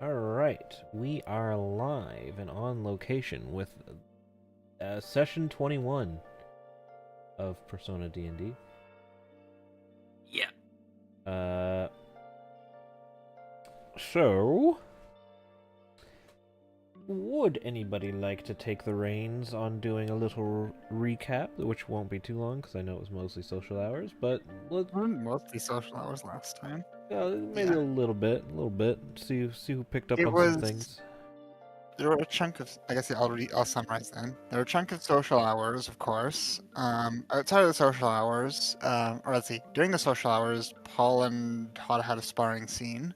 Alright, we are live and on location with session 21 of Persona D&D. Yeah. So, would anybody like to take the reins on doing a little recap, which won't be too long because I know it was mostly social hours, but Mostly social hours last time. maybe Yeah. a little bit. See who picked up It on some was things. there were a chunk of I guess I'll summarize then. There were a chunk of social hours, of course. Outside of the social hours, or let's see, during the social hours, Paul and Hada had a sparring scene.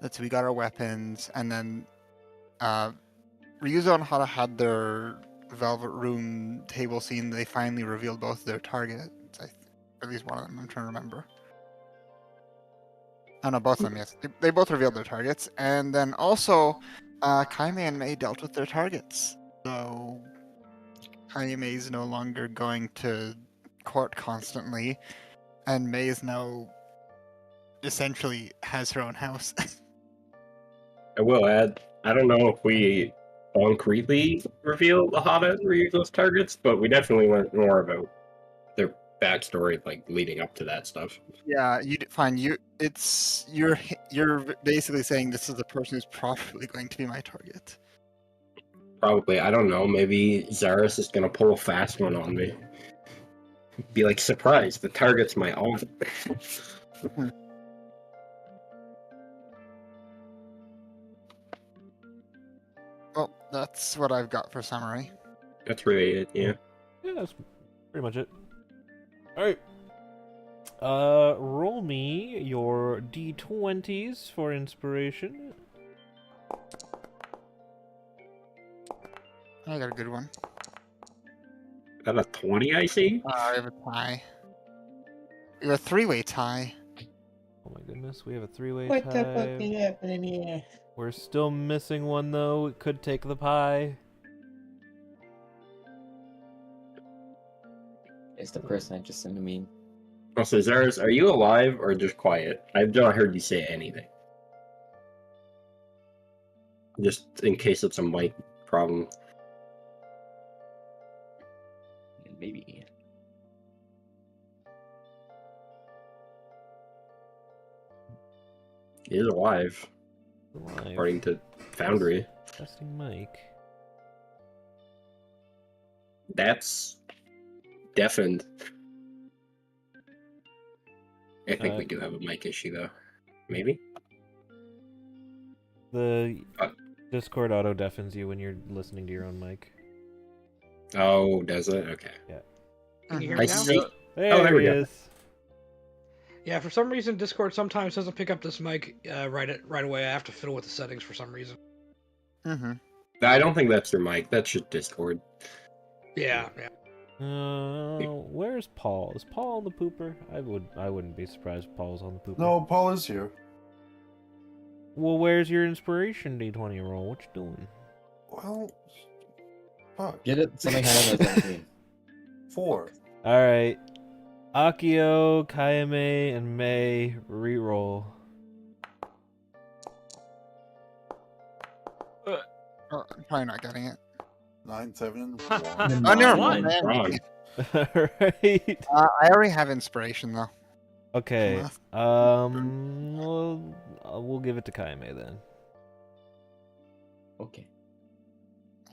Let's see, we got our weapons, and then Ryuzo and Hada had their Velvet Room table scene. They finally revealed both their targets. At least one of them, I'm trying to remember. Oh no, both of them, yes. They both revealed their targets. And then also, Kaime and Mei dealt with their targets. So, Kaime is no longer going to court constantly, and Mei is now essentially has her own house. I will add, I don't know if we concretely revealed Ahada and Ryuzo's targets, but we definitely learned more about their backstory, like leading up to that stuff. Yeah, fine. You're basically saying this is the person who's probably going to be my target. Probably, I don't know, maybe Zaris is gonna pull a fast one on me. Be like, surprise, the target's my own. Well, that's what I've got for summary. That's really it, yeah. Yeah, that's pretty much it. Alright. Roll me your d20s for inspiration. I got a good one. Got a 20, I see? I have a tie. We have a three-way tie. Oh my goodness, we have a three-way What tie. the fuck is happening here? We're still missing one though. It could take the pie. It's the person I just sent a meme. Also, Zaris, are you alive or just quiet? I've not heard you say anything. Just in case it's a mic problem. Maybe. He is alive, Alive. according to Foundry. Testing mic. That's deafened. I think we do have a mic issue, though. Maybe? The Discord auto deafens you when you're listening to your own mic. Oh, does it? Okay. Can you hear I me now? see. There we he go. is. Yeah, for some reason Discord sometimes doesn't pick up this mic right away. I have to fiddle with the settings for some reason. Mm-hmm. I don't think that's your mic. That's just Discord. Yeah. Where's Paul? Is Paul on the pooper? I wouldn't be surprised if Paul's on the pooper. No, Paul is here. Well, where's your inspiration D20 roll? What you doing? Well, fuck. Get it? Something higher than 17. 4. Alright. Akio, Kayame, and Mei reroll. Oh, I'm probably not getting it. 9, 7, Oh, 1. never One. mind. Wrong. Alright. I already have inspiration though. Okay. Math. We'll give it to Kayame then. Okay.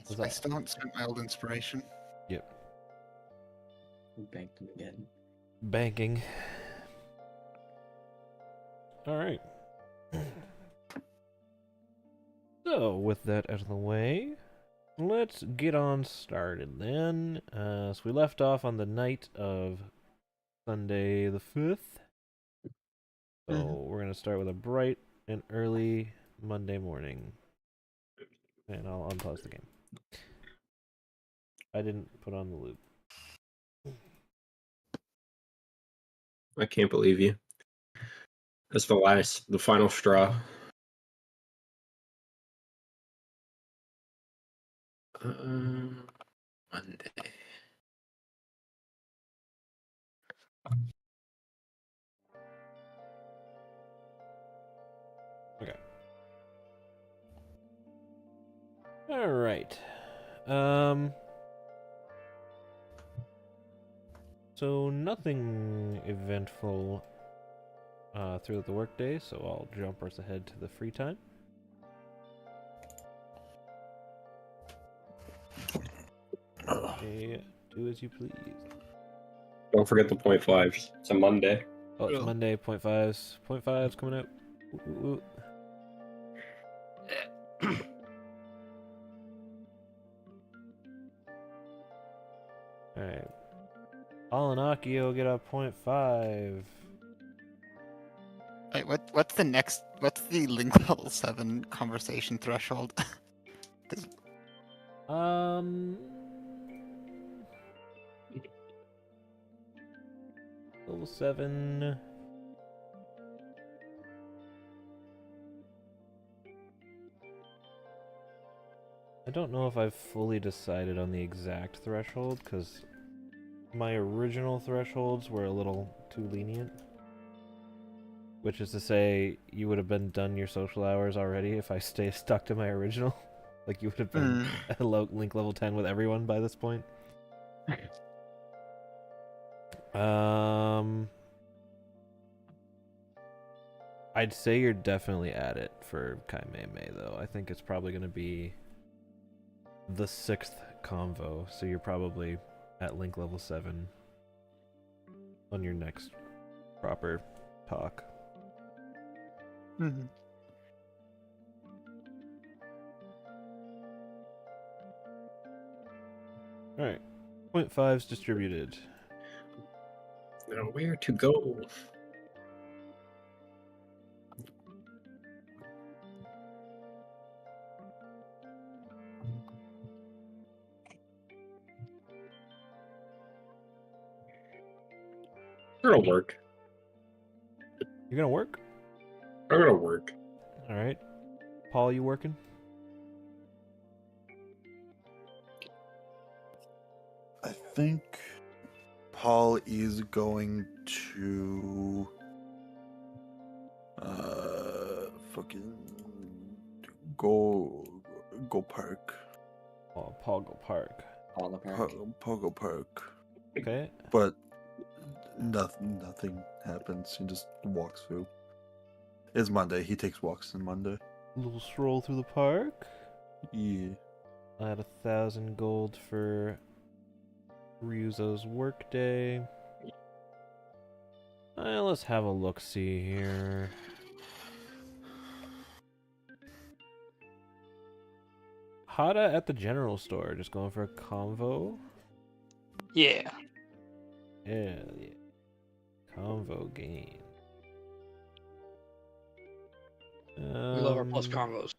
Was I that- still haven't spent my old inspiration. We banked him again. Banking. Alright. So, with that out of the way, let's get on started then. So we left off on the night of Sunday the 5th. So we're going to start with a bright and early Monday morning. And I'll unpause the game. I didn't put on the loop. I can't believe you. That's the final straw. Monday. All right. So nothing eventful throughout the workday, so I'll jump us ahead to the free time. Okay, do as you please. Don't forget the 0.5s. It's a Monday. Oh, it's Ugh. Monday, 0.5s. 0.5s coming out. Ooh, ooh, ooh. Alright. Paul and Akio get a 0.5. Wait, what's the next? What's the link level 7 conversation threshold? Um. Level 7. I don't know if I've fully decided on the exact threshold, because my original thresholds were a little too lenient. Which is to say, you would have been done your social hours already if I stay stuck to my original. Like, you would have been at link level 10 with everyone by this point. I'd say you're definitely at it for Kaimei, though. I think it's probably going to be the 6th convo, so you're probably at link level 7 on your next proper talk. Mhm. Alright, 0.5's distributed. Now, where to go? I'm gonna work. You're gonna work? I'm gonna work. Alright. Paul, you working? I think Paul is going to fucking go park. Oh, Paul go park. All the park. Paul go park. Okay. But nothing happens. He just walks through. It's Monday. He takes walks on Monday. Little stroll through the park. Yeah. I had 1,000 gold for Ryuzo's workday. Let's have a look-see here. Hada at the general store, just going for a convo. Yeah. Hell yeah. Convo game. We love our plus Um, combos.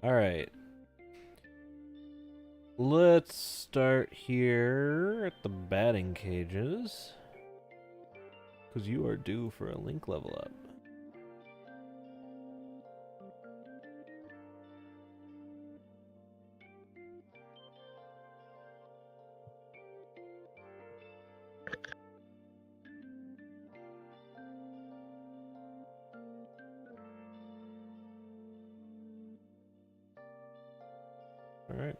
Alright. Let's start here at the batting cages. Because you are due for a link level up. Alright.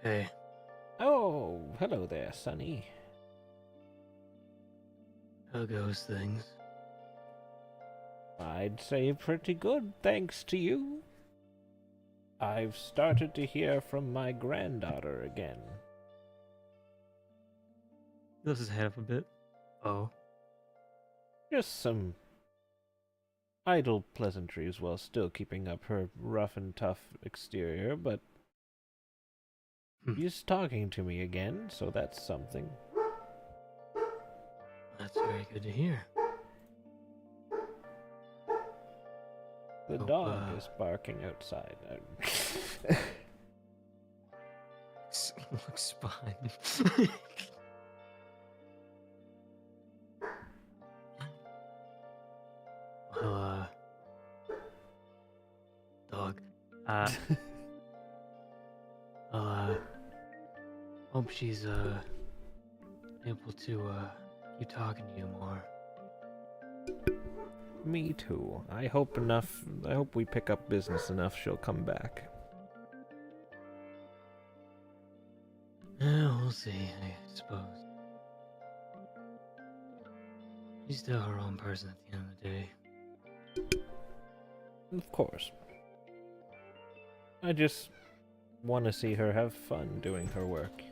Hey, Oh, hello there, Sonny. how goes things? I'd say pretty good, thanks to you. I've started to hear from my granddaughter again. He lifts his head up a bit. Oh, Just some idle pleasantries while still keeping up her rough and tough exterior, but she's talking to me again, so that's something. that's very good to hear. The Oh, dog is barking outside. Looks fine. Well, dog. Hope she's able to keep talking to you more. Me too. I hope we pick up business enough she'll come back. Yeah, we'll see, I suppose. She's still her own person at the end of the day. Of course. I just want to see her have fun doing her work.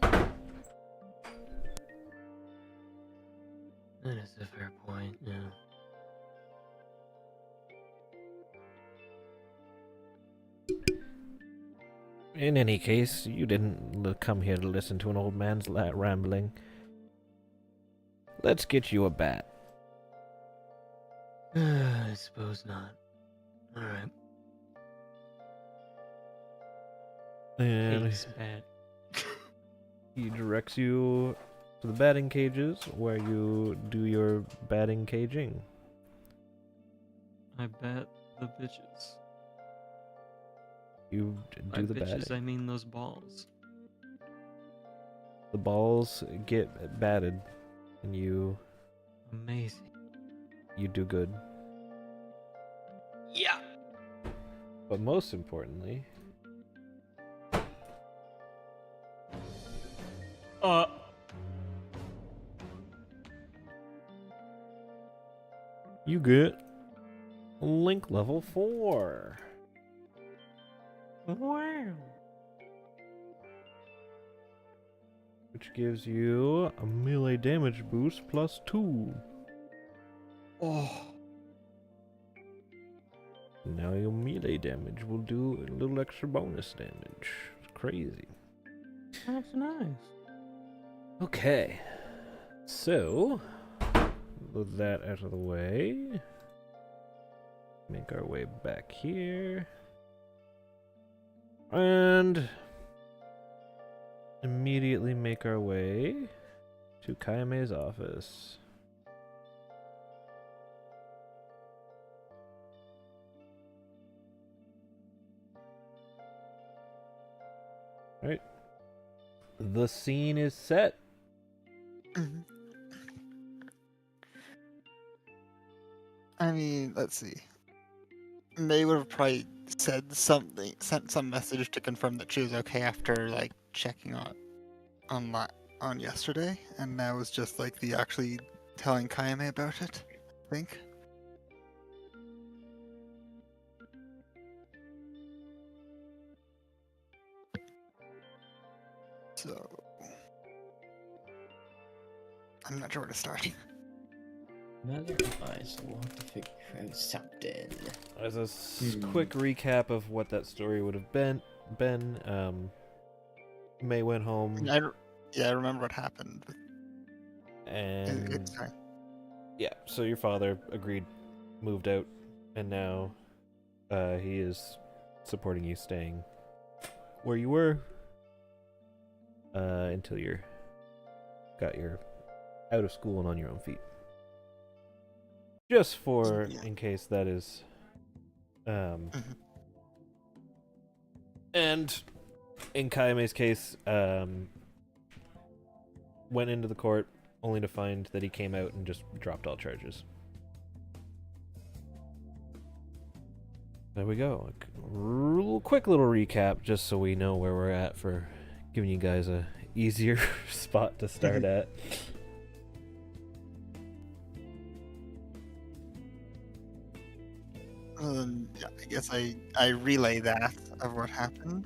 That is a fair point, yeah. In any case, you didn't come here to listen to an old man's rambling. Let's get you a bat. I suppose not. Alright. And Thanks, Bat. he directs you to the batting cages where you do your batting caging. I bet the bitches. You By do the bitches, batting. I mean those balls. The balls get batted, and you Amazing. do good. Yeah. But most importantly, you get link level 4. Wow. Which gives you a melee damage boost +2. Oh. Now your melee damage will do a little extra bonus damage. It's crazy. That's nice. Okay. So, with that out of the way, make our way back here. And immediately make our way to Kaime's office. Right. The scene is set. Mhm. I mean, let's see. May would have probably said something, sent some message to confirm that she was okay after like checking on yesterday, and that was just like the actually telling Kaime about it. I think. So I'm not sure where to start. Neither am I, so we'll have to figure out something. As a quick recap of what that story would have been, May went home I remember what happened. and It's fine. yeah, so your father agreed, moved out, and now he is supporting you staying where you were until you're out of school and on your own feet. Just for Yeah. in case that is Mhm. and in Kaime's case, went into the court only to find that he came out and just dropped all charges. There we go. Quick little recap just so we know where we're at for giving you guys a easier spot to start at. Yeah, I guess I relay that of what happened.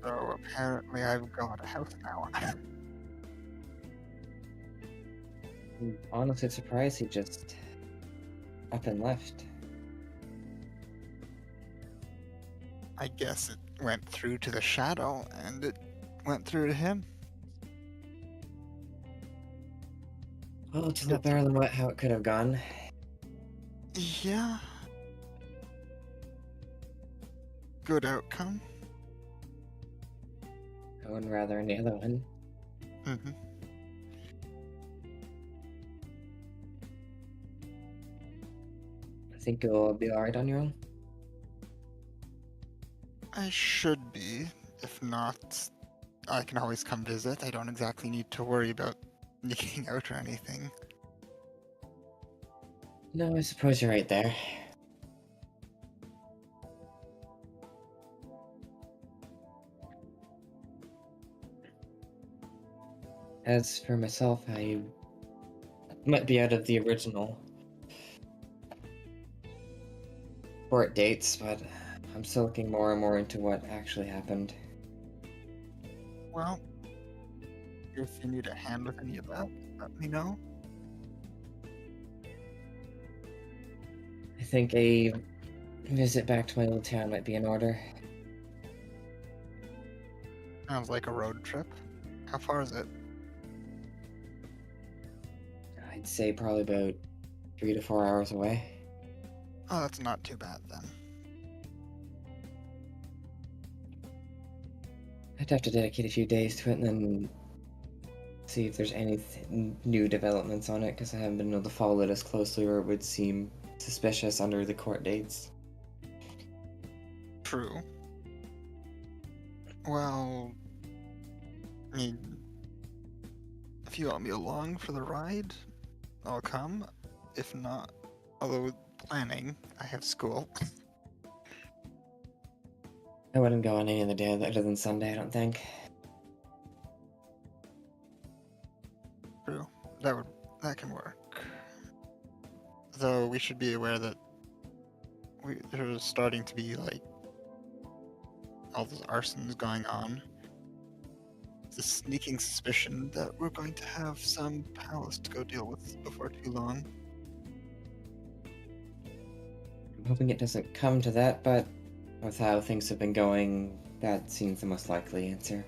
So apparently I've got a house now. I'm honestly surprised he just up and left. I guess it went through to the shadow, and it went through to him. Well, it's a lot better than how it could have gone. Yeah. Good outcome. I would rather any other one. Mm-hmm. I think you'll be alright on your own. I should be. If not, I can always come visit. I don't exactly need to worry about sneaking out or anything. No, I suppose you're right there. As for myself, I might be out of the original court dates, but I'm still looking more and more into what actually happened. Well, if you need a hand with any of that, let me know. I think a visit back to my old town might be in order. Sounds like a road trip. How far is it? I'd say probably about 3 to 4 hours away. Oh, that's not too bad then. I'd have to dedicate a few days to it and then see if there's any new developments on it, because I haven't been able to follow it as closely or it would seem suspicious under the court dates. True. Well, I mean, if you want me along for the ride, I'll come. If not, although planning, I have school. I wouldn't go on any other day other than Sunday, I don't think. True. That can work. Though we should be aware that there's starting to be like all those arsons going on. The sneaking suspicion that we're going to have some palace to go deal with before too long. I'm hoping it doesn't come to that, but with how things have been going, that seems the most likely answer.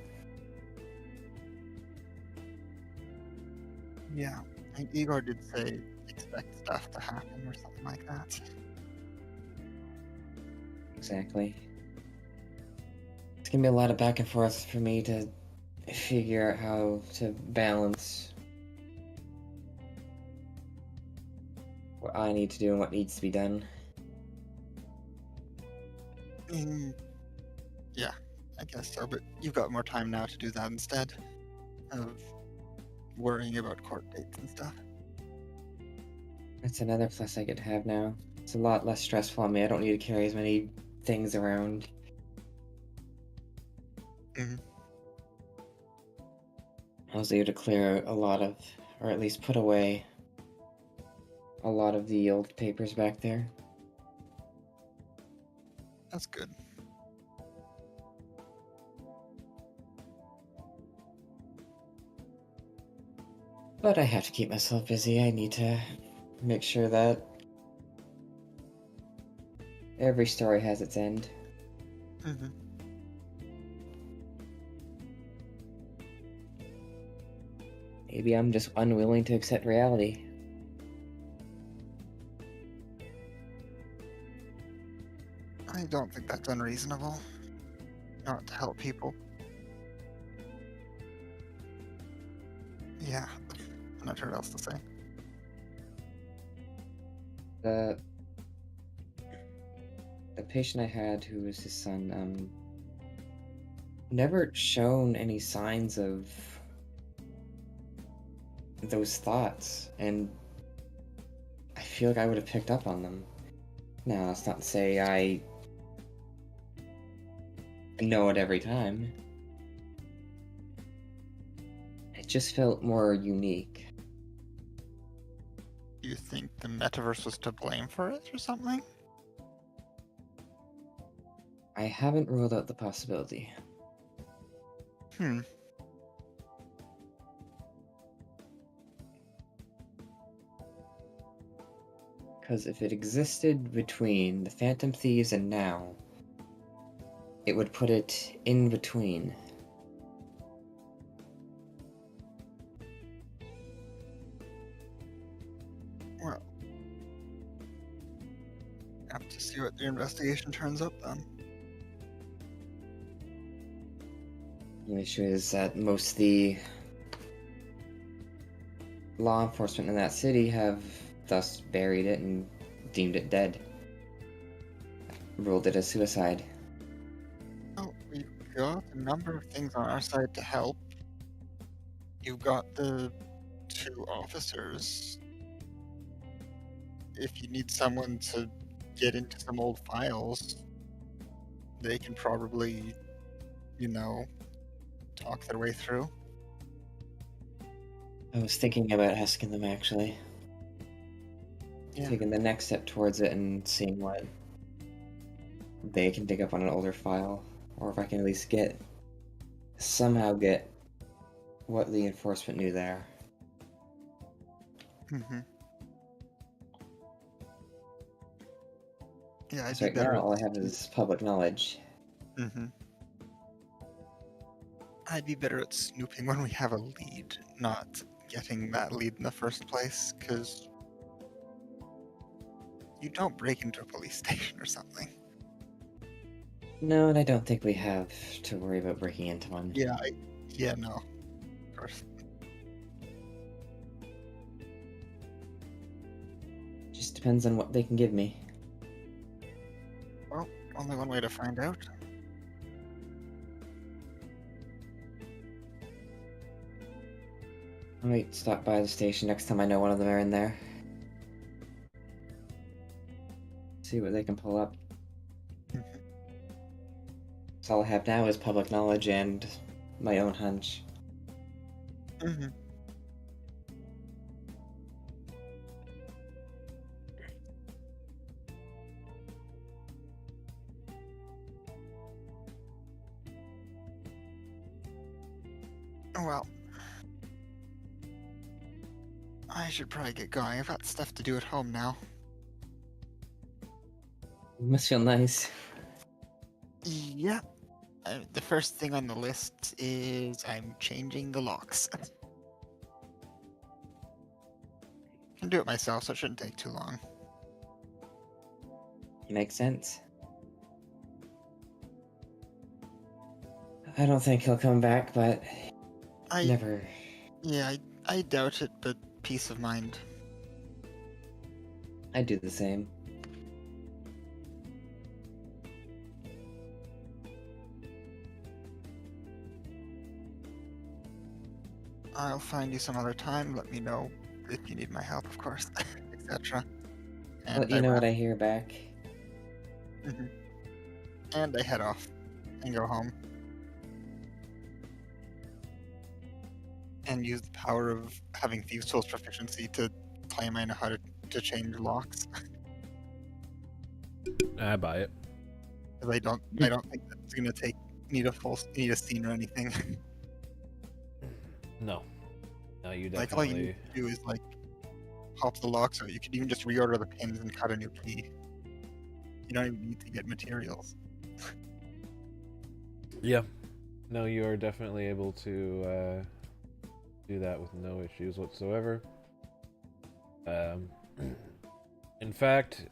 Yeah, I think Igor did say expect stuff to happen or something like that. Exactly. It's gonna be a lot of back and forth for me to figure out how to balance what I need to do and what needs to be done. Yeah, I guess so, but you've got more time now to do that instead of worrying about court dates and stuff. That's another plus I could have now. It's a lot less stressful on me. I don't need to carry as many things around. Mhm. I was able to clear out a lot of, or at least put away a lot of the old papers back there. That's good. But I have to keep myself busy. I need to make sure that every story has its end. Mm-hmm. Maybe I'm just unwilling to accept reality. I don't think that's unreasonable. Not to help people. Yeah, I'm not sure what else to say. The patient I had, who was his son, never shown any signs of those thoughts, and I feel like I would have picked up on them. Now, that's not to say I know it every time. It just felt more unique. Do you think the metaverse was to blame for it or something? I haven't ruled out the possibility. Because if it existed between the Phantom Thieves and now, it would put it in between. Well, have to see what the investigation turns up then. The issue is that most of the law enforcement in that city have thus buried it and deemed it dead. Ruled it as suicide. Oh, we got number of things on our side to help. You've got the 2 officers. If you need someone to get into some old files, they can probably, talk their way through. I was thinking about asking them actually. Yeah. Taking the next step towards it and seeing what they can dig up on an older file, or if I can at least somehow get what the enforcement knew there. Mm-hmm. Yeah, I'd So be right better now, at all I have is public knowledge. Mm-hmm. I'd be better at snooping when we have a lead, not getting that lead in the first place, because you don't break into a police station or something. No, and I don't think we have to worry about breaking into one. Yeah, no. Of course. Just depends on what they can give me. Well, only one way to find out. I might stop by the station next time I know one of them are in there. See what they can pull up. So all I have now is public knowledge and my own hunch. Mm-hmm. Well, I should probably get going. I've got stuff to do at home now. Must feel nice. Yeah. The first thing on the list is I'm changing the locks. I can do it myself, so it shouldn't take too long. Makes sense. I don't think he'll come back, but never. Yeah, I doubt it, but peace of mind. I do the same. I'll find you some other time. Let me know if you need my help, of course, etc. I'll let you know what I hear back. Mm-hmm. And I head off and go home. And use the power of having Thieves' Tools proficiency to claim I know how to change locks. I buy it. Because I don't think that's gonna need a scene or anything. No, you definitely. Like all you need to do is like pop the locks out. You could even just reorder the pins and cut a new key. You don't even need to get materials. Yeah. No, you are definitely able to do that with no issues whatsoever. In fact,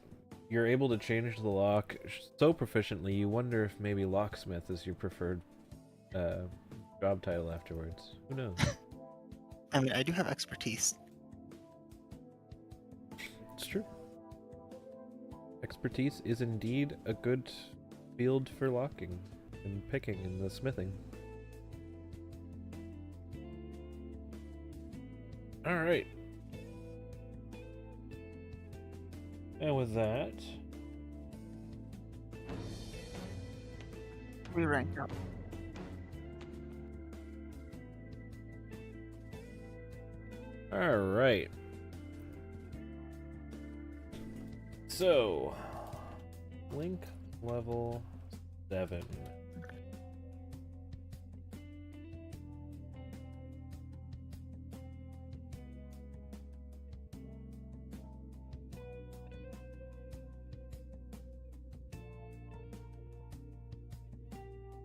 you're able to change the lock so proficiently you wonder if maybe locksmith is your preferred job title afterwards. Who knows? I mean, I do have expertise. It's true. Expertise is indeed a good field for locking and picking and the smithing. Alright. And with that, We rank up. alright. So, Link level 7.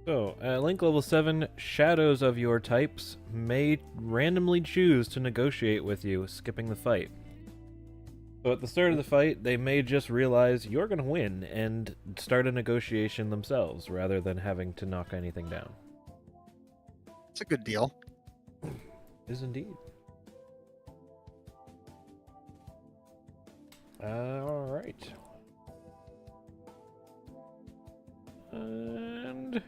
So, at Link level 7, shadows of your types may randomly choose to negotiate with you, skipping the fight. So at the start of the fight, they may just realize you're going to win and start a negotiation themselves, rather than having to knock anything down. It's a good deal. Is indeed. Alright. And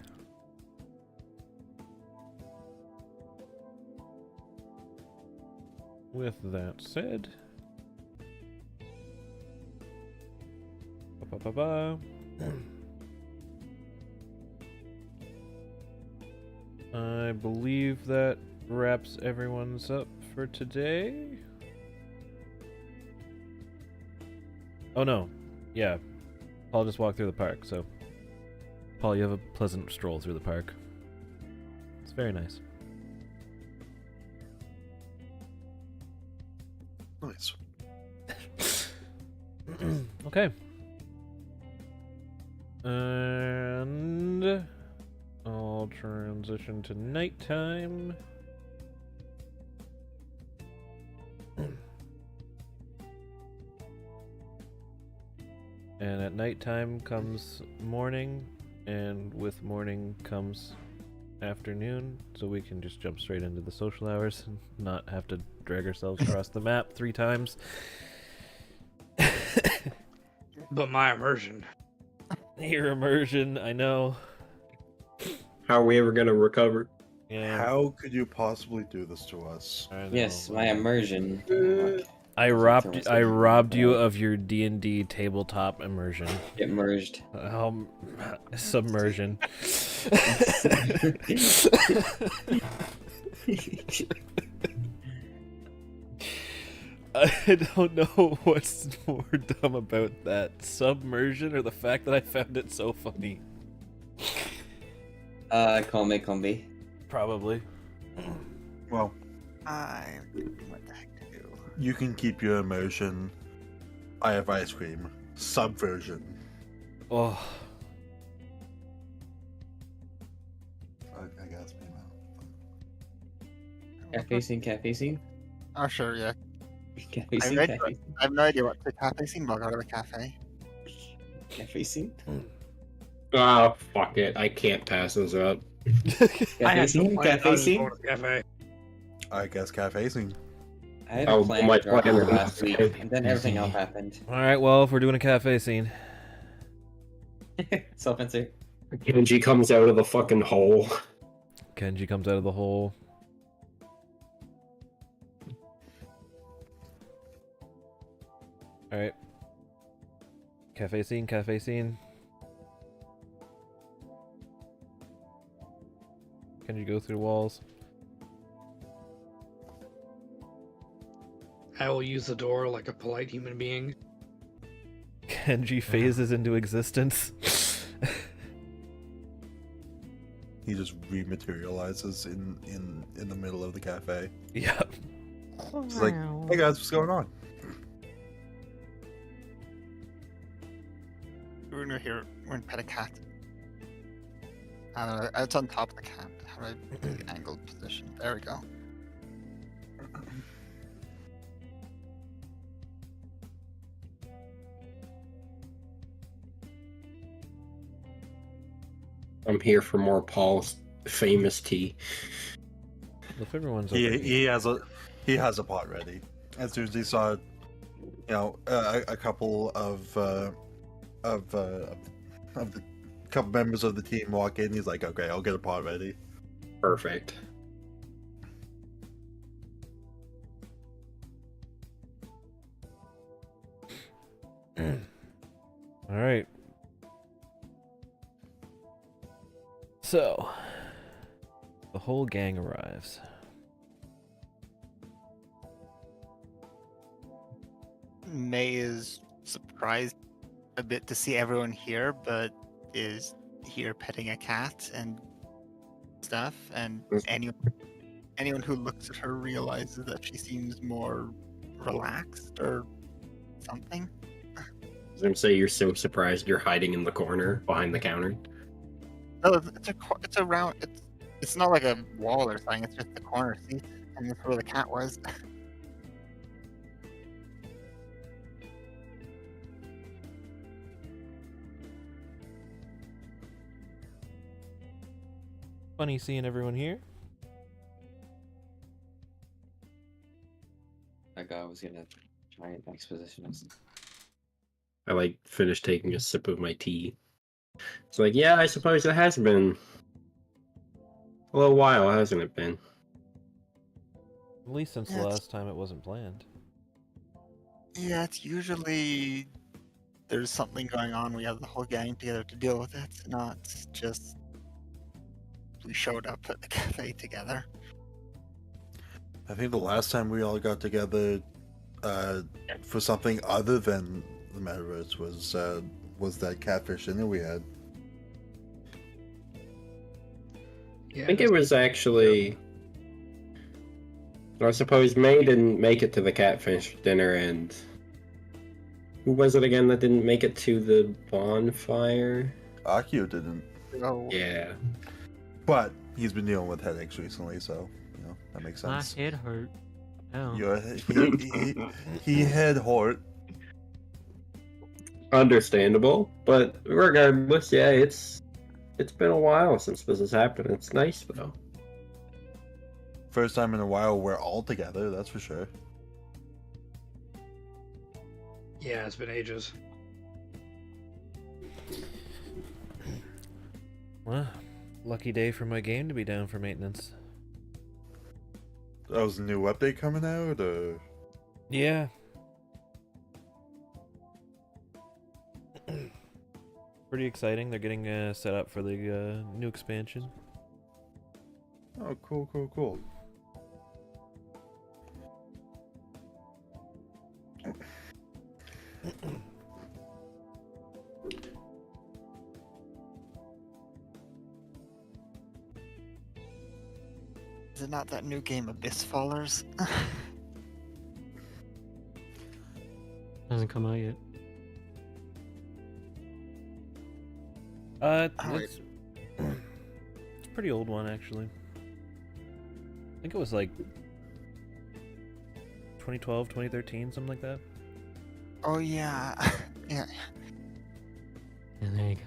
with that said, I believe that wraps everyone's up for today. Oh no, yeah, Paul just walked through the park, so Paul, you have a pleasant stroll through the park. It's very nice. Nice. Okay. And I'll transition to nighttime. And at nighttime comes morning, and with morning comes afternoon, so we can just jump straight into the social hours and not have to drag ourselves across the map 3 times. But my immersion. Your immersion, I know. How are we ever gonna recover? Yeah, How could you possibly do this to us? I know. Yes, my immersion. I That's robbed you of your D&D tabletop immersion. Get merged. Submersion. I don't know what's more dumb about that, submersion or the fact that I found it so funny. Call me combi. Probably. Well, What the heck to do? you can keep your immersion. I have ice cream. Subversion. Oh, I guess. Cafe scene, cafe scene. Oh, sure, yeah. Cafe I scene, read- cafe scene. I have no idea what the cafe scene, but I'll go to the cafe. Cafe scene. Ah, fuck it. I can't pass this up. I Cafe had no scene, plan. I cafe was scene. going to the cafe. I guess cafe scene. I had a Oh, plan my to draw plan over was- last week, and then everything else happened. alright, well, if we're doing a cafe scene. Self-insert. Genji comes out of the fucking hole. Kenji comes out of the hole. Alright. Cafe scene, cafe scene. Kenji go through walls. I will use the door like a polite human being. Kenji phases into existence. He just rematerializes in the middle of the cafe. Yep. It's like, hey guys, what's going on? We're gonna hear. We're gonna pet a cat. I don't know. It's on top of the cat. How do I do the angled position? There we go. I'm here for more Paul's famous tea. If everyone's He has a pot ready. As soon as he saw, a couple of the couple members of the team walk in, he's like, okay, I'll get a pot ready. Perfect. All right. So, the whole gang arrives. May is surprised a bit to see everyone here, but is here petting a cat and stuff. And anyone who looks at her realizes that she seems more relaxed or something. I was gonna say you're so surprised you're hiding in the corner behind the counter. No, it's a round. It's not like a wall or something. It's just the corner seat, and that's where the cat was. Funny seeing everyone here. That guy was gonna try and exposition us. I finished taking a sip of my tea. It's like, yeah, I suppose it has been a little while, hasn't it been? At least since the Yeah, last time it wasn't planned. Yeah, it's usually there's something going on. We have the whole gang together to deal with it, not just we showed up at the cafe together. I think the last time we all got together for something other than the metaverse was that catfish dinner we had. Yeah, I think it was actually. I suppose May didn't make it to the catfish dinner, and who was it again that didn't make it to the bonfire? Akio didn't, So Yeah. but he's been dealing with headaches recently, so that makes My sense. head hurt. Oh. He had heart. Understandable, but regardless, yeah, it's been a while since this has happened. It's nice though. First time in a while we're all together, that's for sure. yeah, it's been ages. Well, lucky day for my game to be down for maintenance. That was a new update coming out, or Yeah. Pretty exciting. They're getting set up for the new expansion. oh, cool. is it not that new game Abyss Fallers? Hasn't come out yet. Oh, It's a pretty old one actually. I think it was like 2012, 2013, something like that. Oh yeah, yeah. Yeah, there you go.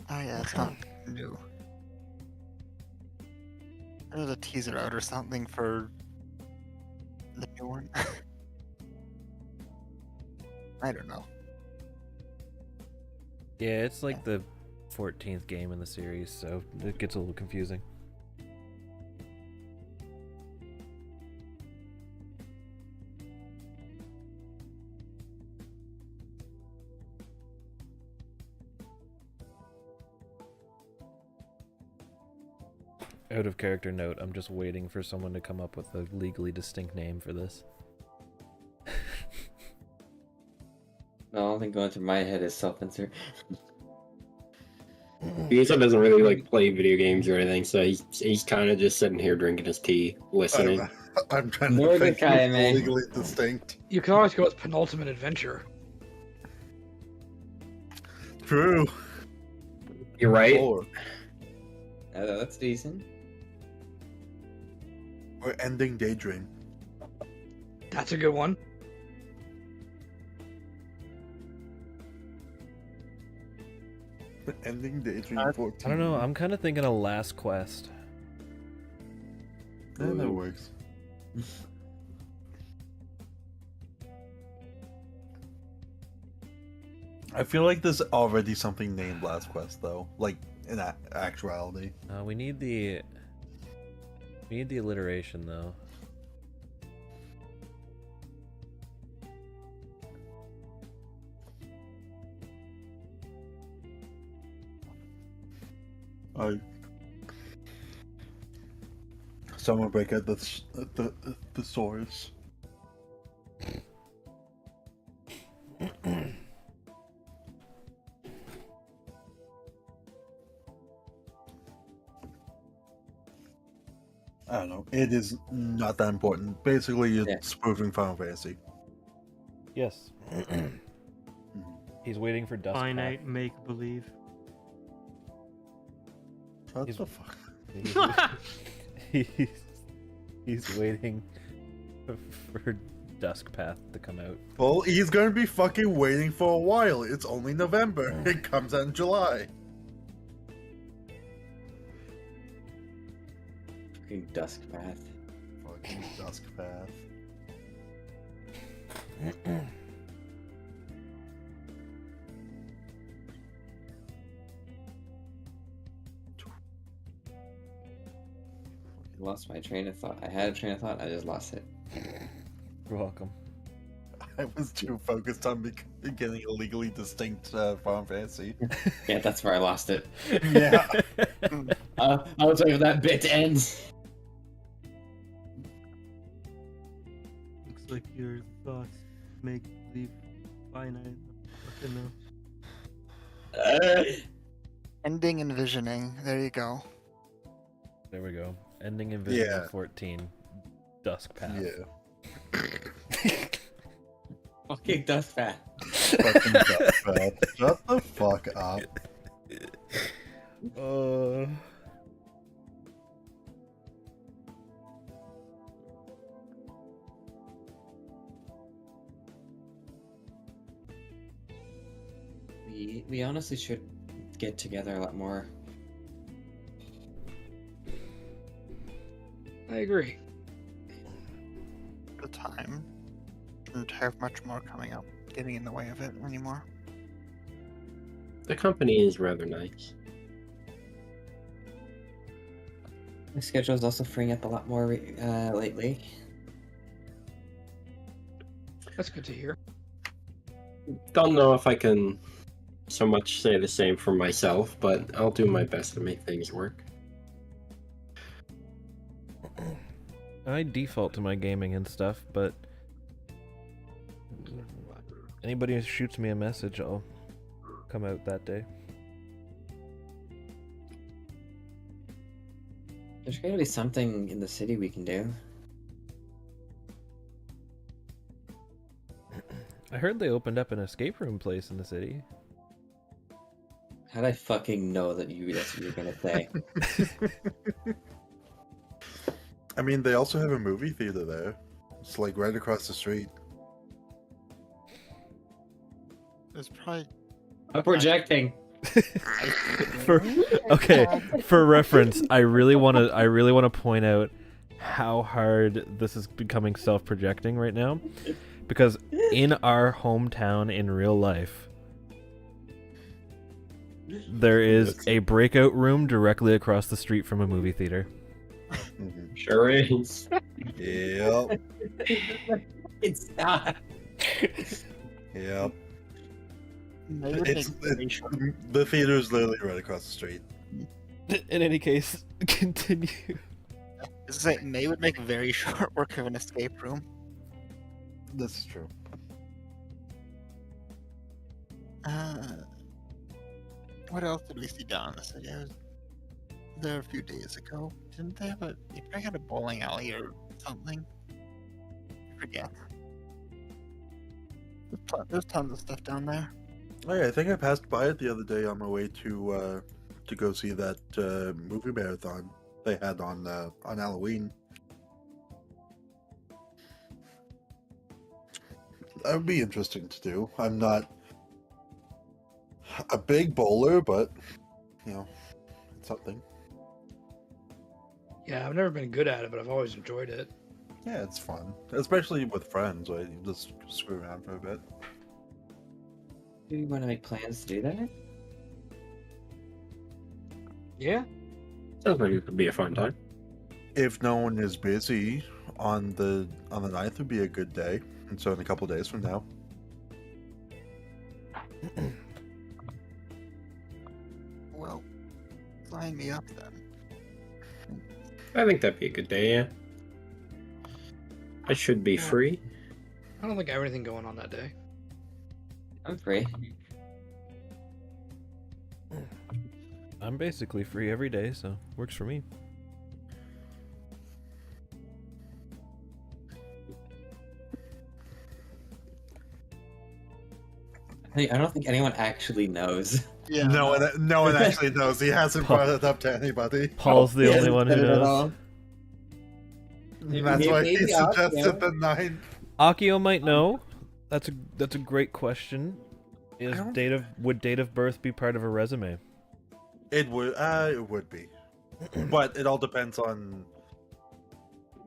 Oh yeah, it's not new. There's a teaser out or something for the new one. I don't know. Yeah, it's like the 14th game in the series, so it gets a little confusing. Out of character note, I'm just waiting for someone to come up with a legally distinct name for this. No, the only thing going through my head is self-insert. He also doesn't really like play video games or anything, so he's kind of just sitting here drinking his tea, listening. I'm trying to think Mordecai, of man. legally distinct. You can always go with penultimate adventure. True. You're right. Or That's decent. ending daydream. That's a good one. Ending daydream I 14. I don't know, I'm kind of thinking of Last Quest. Yeah, that works. I feel like there's already something named Last Quest though, like in actuality. We need the alliteration though. Someone break out the thesaurus. I don't know. It is not that important. Basically, it's spoofing Final Fantasy. Yes. He's waiting for Dusk Finite make believe. What He's- the fuck? He's waiting for Dusk Path to come out. Well, he's gonna be fucking waiting for a while. It's only November. It comes out in July. Fucking Dusk Path. Fucking Dusk Path. lost my train of thought. I had a train of thought. I just lost it. You're welcome. I was too focused on getting a legally distinct Final Fantasy. Yeah, that's where I lost it. Yeah. I was waiting for that bit to end. Looks like your thoughts make believe finite. Fucking know. Ending envisioning. There you go. There we go. Ending in Vision Yeah. 14. Dusk Path. Yeah. Fucking dust fat. Fucking Dust Path. Shut the fuck up. We honestly should get together a lot more. I agree. The time. Shouldn't have much more coming up, getting in the way of it anymore. The company is rather nice. My schedule is also freeing up a lot more lately. That's good to hear. Don't know if I can so much say the same for myself, but I'll do my best to make things work. I default to my gaming and stuff, but anybody who shoots me a message, I'll come out that day. There's gotta be something in the city we can do. I heard they opened up an escape room place in the city. How'd I fucking know that's what you were gonna say? I mean, they also have a movie theater there. It's like right across the street. There's probably I'm projecting. For reference, I really want to point out how hard this is becoming self-projecting right now, because in our hometown in real life, there is a breakout room directly across the street from a movie theater. Mhm. Sure is. Yep. It's not. Yep. They would It's, make very short. the theater is literally right across the street. In any case, continue. This is like, May would make very short work of an escape room. This is true. What else did we see down in the city? I was there a few days ago. Didn't they have a? They probably had a bowling alley or something. I forget. There's tons of stuff down there. Oh yeah, I think I passed by it the other day on my way to go see that movie marathon they had on Halloween. That would be interesting to do. I'm not a big bowler, but you know, it's something. Yeah, I've never been good at it, but I've always enjoyed it. Yeah, it's fun, especially with friends. Right? You just screw around for a bit. Do you want to make plans to do that? Yeah. Sounds like it could be a fun time. If no one is busy on the 9th would be a good day, and so in a couple days from now. Well, sign me up then. I think that'd be a good day, yeah. I should be free. I don't think I have anything going on that day. I'm free. I'm basically free every day, so works for me. I don't think anyone actually knows. Yeah. No one actually knows. He hasn't brought it up to anybody. Paul's the He only hasn't one who said it at knows. all. That's why he Maybe I'll suggested go. the 9th. Akio might know. That's a great question. Is I don't- would date of birth be part of a resume? It would be, but it all depends on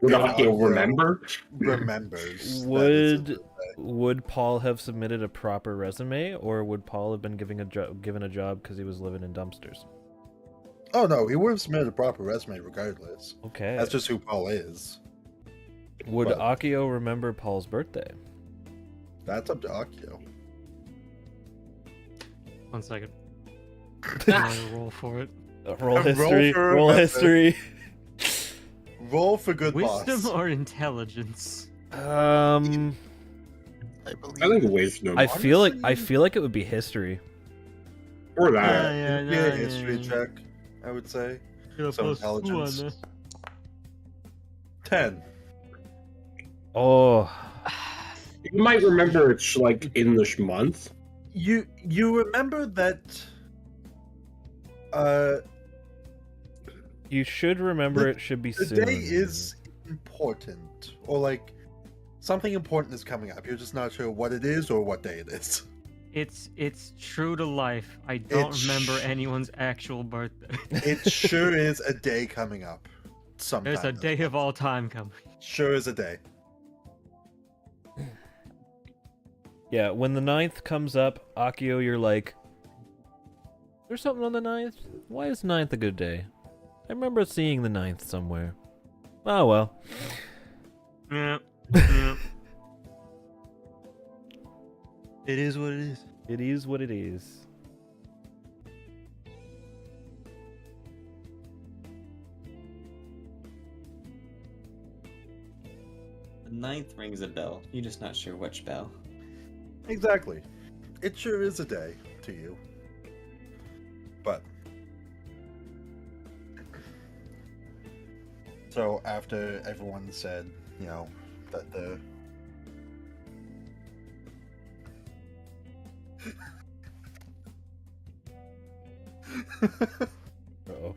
Would Yeah, Akio yeah. remember? remembers. that Would it's would Paul have submitted a proper resume, or would Paul have been given a job because he was living in dumpsters? Oh no, he would have submitted a proper resume regardless. Okay. That's just who Paul is. Would but- Akio remember Paul's birthday? That's up to Akio. 1 second. I'm gonna roll for it. Roll Roll history. for Roll remember. history. Roll for good Wisdom boss. or intelligence? I believe. I think wisdom. I feel like it would be history. Or that. It'd be a history check, I would say. Got a So plus 2 on intelligence. this. 10. Oh, You might remember it's like in this month. You remember that you should remember The- it should be the soon. day is important, or like something important is coming up. You're just not sure what it is or what day it is. It's true to life. I don't It's remember sh- anyone's actual birthday. It sure is a day coming up. Sometime. There's a this day month. of all time coming. Sure is a day. Yeah, when the 9th comes up, Akio, you're like, there's something on the 9th? Why is 9th a good day? I remember seeing the 9th somewhere. Oh well. Yeah. Yeah. It is what it is. It is what it is. The 9th rings a bell. You're just not sure which bell. Exactly. It sure is a day to you. But so after everyone said, you know, that the Uh-oh.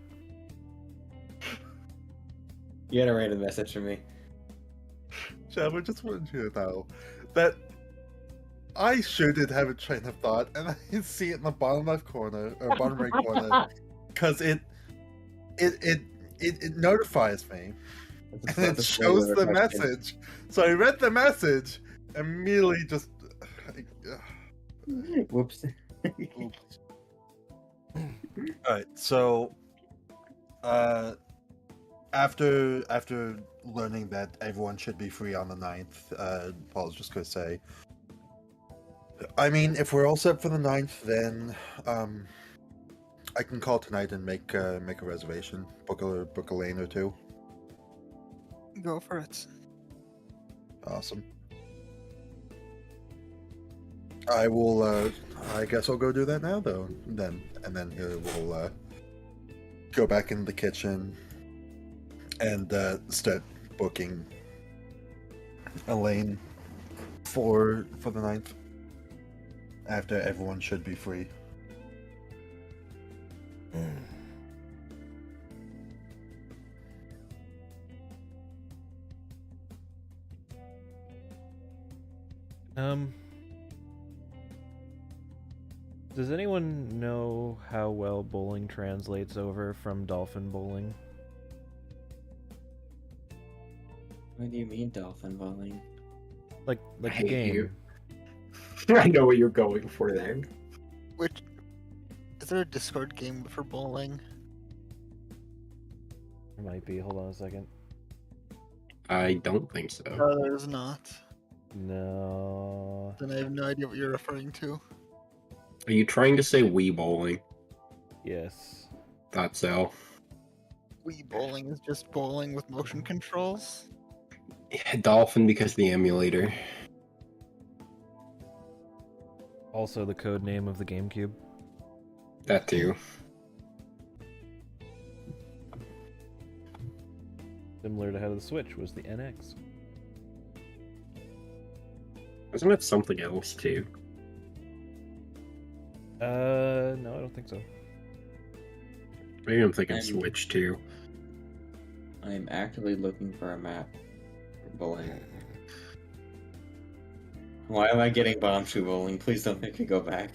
You gotta write a message for me. Chad, I just wanted you to know that I sure did have a train of thought, and I see it in the bottom left corner or bottom right corner, because it notifies me and it shows the message. So I read the message, immediately just. Whoops. Oops. Alright, so after learning that everyone should be free on the 9th, Paul's just gonna say, I mean, if we're all set for the 9th, then I can call tonight and make a reservation, book a lane or two. Go for it. Awesome. I will. I guess I'll go do that now, though. Then we'll go back in the kitchen and start booking a lane for the 9th. After everyone should be free. Does anyone know how well bowling translates over from dolphin bowling? What do you mean dolphin bowling? Like the hate game. you. I know what you're going for there. Which is there a Discord game for bowling? It might be. Hold on a second. I don't think so. No, there's not. No. Then I have no idea what you're referring to. Are you trying to say Wii bowling? Yes. Thought so. Wii bowling is just bowling with motion controls. Yeah, Dolphin because the emulator. Also the code name of the GameCube. That too. Similar to how the Switch was the NX. Wasn't it something else too? No, I don't think so. Maybe I'm thinking I'm- Switch too. I am actively looking for a map for bowling. Why am I getting bomb shoe bowling? Please don't make me go back.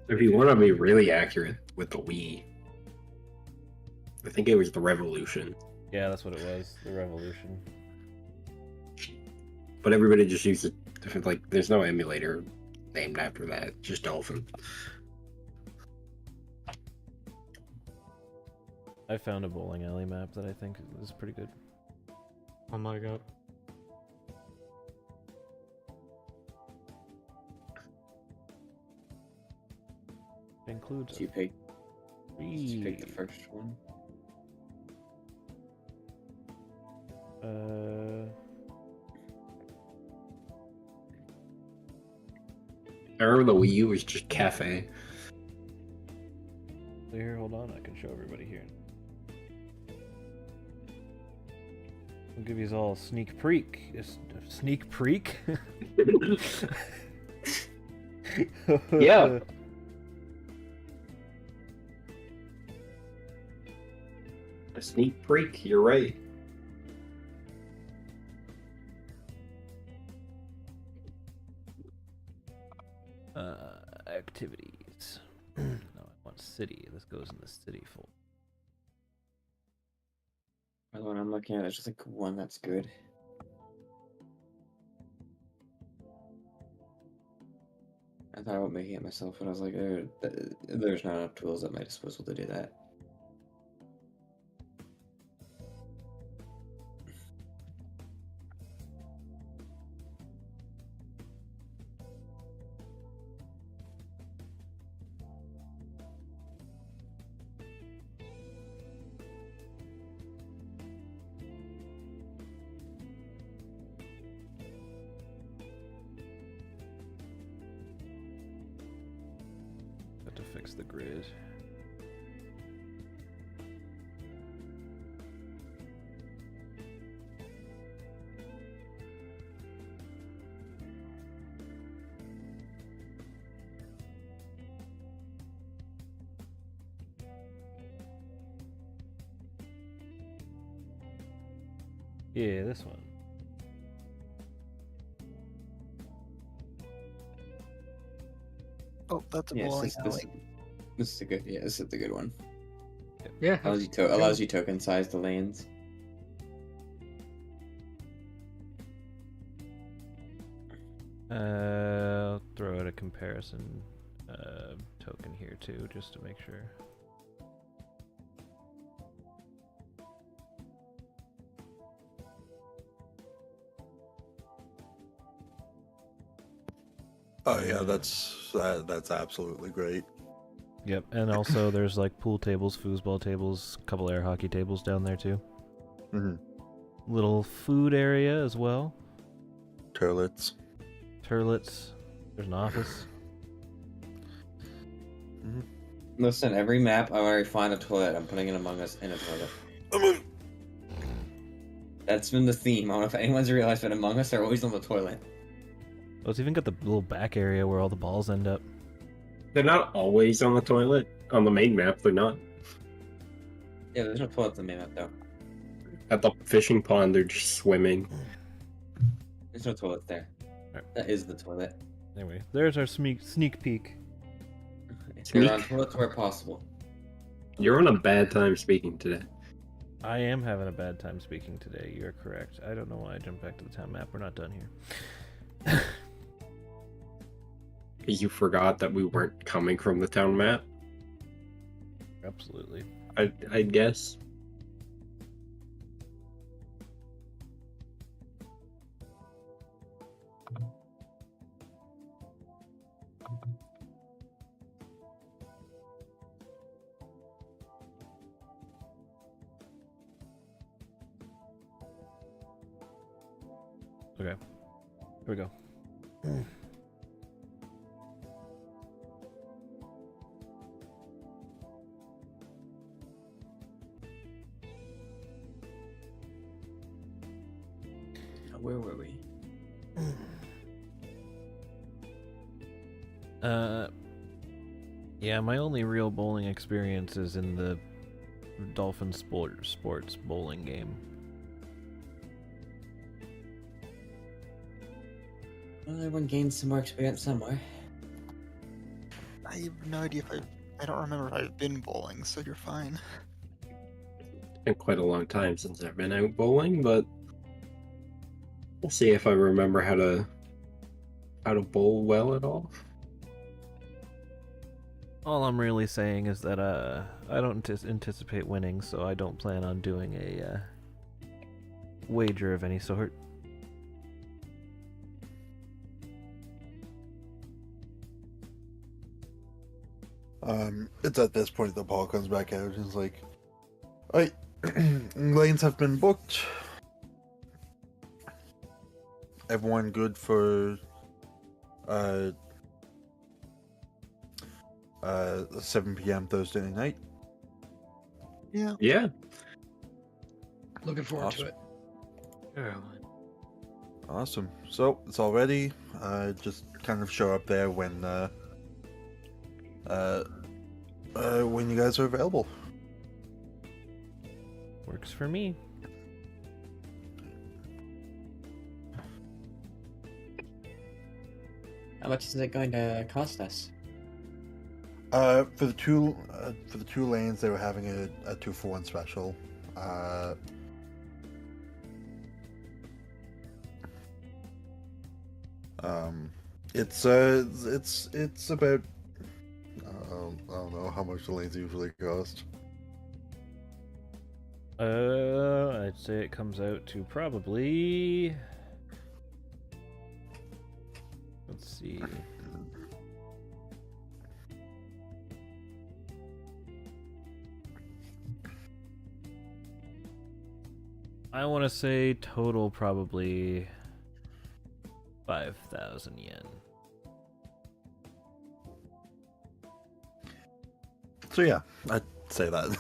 If you want to be really accurate with the Wii, I think it was the Revolution. Yeah, that's what it was. The Revolution. But everybody just uses it. Like, there's no emulator named after that. Just Dolphin. I found a bowling alley map that I think is pretty good. Oh my god. It includes Did you pick the three. first one? I remember the Wii U was just cafe. Here, hold on. I can show everybody here. I'll give you all a sneak peek. A sneak peek? Yeah. A sneak peek, you're right. Activities. No, I want city. This goes in the city folder. The one I'm looking at is just like one that's good. I thought about making it myself, but I was like, there's not enough tools at my disposal to do that. Got to fix the grid. Yeah, this one. Oh, that's a Yes, bowling this alley. is a good. Yeah, this is the good one. Yeah. Allows you token size the lanes. I'll throw out a comparison token here too, just to make sure. Oh yeah, that's absolutely great. Yep, and also there's like pool tables, foosball tables, couple air hockey tables down there too. Mm-hmm. Little food area as well. Toilets. Turlets. There's an office. Listen, every map I already find a toilet, I'm putting it Among Us in a toilet. That's been the theme. I don't know if anyone's realized, but Among Us are always on the toilet. Oh, it's even got the little back area where all the balls end up. They're not always on the toilet. On the main map, they're not. Yeah, there's no toilet in the main map though. At the fishing pond, they're just swimming. There's no toilet there. Alright. That is the toilet. Anyway, there's our sneak peek. They're on toilets where possible. You're on a bad time speaking today. I am having a bad time speaking today. You're correct. I don't know why I jumped back to the town map. We're not done here. You forgot that we weren't coming from the town map, Absolutely. I guess. Okay. Here we go. Where were we? Yeah, my only real bowling experience is in the Dolphin Sports bowling game. Well, everyone gains some more experience somewhere. I have no idea if I don't remember if I've been bowling, so you're fine. been quite a long time since I've been out bowling, but we'll see if I remember how to bowl well at all. All I'm really saying is that I don't anticipate winning, so I don't plan on doing a wager of any sort. It's at this point that Paul comes back out and is like, "Alright, lanes have been booked. Everyone good for 7 p.m. Thursday night?" Yeah. Looking forward to Awesome. it. Sure. Awesome. So it's all ready. Just kind of show up there when you guys are available. Works for me. How much is it going to cost us? For the two lanes, they were having a 2-for-1 special. It's about I don't know how much the lanes usually cost. I'd say it comes out to probably. Let's see. I want to say total probably 5,000 yen. So yeah, I'd say that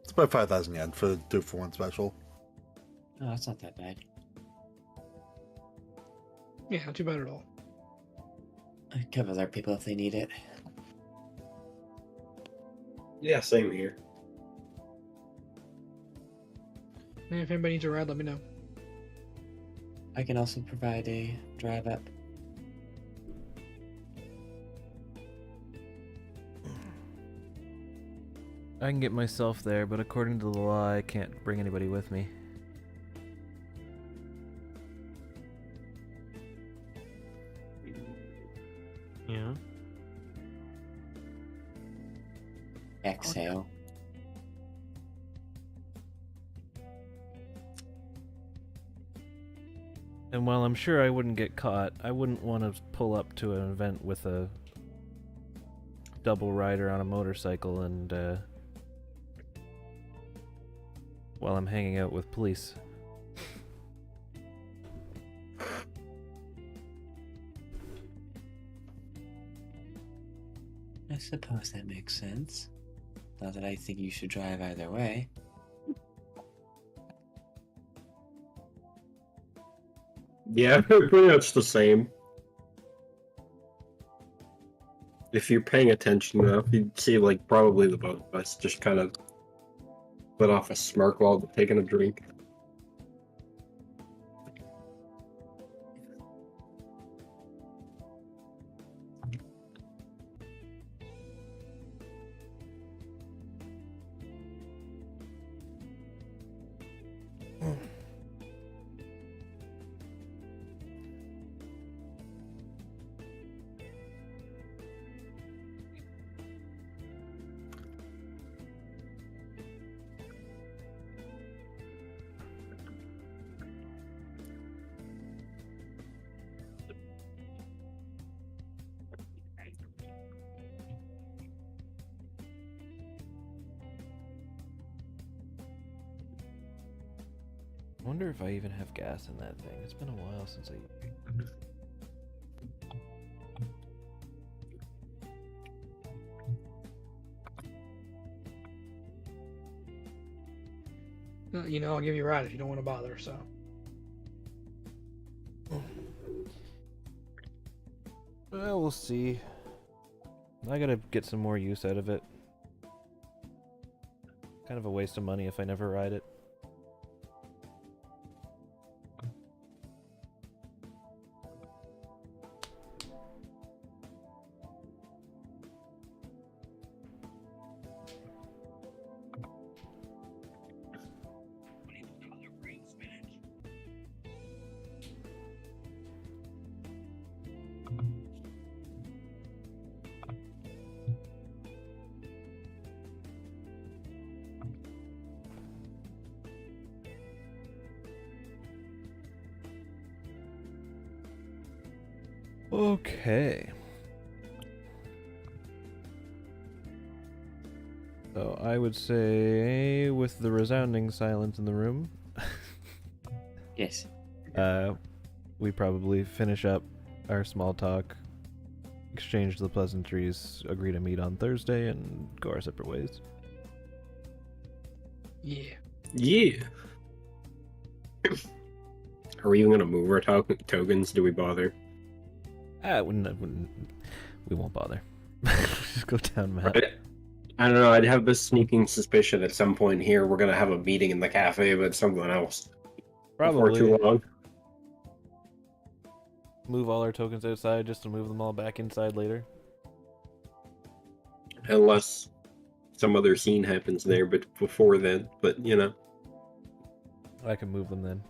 it's about 5,000 yen for 2-for-1 special. Oh, that's not that bad. Yeah, not too bad at all. I cover other people if they need it. Yeah, same here. And if anybody needs a ride, let me know. I can also provide a drive up. I can get myself there, but according to the law, I can't bring anybody with me. Yeah. Exhale. And while I'm sure I wouldn't get caught, I wouldn't want to pull up to an event with a double rider on a motorcycle and while I'm hanging out with police. I suppose that makes sense. Not that I think you should drive either way. Yeah, pretty much the same. If you're paying attention enough, you'd see like probably the both of us just kind of let off a smirk while taking a drink. I wonder if I even have gas in that thing. It's been a while since I... You know, I'll give you a ride if you don't want to bother, so. Well, we'll see. I gotta get some more use out of it. Kind of a waste of money if I never ride it. Okay. So I would say, with the resounding silence in the room, Yes. we probably finish up our small talk, exchange the pleasantries, agree to meet on Thursday, and go our separate ways. Yeah. Yeah. Are we even gonna move our tokens? Do we bother? We won't bother. Just go down map. I don't know. I'd have this sneaking suspicion at some point here we're gonna have a meeting in the cafe about something else before Probably too long. move all our tokens outside just to move them all back inside later. Unless some other scene happens there, but before then. But you know. I can move them then.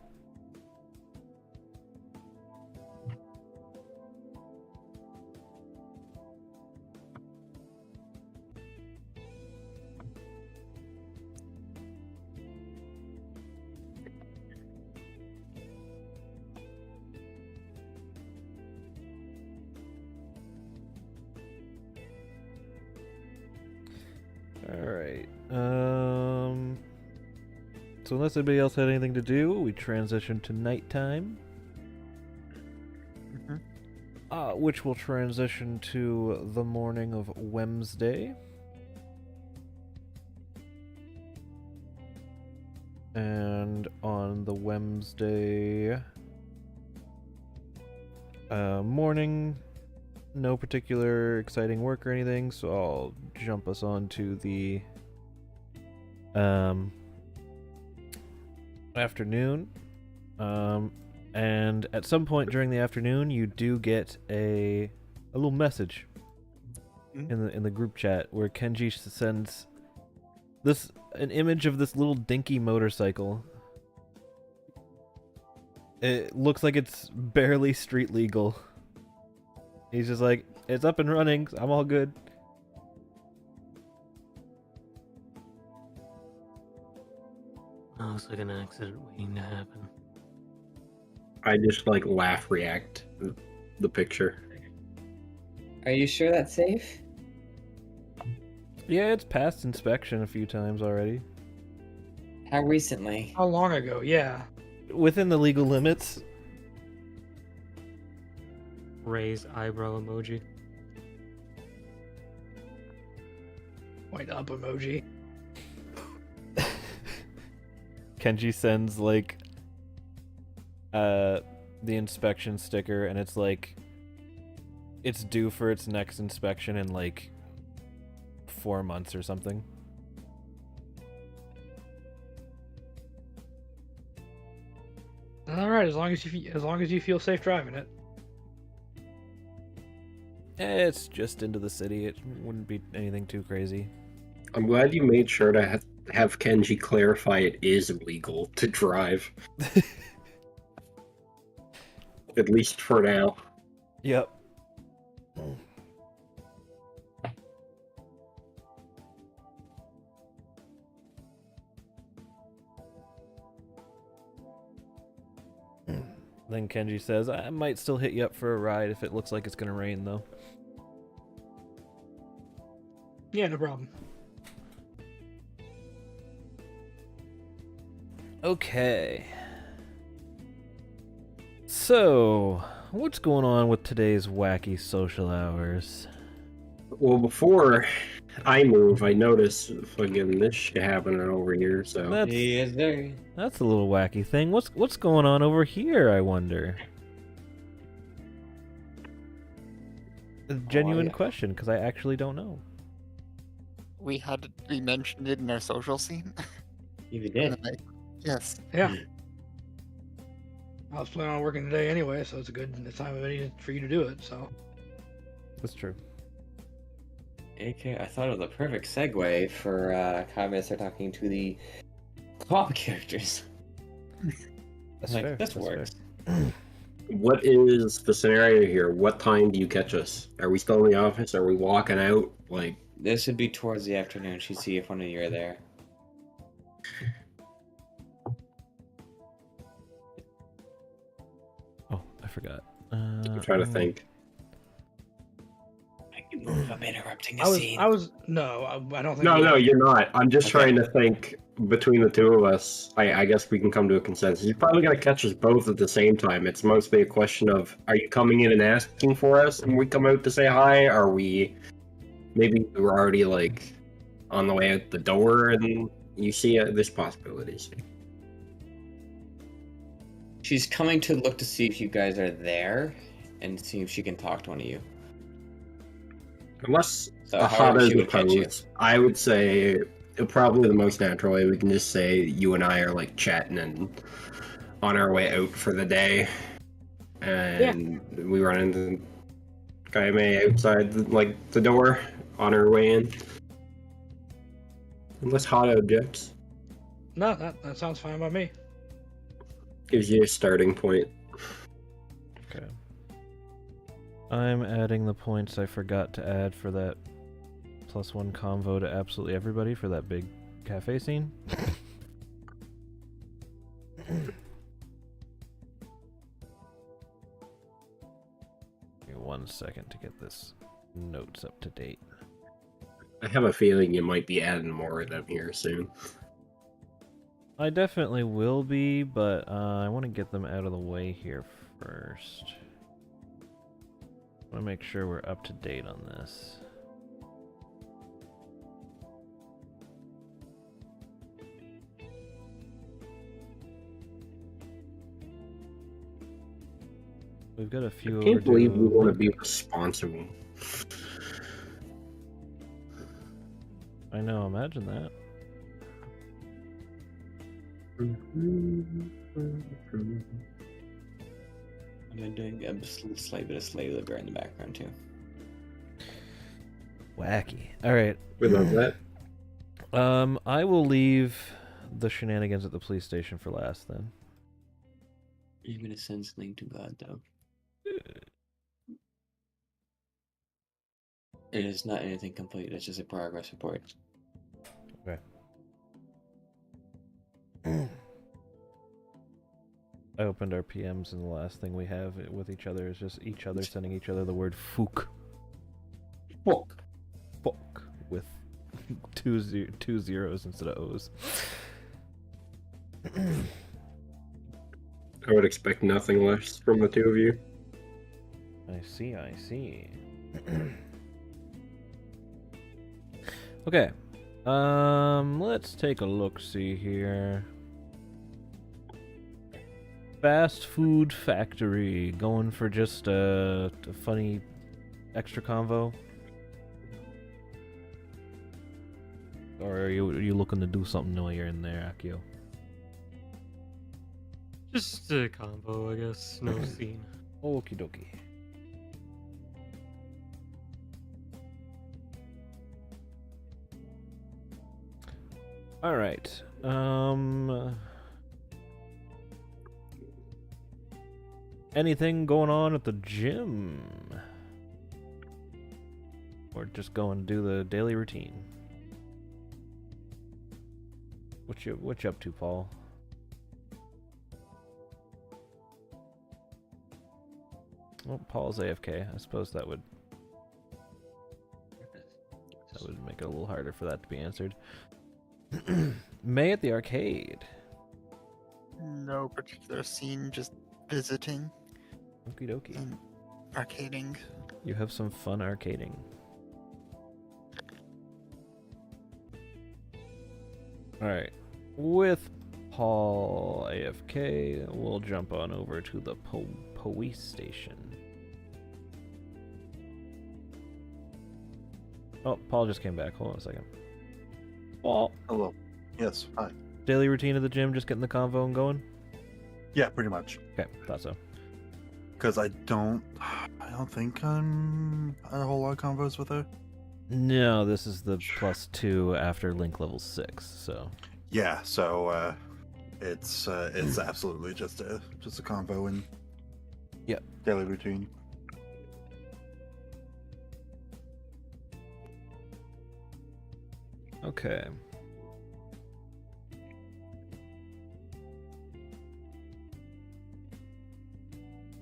Alright. So unless anybody else had anything to do, we transition to nighttime. Which will transition to the morning of Wednesday. And on the Wednesday morning, no particular exciting work or anything, so I'll jump us on to the afternoon. And at some point during the afternoon, you do get a little message in the group chat where Kenji sends an image of this little dinky motorcycle. It looks like it's barely street legal. He's just like, it's up and running, I'm all good. Oh, looks like an accident waiting to happen. I just like laugh react the picture. Are you sure that's safe? Yeah, it's passed inspection a few times already. How recently? How long ago? Yeah. Within the legal limits. Raised eyebrow emoji. Point up emoji. Kenji sends like the inspection sticker, and it's like it's due for its next inspection in like 4 months or something. All right, as long as you feel safe driving it. It's just into the city. It wouldn't be anything too crazy. I'm glad you made sure to have Kenji clarify it is illegal to drive. At least for now. Yep. Then Kenji says, I might still hit you up for a ride if it looks like it's gonna rain, though. Yeah, no problem. Okay. So, what's going on with today's wacky social hours? Well, before I move, I notice fucking this shit happening over here, so... Yes, sir. That's a little wacky thing. What's going on over here, I wonder? A genuine yeah. question, because I actually don't know. We mentioned it in our social scene. You did. Yes. Yeah. I was planning on working today anyway, so it's a good time of any for you to do it. So. That's true. Okay, I thought of the perfect segue for Kame to start talking to the co-op characters. That's Like, fair. this that's works. fair. What is the scenario here? What time do you catch us? Are we still in the office? Are we walking out? Like... This would be towards the afternoon. She'd see if one of you are there. Oh, I forgot. I'm trying to think. I'm interrupting the I was, scene. no, I don't think. No, you're not. I'm just Okay. trying to think between the two of us. I guess we can come to a consensus. You're probably gonna catch us both at the same time. It's mostly a question of: are you coming in and asking for us, and we come out to say hi? Are we? Maybe we're already like on the way out the door, and you see there's possibilities. She's coming to look to see if you guys are there and see if she can talk to one of you. Unless So a however hot she would catch you. opposed, I would say probably the most natural way we can just say you and I are like chatting and on our way out for the day, and we run into Kaime outside the door on her way in. Unless hot objects No, that sounds fine by me. gives you a starting point. Okay. I'm adding the points I forgot to add for that +1 convo to absolutely everybody for that big cafe scene. Give me 1 second to get this notes up to date. I have a feeling you might be adding more of them here soon. I definitely will be, but I want to get them out of the way here first. I want to make sure we're up to date on this. We've got a few. I can't believe we want to overdue- be responsible. I know. Imagine that. I'm doing a slight bit of slave labor in the background too. Wacky. All right. We love that. I will leave the shenanigans at the police station for last then. You're gonna send something to God though. It is not anything complete, it's just a progress report. Okay. I opened our PMs and the last thing we have with each other is just each other sending each other the word "fook." Fuck. Fuck with two zeros instead of O's. I would expect nothing less from the two of you. I see. Okay. Let's take a look-see here. Fast food factory. Going for just a funny extra convo? Or are you looking to do something while you're in there, Akio? Just a combo, I guess. No scene. Okie dokie. Alright. Anything going on at the gym? Or just go and do the daily routine? What you up to, Paul? Well, Paul's AFK. I suppose that would make it a little harder for that to be answered. May at the arcade. No particular scene, just visiting Okie dokie. and arcading. You have some fun arcading. Alright. With Paul AFK, we'll jump on over to the police station. Oh, Paul just came back. Hold on a second. Paul, Hello. Yes. Hi. daily routine of the gym, just getting the convo and going? Yeah, pretty much. Okay, thought so. Because I don't think I'm on a whole lot of convos with her. No, this is the +2 after link level 6, so. Yeah. So it's absolutely just a convo and Yep. daily routine. Okay.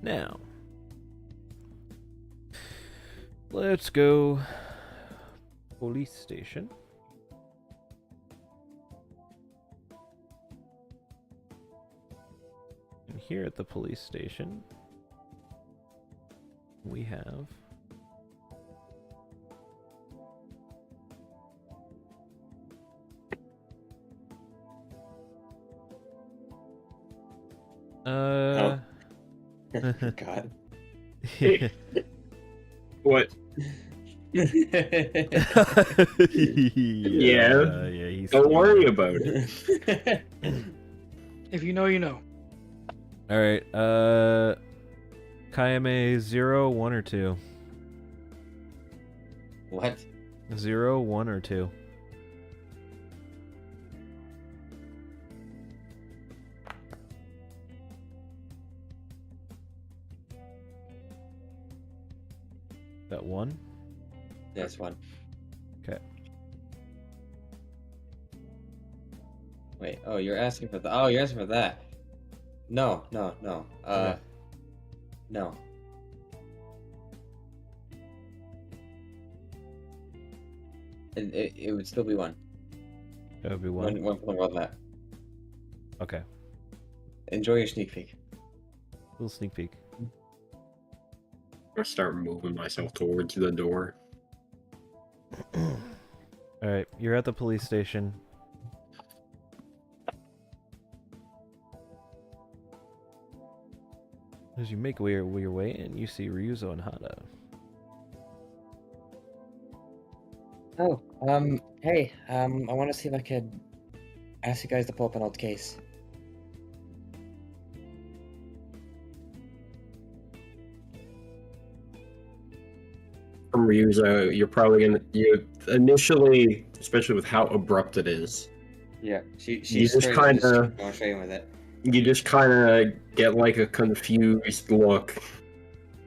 Now, Let's go police station. And here at the police station, we have God. What? yeah, Yeah. he's Don't worry about it. If you know, you know. All right, Kayame 0, 1, or 2? What? 0, 1, or 2? That 1? That's one. Okay. Wait. Oh, you're asking for the. Oh, you're asking for that. No. Okay. No. It would still be one. That would be 1. One from the world map. Okay. Enjoy your sneak peek. Little sneak peek. I start moving myself towards the door. Alright, you're at the police station. As you make your way in, you see Ryuzo and Hada. Oh, hey, I want to see if I could ask you guys to pull up an old case. From Ryuzo, you're probably gonna initially, especially with how abrupt it is, Yeah, You just kinda- going straight in with it. you just kind of get like a confused look,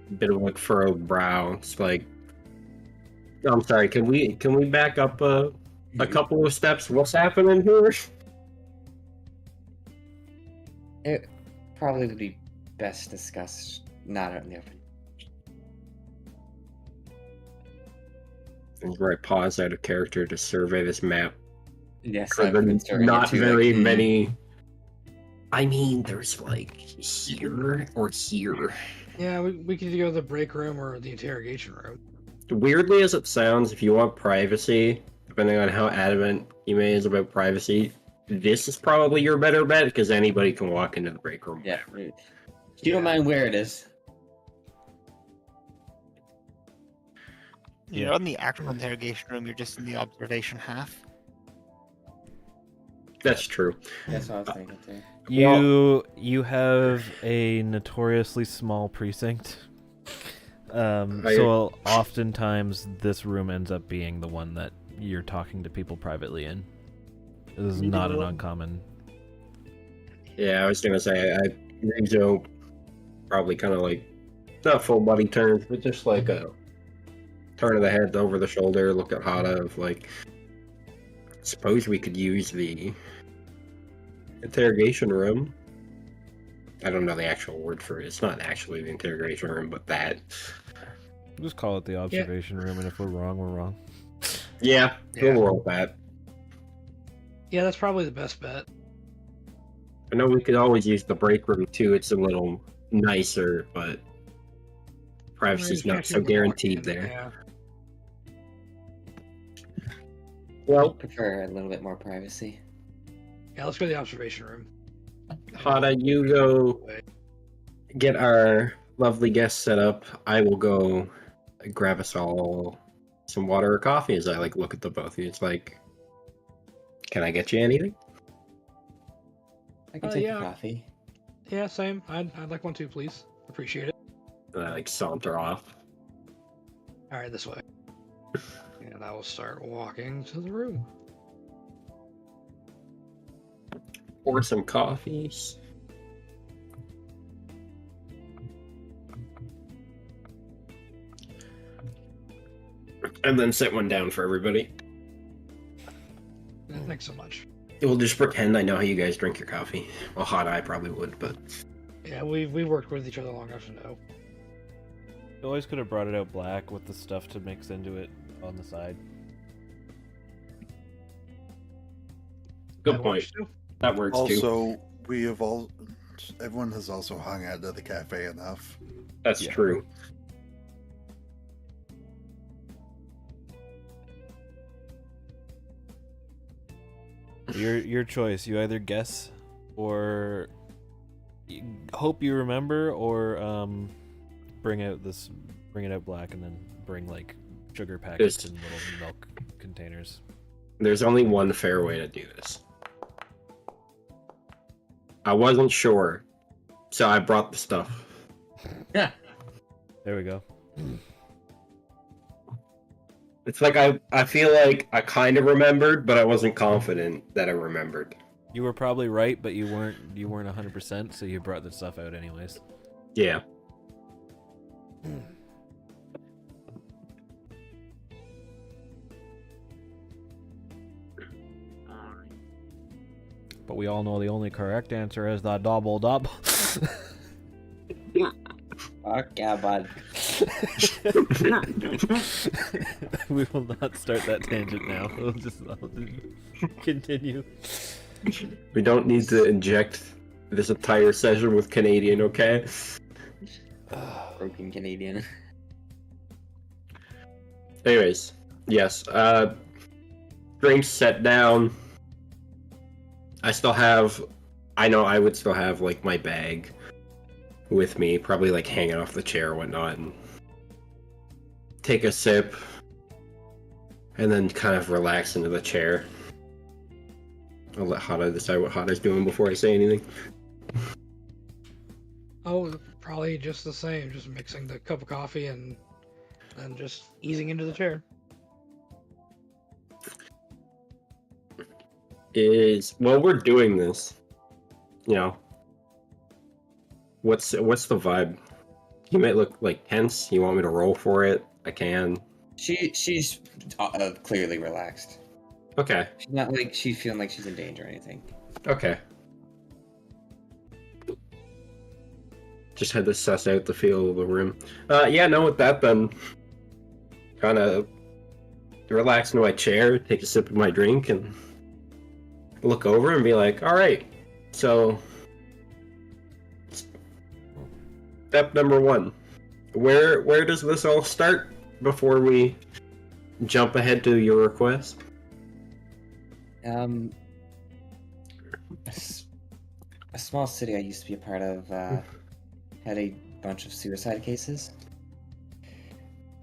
a bit of like furrowed brow. It's like, I'm sorry, can we back up a couple of steps? What's happening here? It probably would be best discussed not out in the open. Where I pause out of character to survey this map. Yes, For I've the been serving it not too, very like, many. I mean, there's like here or here. Yeah, we could go to the break room or the interrogation room. Weirdly as it sounds, if you want privacy, depending on how adamant Ime is about privacy, this is probably your better bet because anybody can walk into the break room. Yeah, you don't mind where it is. You're in the actual interrogation room, you're just in the observation half. That's true. That's what I was thinking too. You have a notoriously small precinct. So oftentimes this room ends up being the one that you're talking to people privately in. This is not an uncommon. Yeah, I was gonna say, Ryuzo probably kind of like, not full body turn, but just like a turn of the head over the shoulder, look at Hada of like, suppose we could use the interrogation room. I don't know the actual word for it. It's not actually the interrogation room, but that. Just call it the observation room, and if we're wrong, we're wrong. Yeah, we'll roll with that. Yeah, that's probably the best bet. I know we could always use the break room too. It's a little nicer, but privacy's not so guaranteed there. Yeah. Well, Prefer a little bit more privacy. Yeah, let's go to the observation room. Hada, you go get our lovely guest set up. I will go grab us all some water or coffee as I like look at the both of you. It's like, can I get you anything? I can take yeah. a coffee. Yeah, same. I'd like one too, please. Appreciate it. And I like saunter off. All right, this way. And I will start walking to the room. Pour some coffees. And then set one down for everybody. Thanks so much. We'll just pretend I know how you guys drink your coffee. Well, hot I probably would, but Yeah, we worked with each other long enough to know. You always could have brought it out black with the stuff to mix into it on the side. Good That point. works too. That works too. Also, we have all. Everyone has also hung out at the cafe enough. That's Yeah. true. Your choice. You either guess or hope you remember, or bring it out black, and then bring like sugar packets There's- and little milk containers. There's only one fair way to do this. I wasn't sure, so I brought the stuff. There we go. It's like I feel like I kind of remembered, but I wasn't confident that I remembered. You were probably right, but you weren't 100%, so you brought the stuff out anyways. Yeah. But we all know the only correct answer is the double. Fuck yeah, bud. We will not start that tangent now. I'll just continue. We don't need to inject this entire session with Canadian, okay? Broken Canadian. Anyways, yes. Drinks set down. I know I would still have like my bag with me, probably like hanging off the chair or whatnot, and take a sip, and then kind of relax into the chair. I'll let Hada decide what Hada's doing before I say anything. Oh, probably just the same. Just mixing the cup of coffee and then just easing into the chair. While we're doing this, you know, what's the vibe? You might look like tense. You want me to roll for it? I can. She's clearly relaxed. Okay. She's not like she's feeling like she's in danger or anything. Okay. Just had to suss out the feel of the room. Yeah, no, with that then, kind of relax into my chair, take a sip of my drink, and look over and be like, all right, so step number 1. Where does this all start before we jump ahead to your request? A small city I used to be a part of had a bunch of suicide cases,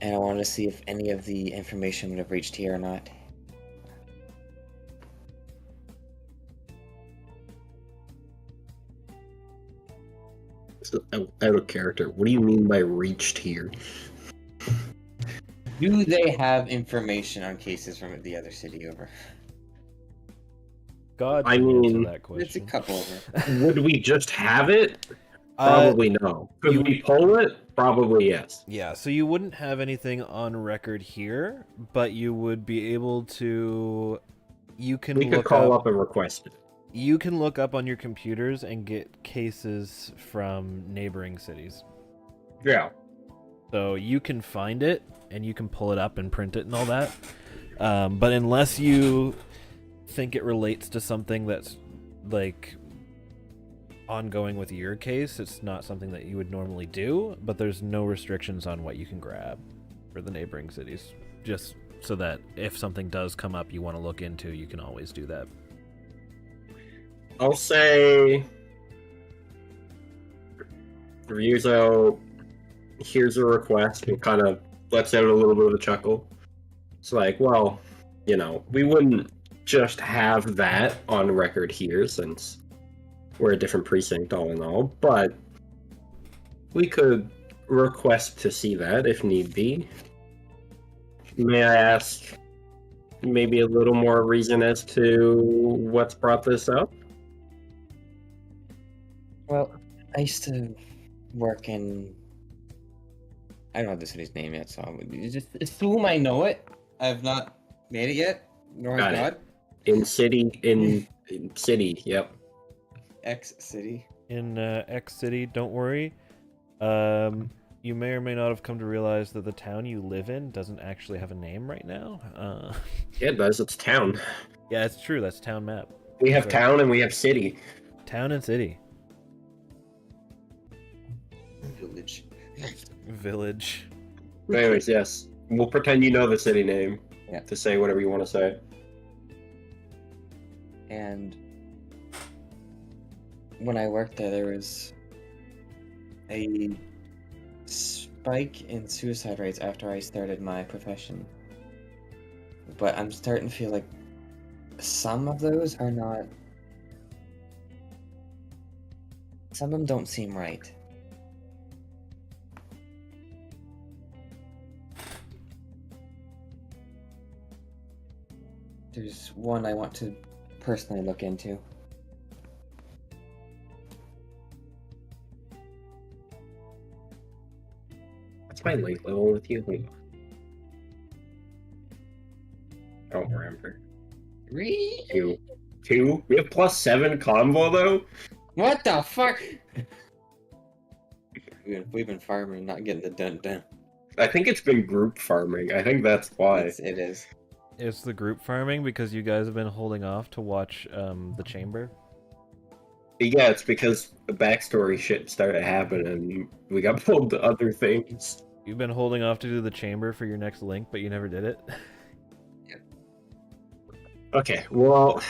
and I wanted to see if any of the information would have reached here or not. So, out of character. What do you mean by reached here? Do they have information on cases from the other city over? God, I can answer mean, that It's a question. couple over. Would we just have it? Probably no. Could we pull it? Probably yes. Yeah, so you wouldn't have anything on record here, but you would be able to. You can We could look call up. up and request it. You can look up on your computers and get cases from neighboring cities. Yeah. So you can find it and you can pull it up and print it and all that. But unless you think it relates to something that's like ongoing with your case, it's not something that you would normally do. But there's no restrictions on what you can grab for the neighboring cities. Just so that if something does come up you want to look into, you can always do that. I'll say Ryuzo hears a request and kind of lets out a little bit of a chuckle. It's like, well, you know, we wouldn't just have that on record here since we're a different precinct all in all, but we could request to see that if need be. May I ask maybe a little more reason as to what's brought this up? Well, I used to work in. I don't know the city's name yet, so just assume I know it. I've not made it yet. Nor Got has it. God. In city, yep. X city. In X City, don't worry. you may or may not have come to realize that the town you live in doesn't actually have a name right now. Yeah, it does. It's town. Yeah, it's true. That's town map. We have So- town and we have city. Town and city. Village. Village. But anyways, yes. We'll pretend you know the city name Yeah. to say whatever you want to say. And when I worked there was a spike in suicide rates after I started my profession. But I'm starting to feel like some of those are not. Some of them don't seem right. There's one I want to personally look into. What's my link level with you? I don't remember. Two. Two? We have +7 combo though? What the fuck? We've been farming and not getting the done. I think it's been group farming. I think that's why. It is. It's the group farming because you guys have been holding off to watch the chamber. Yeah, it's because the backstory shit started happening and we got pulled to other things. You've been holding off to do the chamber for your next link, but you never did it. Okay, well,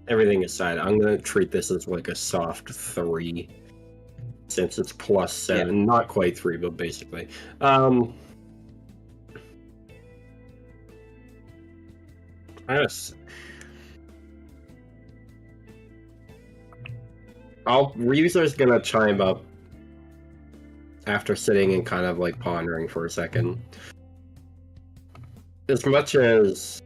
everything aside, I'm gonna treat this as like a soft 3, since it's +7, not quite 3, but basically. Ryuzo's gonna chime up after sitting and kind of like pondering for a second. As much as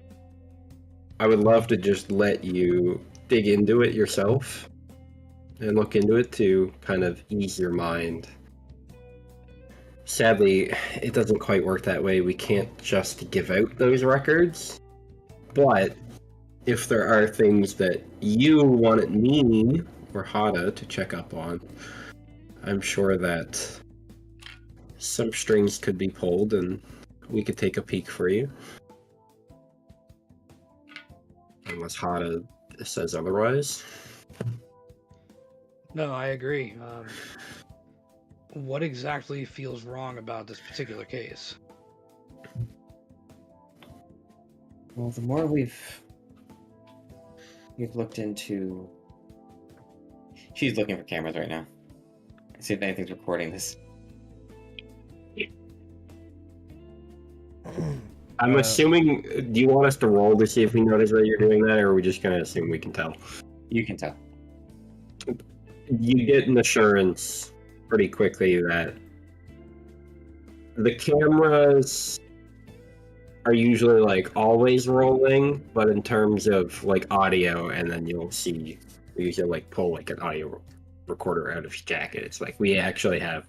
I would love to just let you dig into it yourself and look into it to kind of ease your mind, sadly, it doesn't quite work that way. We can't just give out those records. But if there are things that you wanted me or Hada to check up on, I'm sure that some strings could be pulled and we could take a peek for you. Unless Hada says otherwise. No, I agree. What exactly feels wrong about this particular case? Well, the more we've looked into. She's looking for cameras right now. See if anything's recording this. I'm assuming. Do you want us to roll to see if we notice that you're doing that, or are we just gonna assume we can tell? You can tell. You get an assurance pretty quickly that the cameras are usually like always rolling, but in terms of like audio, and then you'll see we usually like pull like an audio recorder out of his jacket. It's like we actually have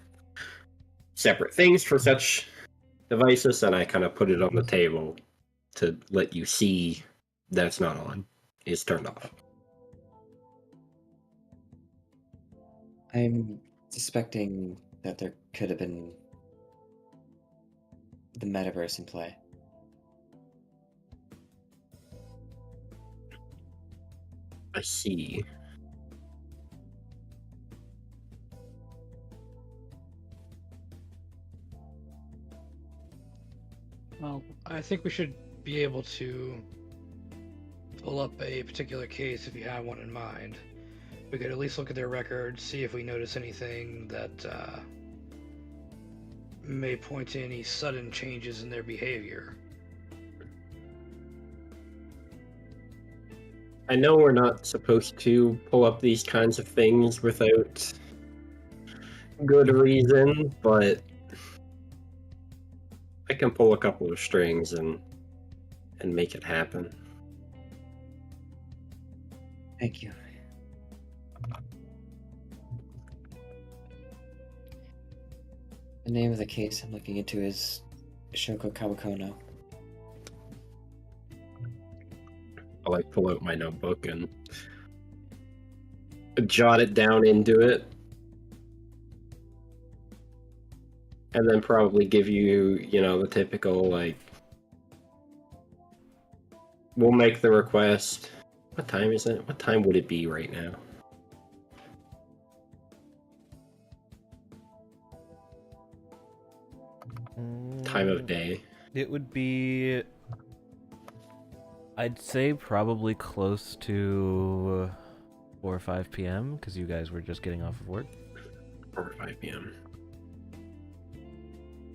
separate things for such devices, and I kind of put it on the table to let you see that it's not on. It's turned off. I'm suspecting that there could have been the metaverse in play. I see. Well, I think we should be able to pull up a particular case if you have one in mind. We could at least look at their records, see if we notice anything that may point to any sudden changes in their behavior. I know we're not supposed to pull up these kinds of things without good reason, but I can pull a couple of strings and make it happen. Thank you. The name of the case I'm looking into is Shoko Kawakono. I'll like pull out my notebook and jot it down into it. and then probably give you, the typical, like, we'll make the request. What time is it? What time would it be right now? Time of day. It would be, I'd say, probably close to 4 or 5 p.m. because you guys were just getting off of work. 4 or 5 p.m.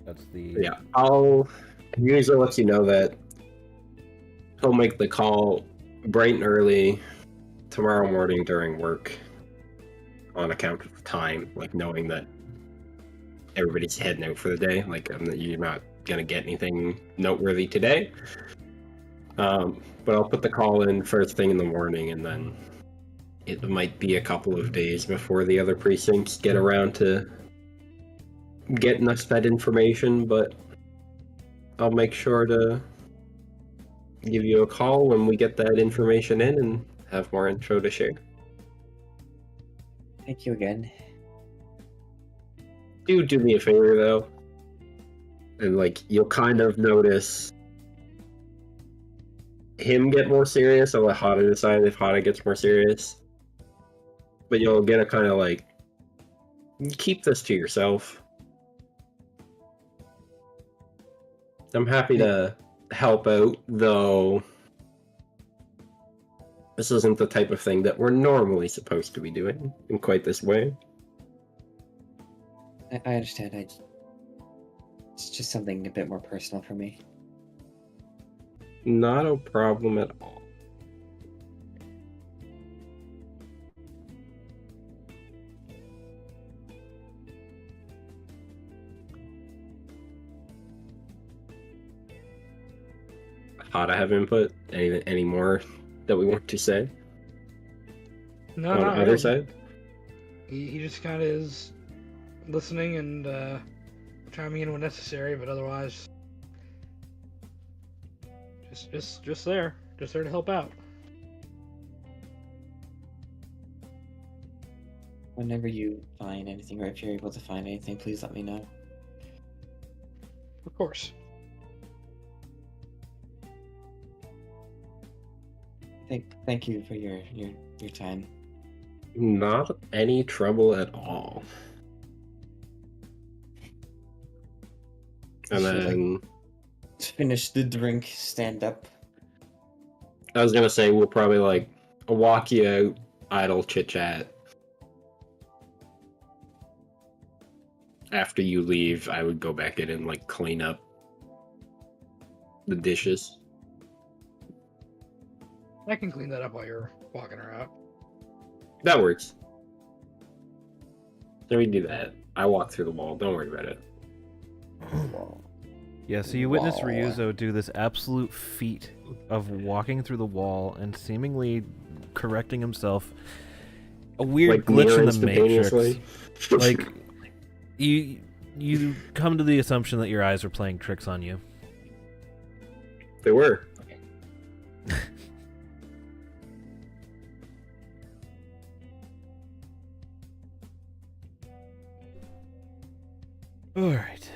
That's the... Yeah, I'll usually let you know that he'll make the call bright and early tomorrow morning during work on account of time, like knowing that everybody's heading out for the day. Like, you're not going to get anything noteworthy today. But I'll put the call in first thing in the morning, and then it might be a couple of days before the other precincts get around to getting us that information, but I'll make sure to give you a call when we get that information in and have more info to share. Thank you again. Do me a favor, though. And, like, you'll kind of notice him get more serious. I'll let Hada decide if Hada gets more serious. But you'll get a kind of, like, keep this to yourself. I'm happy to help out, though this isn't the type of thing that we're normally supposed to be doing in quite this way. I understand. It's just something a bit more personal for me. Not a problem at all. How to have input? Any more that we want to say? No, On not either really. side? He just kind of is listening and chiming in when necessary, but otherwise, just there to help out. Whenever you find anything, or if you're able to find anything, please let me know. Of course. Thank you for your time. Not any trouble at all. And Sure. then Finish the drink, stand up. I was gonna say we'll probably like walk you out, idle chit chat. After you leave, I would go back in and like clean up the dishes. I can clean that up while you're walking her out. That works. Let me do that. I walk through the wall. Don't worry about it. Yeah, so you witness Wall. Ryuzo do this absolute feat of walking through the wall and seemingly correcting himself. A weird Like glitch near in the Matrix. instantaneously. Like, you come to the assumption that your eyes were playing tricks on you. They were. Alright.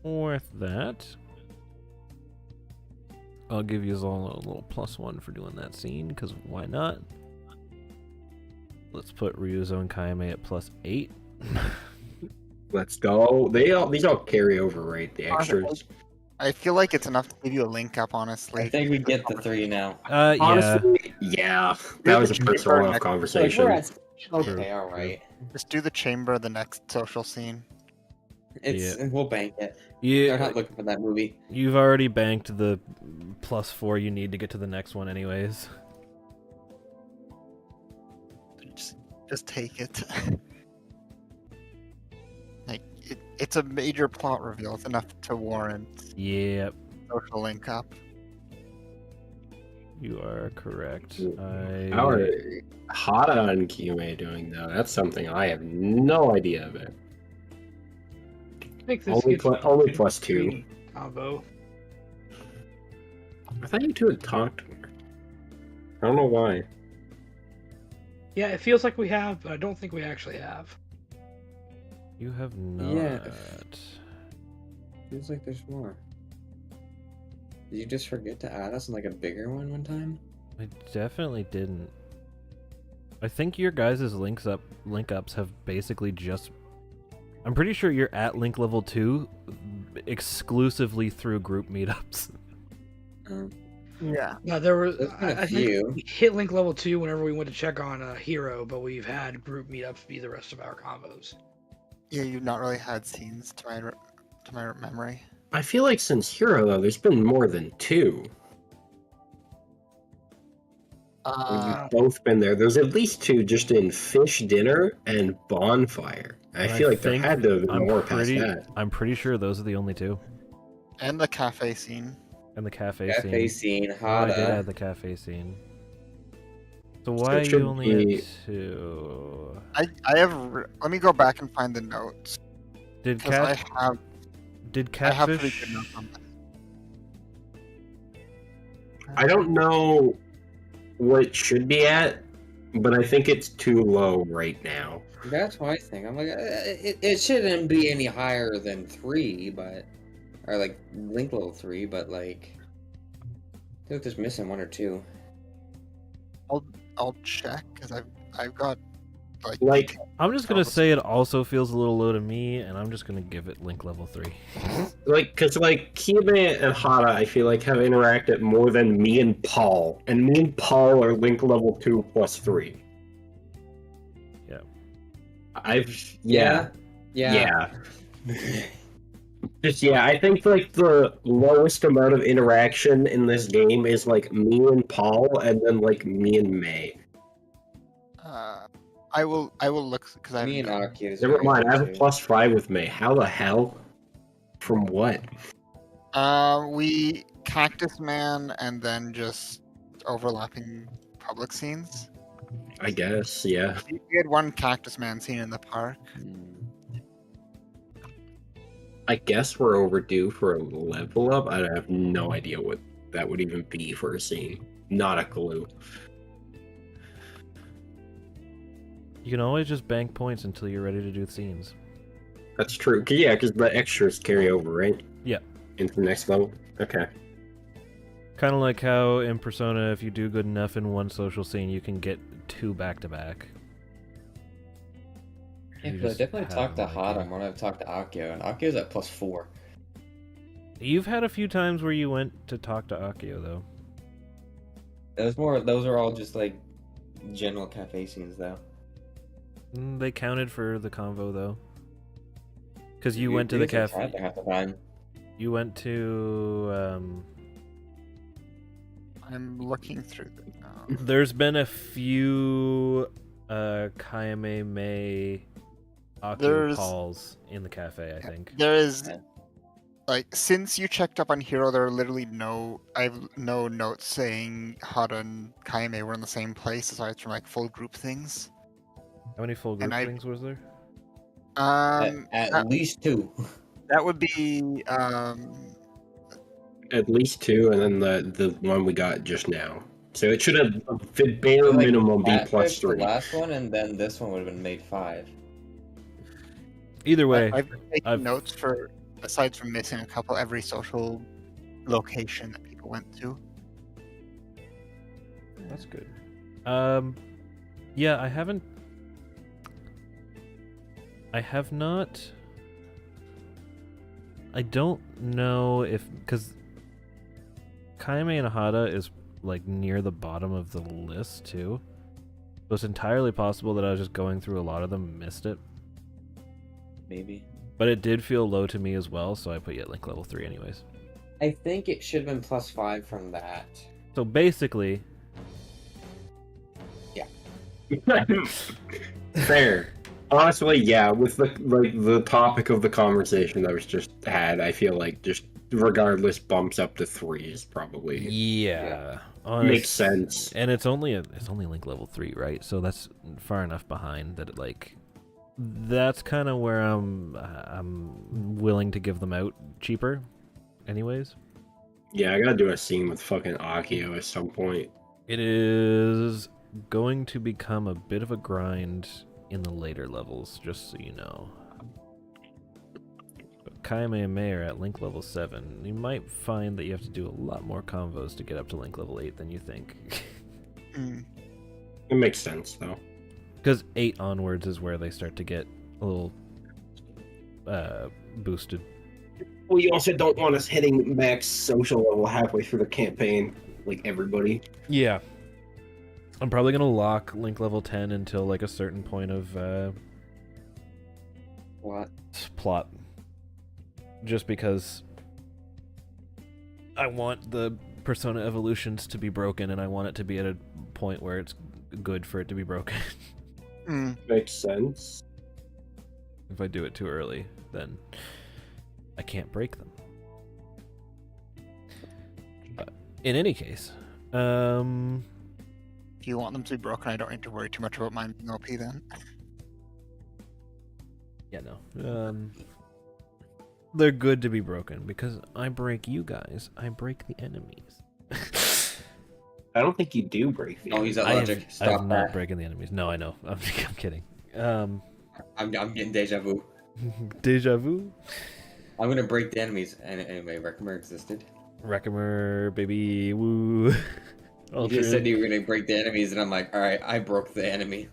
With that, I'll give you all a little +1 for doing that scene, because why not? Let's put Ryuzo and Kaime at +8. Let's go. These all carry over, right? The extras. I feel like it's enough to give you a link up, honestly. I think we get the 3 now. Yeah. Honestly, yeah. That was a Chamber personal enough next- Like, conversation. we're at... True, Okay, all right. Just do the chamber, the next social scene. We'll bank it. They're Yeah, not looking for that movie. you've already banked the +4 you need to get to the next one anyways. Just take it. Like it's a major plot reveal. It's enough to warrant Yep, social link up. you are correct. How are Hada and Kiyume doing, though? That's something I have no idea about. I think this Only gets only +2. combo. I thought you two had talked more. I don't know why. Yeah, it feels like we have, but I don't think we actually have. You have not. Yeah. Feels like there's more. Did you just forget to add us in like a bigger one time? I definitely didn't. I think your guys' link ups have basically just. I'm pretty sure you're at link level 2 exclusively through group meetups. Yeah. No, there were. There's been a I think few. we hit link level 2 whenever we went to check on a hero, but we've had group meetups be the rest of our combos. Yeah, you've not really had scenes to my memory. I feel like since Hero, though, there's been more than 2. You've both been there. There's at least 2 just in Fish Dinner and Bonfire. I And feel like there think had to have been more past that. I'm pretty sure those are the only 2. And the cafe scene. And the cafe Cafe scene. scene, Oh, I did Hada. add the cafe scene. So So why it are should you only be- at 2? I have. Let me go back and find the notes Did because I have I have pretty catfish? good notes on this. I don't know what it should be at, but I think it's too low right now. That's my thing. I'm like, it shouldn't be any higher than 3, but or like link level 3, but like I feel like there's missing 1 or 2. I'll check because I've got Like, I'm just gonna say it also feels a little low to me, and I'm just gonna give it link level 3. because Kiba and Hada, I feel like have interacted more than me and Paul, and me and Paul are link level 2 plus 3. Yeah. Yeah. I think like the lowest amount of interaction in this game is like me and Paul, and then like me and May. I will look because I Me and Aki is Never very mind, I have good, a too. +5 with May. How the hell? From what? we Cactus Man and then just overlapping public scenes. I guess, yeah. We had one Cactus Man scene in the park. I guess we're overdue for a level up. I have no idea what that would even be for a scene. Not a clue. You can always just bank points until you're ready to do scenes. That's true. Yeah, because the extras carry over, right? Yeah. Into the next level? Okay. Kind of like how in Persona, if you do good enough in one social scene, you can get 2 back-to-back. Yeah, You 'cause I just definitely talked to have, like, Hada more than I've talked to Akio, and Akio's at +4. You've had a few times where you went to talk to Akio, though. Those are all just like general cafe scenes, though. They counted for the convo, though. Because you went to the usually cafe. try half the time. You went to. I'm looking through them now. There's been a few Kayame May Akio There's- calls in the cafe, I think. There is Yeah. like since you checked up on Hero, there are literally no notes saying Hada and Kaime were in the same place aside from like full group things. How many full group And I- things was there? At that, least 2. that would be At least 2, and then the one we got just now. So it should have, bare Like, minimum, be Catfish, the +3. last one, and then this one would have been made 5. Either way, I've been taking I've- notes for aside from missing a couple every social location that people went to. that's good. Yeah, I have not. I don't know if because Kaime and Hada is like near the bottom of the list too, so it's entirely possible that I was just going through a lot of them and missed it. Maybe. But it did feel low to me as well, so I put you at link level 3 anyways. I think it should have been +5 from that. So basically, Fair. Honestly, yeah, with the topic of the conversation that was just had, I feel like just regardless bumps up to 3 is probably yeah, makes sense. And it's only link level 3, right? So that's far enough behind that that's kind of where I'm willing to give them out cheaper anyways. Yeah, I gotta do a scene with fucking Akio at some point. It is going to become a bit of a grind in the later levels, just so you know. But Kamehameha are at link level 7. You might find that you have to do a lot more combos to get up to link level 8 than you think. It makes sense, though. Because 8 onwards is where they start to get a little boosted. Well, you also don't want us hitting max social level halfway through the campaign, like everybody. Yeah. I'm probably going to lock link level 10 until like a certain point of What? plot. Just because I want the persona evolutions to be broken and I want it to be at a point where it's good for it to be broken. Makes sense. If I do it too early, then I can't break them. In any case, If you want them to be broken, I don't need to worry too much about mine being OP then. yeah, no. They're good to be broken because I break you guys. I break the enemies. I don't think you do break the. Don't use that I logic. have Stop not that. breaking the enemies. No, I know. I'm kidding. I'm getting deja vu. Deja vu. I'm gonna break the enemies. And anyway, Reckomer existed. Reckomer, baby, woo. You just said you were gonna break the enemies, and I'm like, all right, I broke the enemy.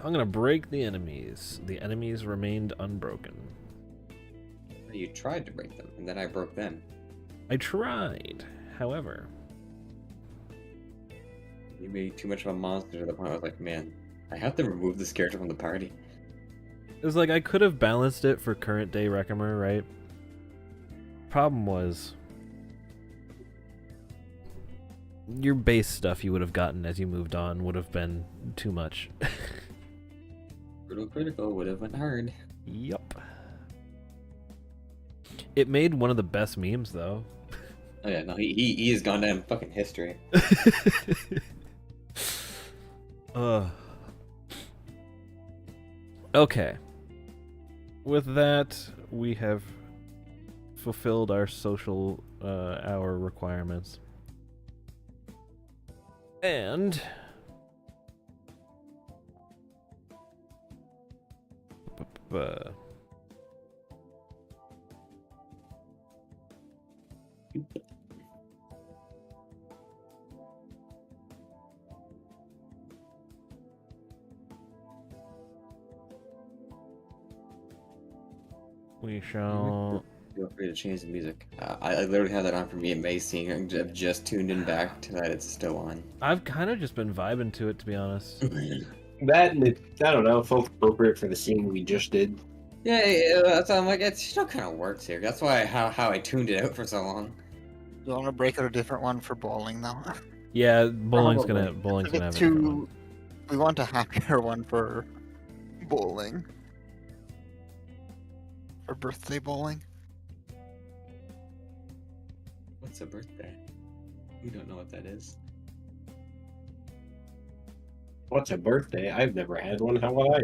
I'm gonna break the enemies. The enemies remained unbroken. You tried to break them, and then I broke them. I tried, however. You made too much of a monster to the point where I was like, man, I have to remove this character from the party. It was like I could have balanced it for current day Reckomer, right? Problem was, your base stuff you would have gotten as you moved on would have been too much. Critical would have been hard. Yup. It made one of the best memes, though. Oh yeah, no, he has gone down in fucking history. Okay. With that, we have fulfilled our social hour requirements. And we shall. Feel free to change the music. I literally have that on for me and May seeing it. I've just tuned in back to that it's still on. I've kind of just been vibing to it, to be honest. That and it, I don't know, felt appropriate for the scene we just did. Yeah, that's why I'm like, it still kind of works here. That's why how I tuned it out for so long. You want to break out a different one for bowling, though? Yeah, bowling's Probably. gonna It's a have bit a different one. We want a happier one for bowling. For birthday bowling. What's a birthday? We don't know what that is. What's a birthday? I've never had one. How would I?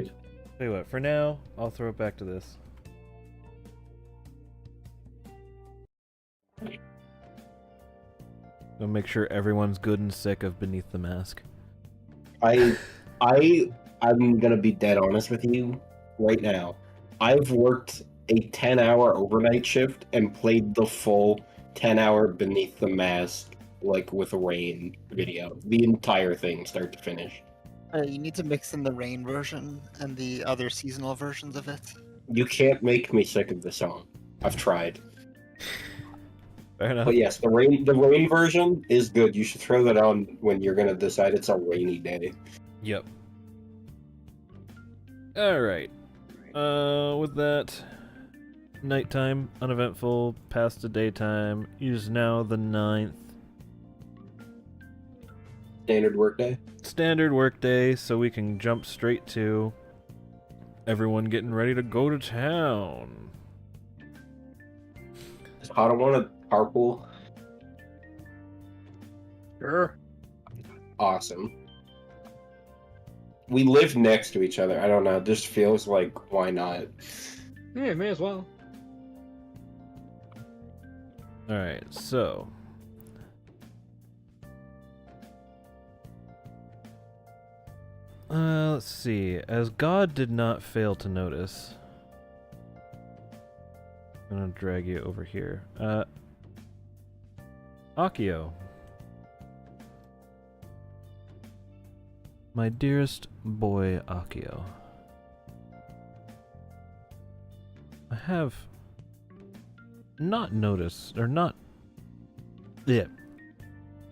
Tell you what, for now, I'll throw it back to this. I'll make sure everyone's good and sick of Beneath the Mask. I'm gonna be dead honest with you right now. I've worked a 10-hour overnight shift and played the full 10-hour Beneath the Mask, like with a rain video. The entire thing, start to finish. You need to mix in the rain version and the other seasonal versions of it. You can't make me sick of the song. I've tried. Fair enough. But yes, the rain version is good. You should throw that on when you're gonna decide it's a rainy day. Yep. Alright. With that, nighttime, uneventful, past the daytime, is now the 9th. Standard workday. Standard workday, so we can jump straight to everyone getting ready to go to town. Does Hada want to carpool? Sure. Awesome. We live next to each other. I don't know. It just feels like, why not? Yeah, may as well. Alright, so Let's see. As God did not fail to notice, I'm gonna drag you over here. Akio. My dearest boy Akio. I have not noticed, or not... Yeah.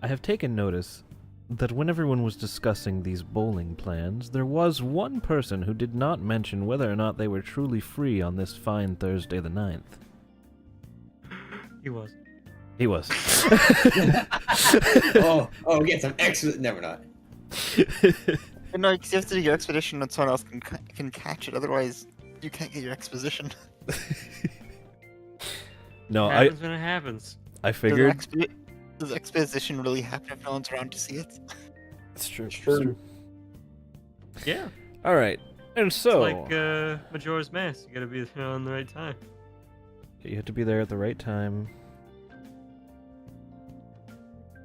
I have taken notice that when everyone was discussing these bowling plans, there was one person who did not mention whether or not they were truly free on this fine Thursday the 9th. He was. He was. Oh, we get some excellent. Never not. No, you have to do your expedition and someone else can catch it. Otherwise, you can't get your exposition. No, Happens when it happens. I figured... Does exposition really happen if no one's around to see it? It's true. True. Yeah. Alright, and so... It's like Majora's Mask. You gotta be there on the right time. You have to be there at the right time.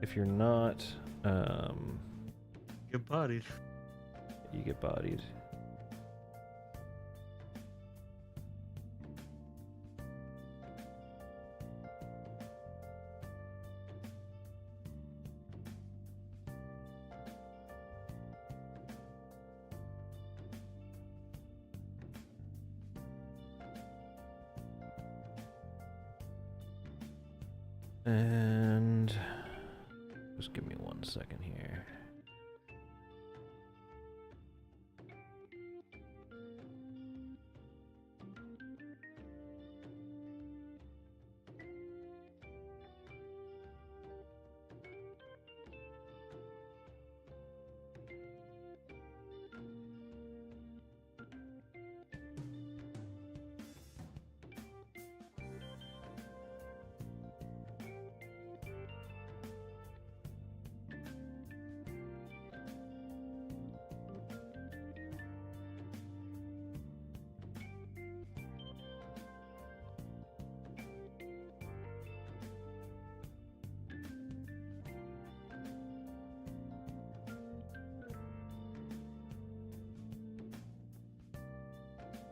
If you're not, Get bodied. you get bodied. And just give me 1 second here.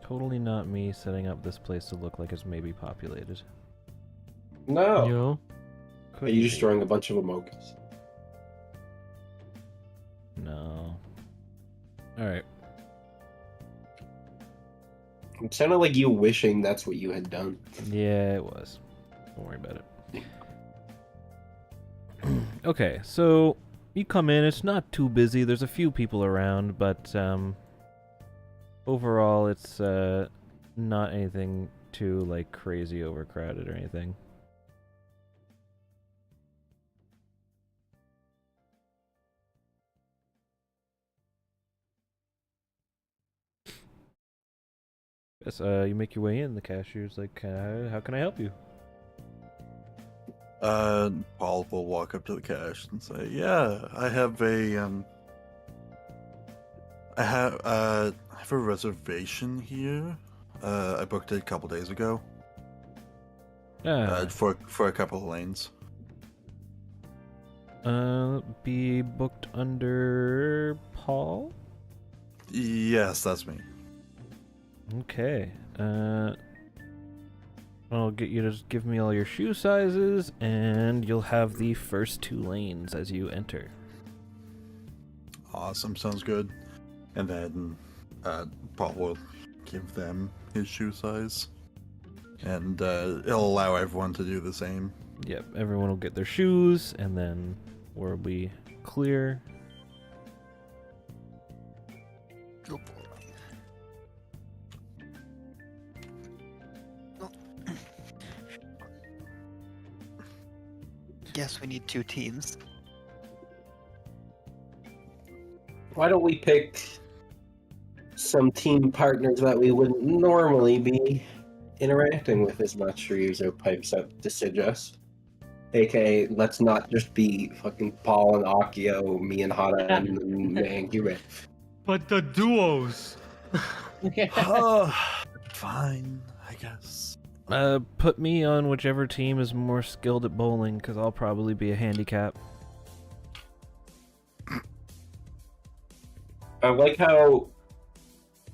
Totally not me setting up this place to look like it's maybe populated. No. Yo. Are you destroying a bunch of emojis? No. Alright. It sounded like you wishing that's what you had done. Yeah, it was. Don't worry about it. Okay, so you come in, it's not too busy, there's a few people around, but overall it's not anything too like crazy overcrowded or anything. Yes, you make your way in, the cashier's like, how can I help you? Paul will walk up to the cash and say, "Yeah, I have a I have a reservation here. I booked it a couple days ago. For a couple of lanes. Be booked under Paul? Yes, that's me. Okay. I'll get you to just give me all your shoe sizes, and you'll have the first 2 lanes as you enter. Awesome, sounds good. And then Paul will give them his shoe size, and it'll allow everyone to do the same. Yep, everyone will get their shoes, and then we'll be clear. Go for it. Guess we need 2 teams. Why don't we pick some team partners that we wouldn't normally be interacting with as much, Ryuzo pipes up to suggest. AKA, let's not just be fucking Paul and Akio, me and Hana and Mangyue. But the duos. Fine, I guess. Put me on whichever team is more skilled at bowling, because I'll probably be a handicap. I like how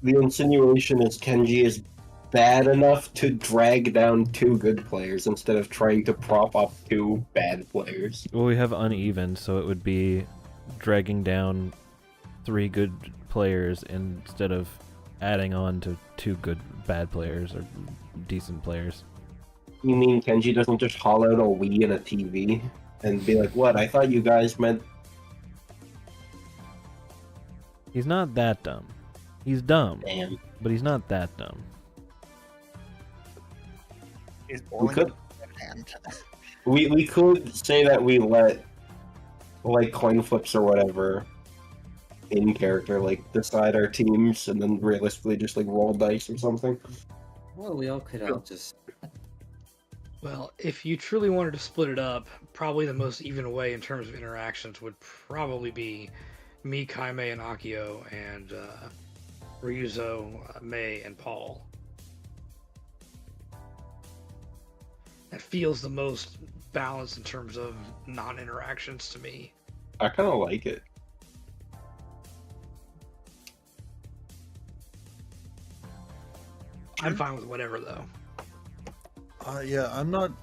the insinuation is Kenji is bad enough to drag down 2 good players instead of trying to prop up 2 bad players. Well, we have uneven, so it would be dragging down 3 good players instead of adding on to 2 bad players or decent players. You mean Kenji doesn't just haul out a Wii and a TV and be like, what, I thought you guys meant... He's not that dumb. He's dumb, Damn. but he's not that dumb. He's We bowling could, with one hand. we could say that we let, like, coin flips or whatever in character, like, decide our teams and then realistically just, like, roll dice or something. Well, we all could all just. Well, if you truly wanted to split it up, probably the most even way in terms of interactions would probably be me, Kaime, and Akio, and Ryuzo, Mei, and Paul. That feels the most balanced in terms of non-interactions to me. I kind of like it. I'm fine with whatever, though. Yeah, I'm not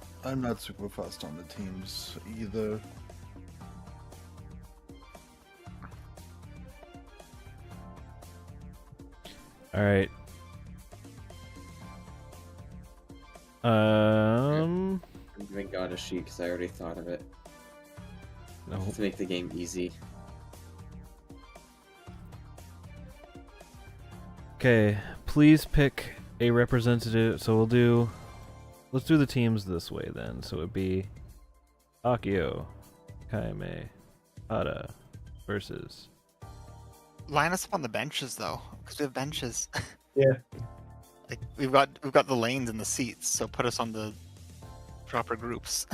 super fussed on the teams either. All right. I'm giving God a sheet because I already thought of it No. to make the game easy. Okay, please pick a representative. So let's do the teams this way then. So it'd be Akio, Kaime, Hada versus. Line us up on the benches though, because we have benches. Yeah. Like we've got the lanes and the seats, so put us on the proper groups.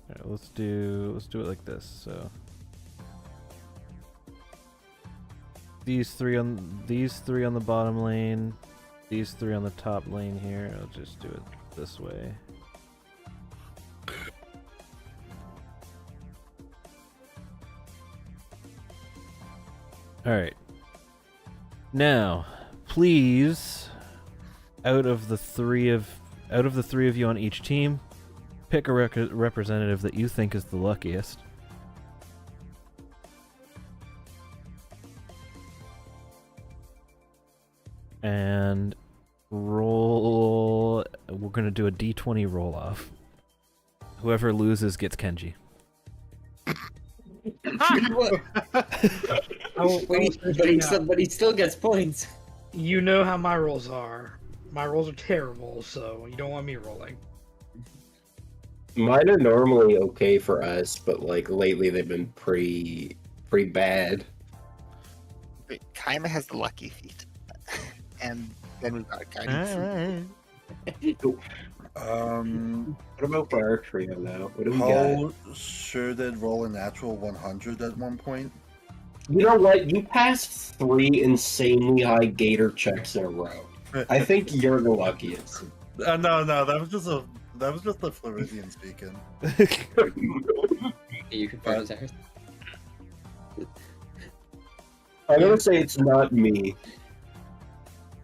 Alright, let's do it like this. So these three on the bottom lane, these 3 on the top lane here. I'll just do it this way. Alright. Now, please, out of the three of you on each team, pick a representative that you think is the luckiest. And roll. We're gonna do a D20 roll off. Whoever loses gets Kenji. Oh, but he still gets points. You know how my rolls are. My rolls are terrible, so you don't want me rolling. Mine are normally okay for us, but like lately they've been pretty bad. Wait, Kaima has the lucky feet, and then we've got guiding feet. What about for our trio now? What do we got? Paul sure did roll a natural 100 at one point. You know what? You passed 3 insanely high gator checks in a row. I think you're the luckiest. No, that was just the Floridian speaking. You can pause ours. I'm gonna say it's not me.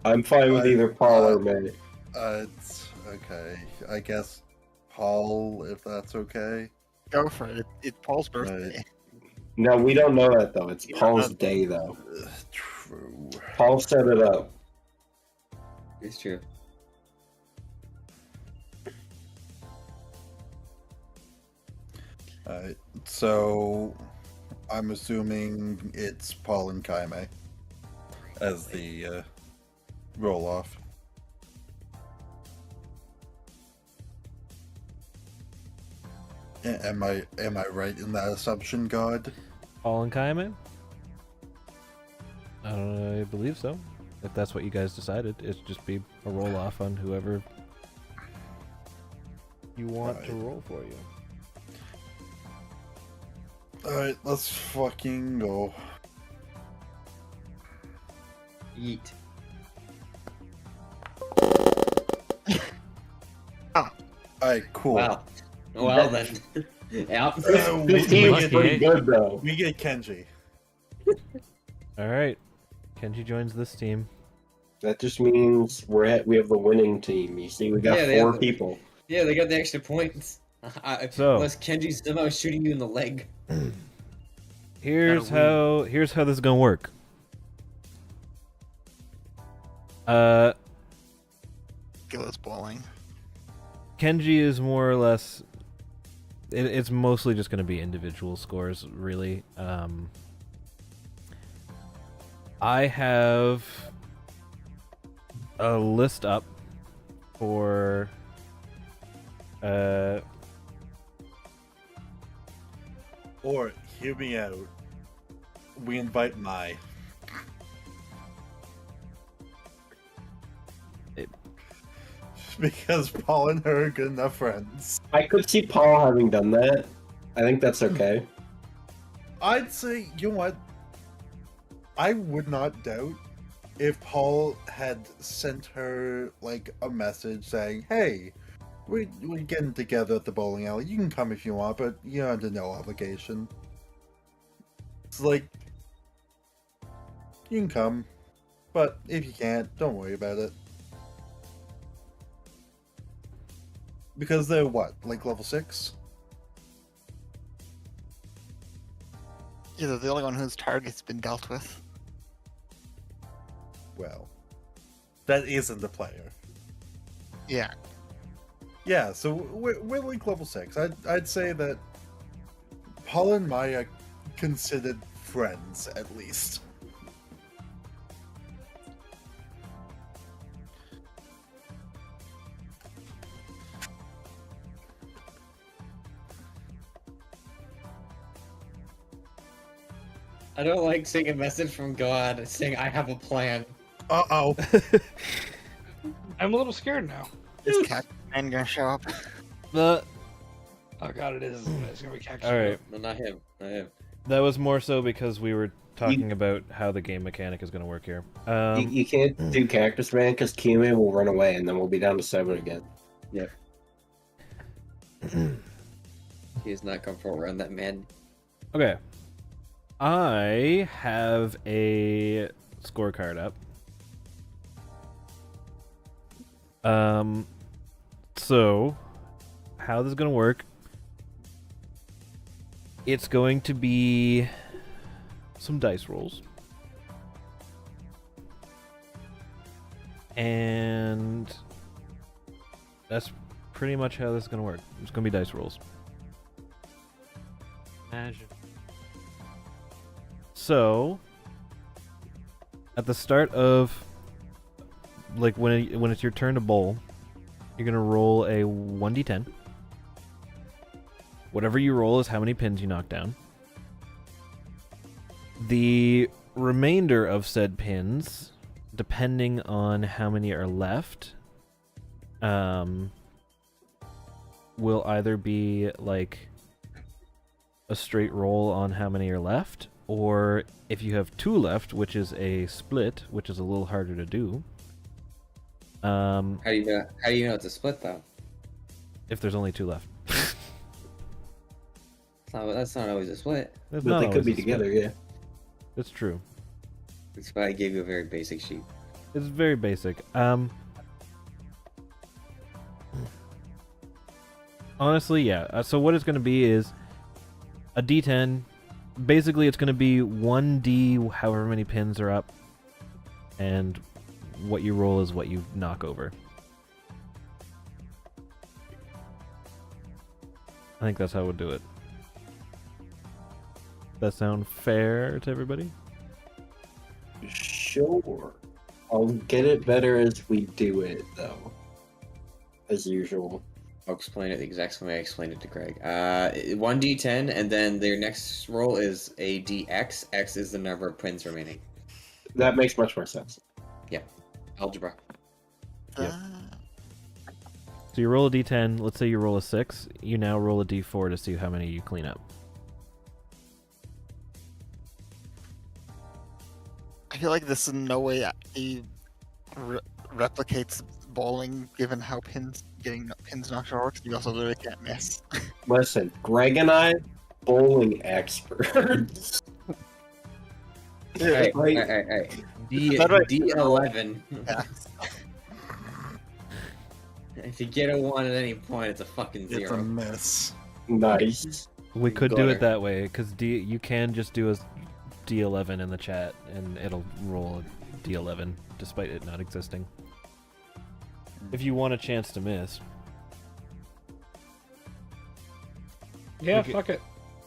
I'm fine with either Paul or May. It's okay. I guess Paul, if that's okay. Go for it. It's Paul's birthday. No, we don't know that though. It's Paul's day though. True. Paul set it up. It's true. So I'm assuming it's Paul and Kaime as the roll off. Am I right in that assumption, God? Paul and Kaime? I believe so. If that's what you guys decided, it's just be a roll off on whoever you want to roll for you. Alright, let's fucking go. Eat. Alright, cool. Wow. Well then. Yep. This team is pretty good, though. We get Kenji. All right. Kenji joins this team. That just means we have the winning team. You see, we got Yeah, they four have- people. Yeah, they got the extra points. So- Unless Kenji's somehow shooting you in the leg. Here's Gotta how this is gonna work. Gillis bowling. Kenji is more or less. It's mostly just gonna be individual scores, really. I have a list up for Or, hear me out. We invite Mai. Because Paul and her are good enough friends. I could see Paul having done that. I think that's okay. I'd say, you know what? I would not doubt if Paul had sent her like a message saying, "Hey, we're getting together at the bowling alley. You can come if you want, but you're under no obligation." It's like, you can come, but if you can't, don't worry about it. Because they're what, like level 6? Yeah, they're the only one whose target's been dealt with. Well, that isn't the player. Yeah. Yeah, so we're like level 6. I'd say that Paul and Maya are considered friends, at least. I don't like seeing a message from God saying I have a plan. Uh-oh. I'm a little scared now. Is Cat Man gonna show up? the Oh god, it is. It's gonna be cactus. all right. No, not him. Not him. That was more so because we were talking about how the game mechanic is gonna work here. You can't do Cactus Man because Kime will run away and then we'll be down to 7 again. He has not come forward on that man. Okay. I have a scorecard up. So how this is gonna work? It's going to be some dice rolls. And that's pretty much how this is gonna work. It's gonna be dice rolls. Imagine. So, at the start of, like, when it's your turn to bowl, you're gonna roll a 1d10. Whatever you roll is how many pins you knock down. The remainder of said pins, depending on how many are left, will either be like a straight roll on how many are left, or if you have 2 left, which is a split, which is a little harder to do. How do you know? How do you know it's a split though? If there's only 2 left. That's not always a split. That's But not they could always be a split. together, yeah. That's true. That's why I gave you a very basic sheet. It's very basic. Honestly, yeah. So what it's going to be is a D10. Basically, it's going to be 1D, however many pins are up, and what you roll is what you knock over. I think that's how I would do it. That sound fair to everybody? Sure. I'll get it better as we do it, though. As usual. I'll explain it the exact same way I explained it to Greg. 1d10, and then their next roll is a dx. X is the number of pins remaining. That makes much more sense. Algebra. Yep. So you roll a D10. Let's say you roll a 6. You now roll a D4 to see how many you clean up. I feel like this in no way replicates bowling, given how getting pins knocked over, because you also literally can't miss. Listen, Greg and I, bowling experts. Hey, Like, hey. D How do I- D11. Yeah. If you get a 1 at any point, it's a fucking It's a 0. miss. nice. We could do Gutter. it that way because you can just do a D11 in the chat and it'll roll a D11 despite it not existing. If you want a chance to miss. Yeah, Okay. fuck it.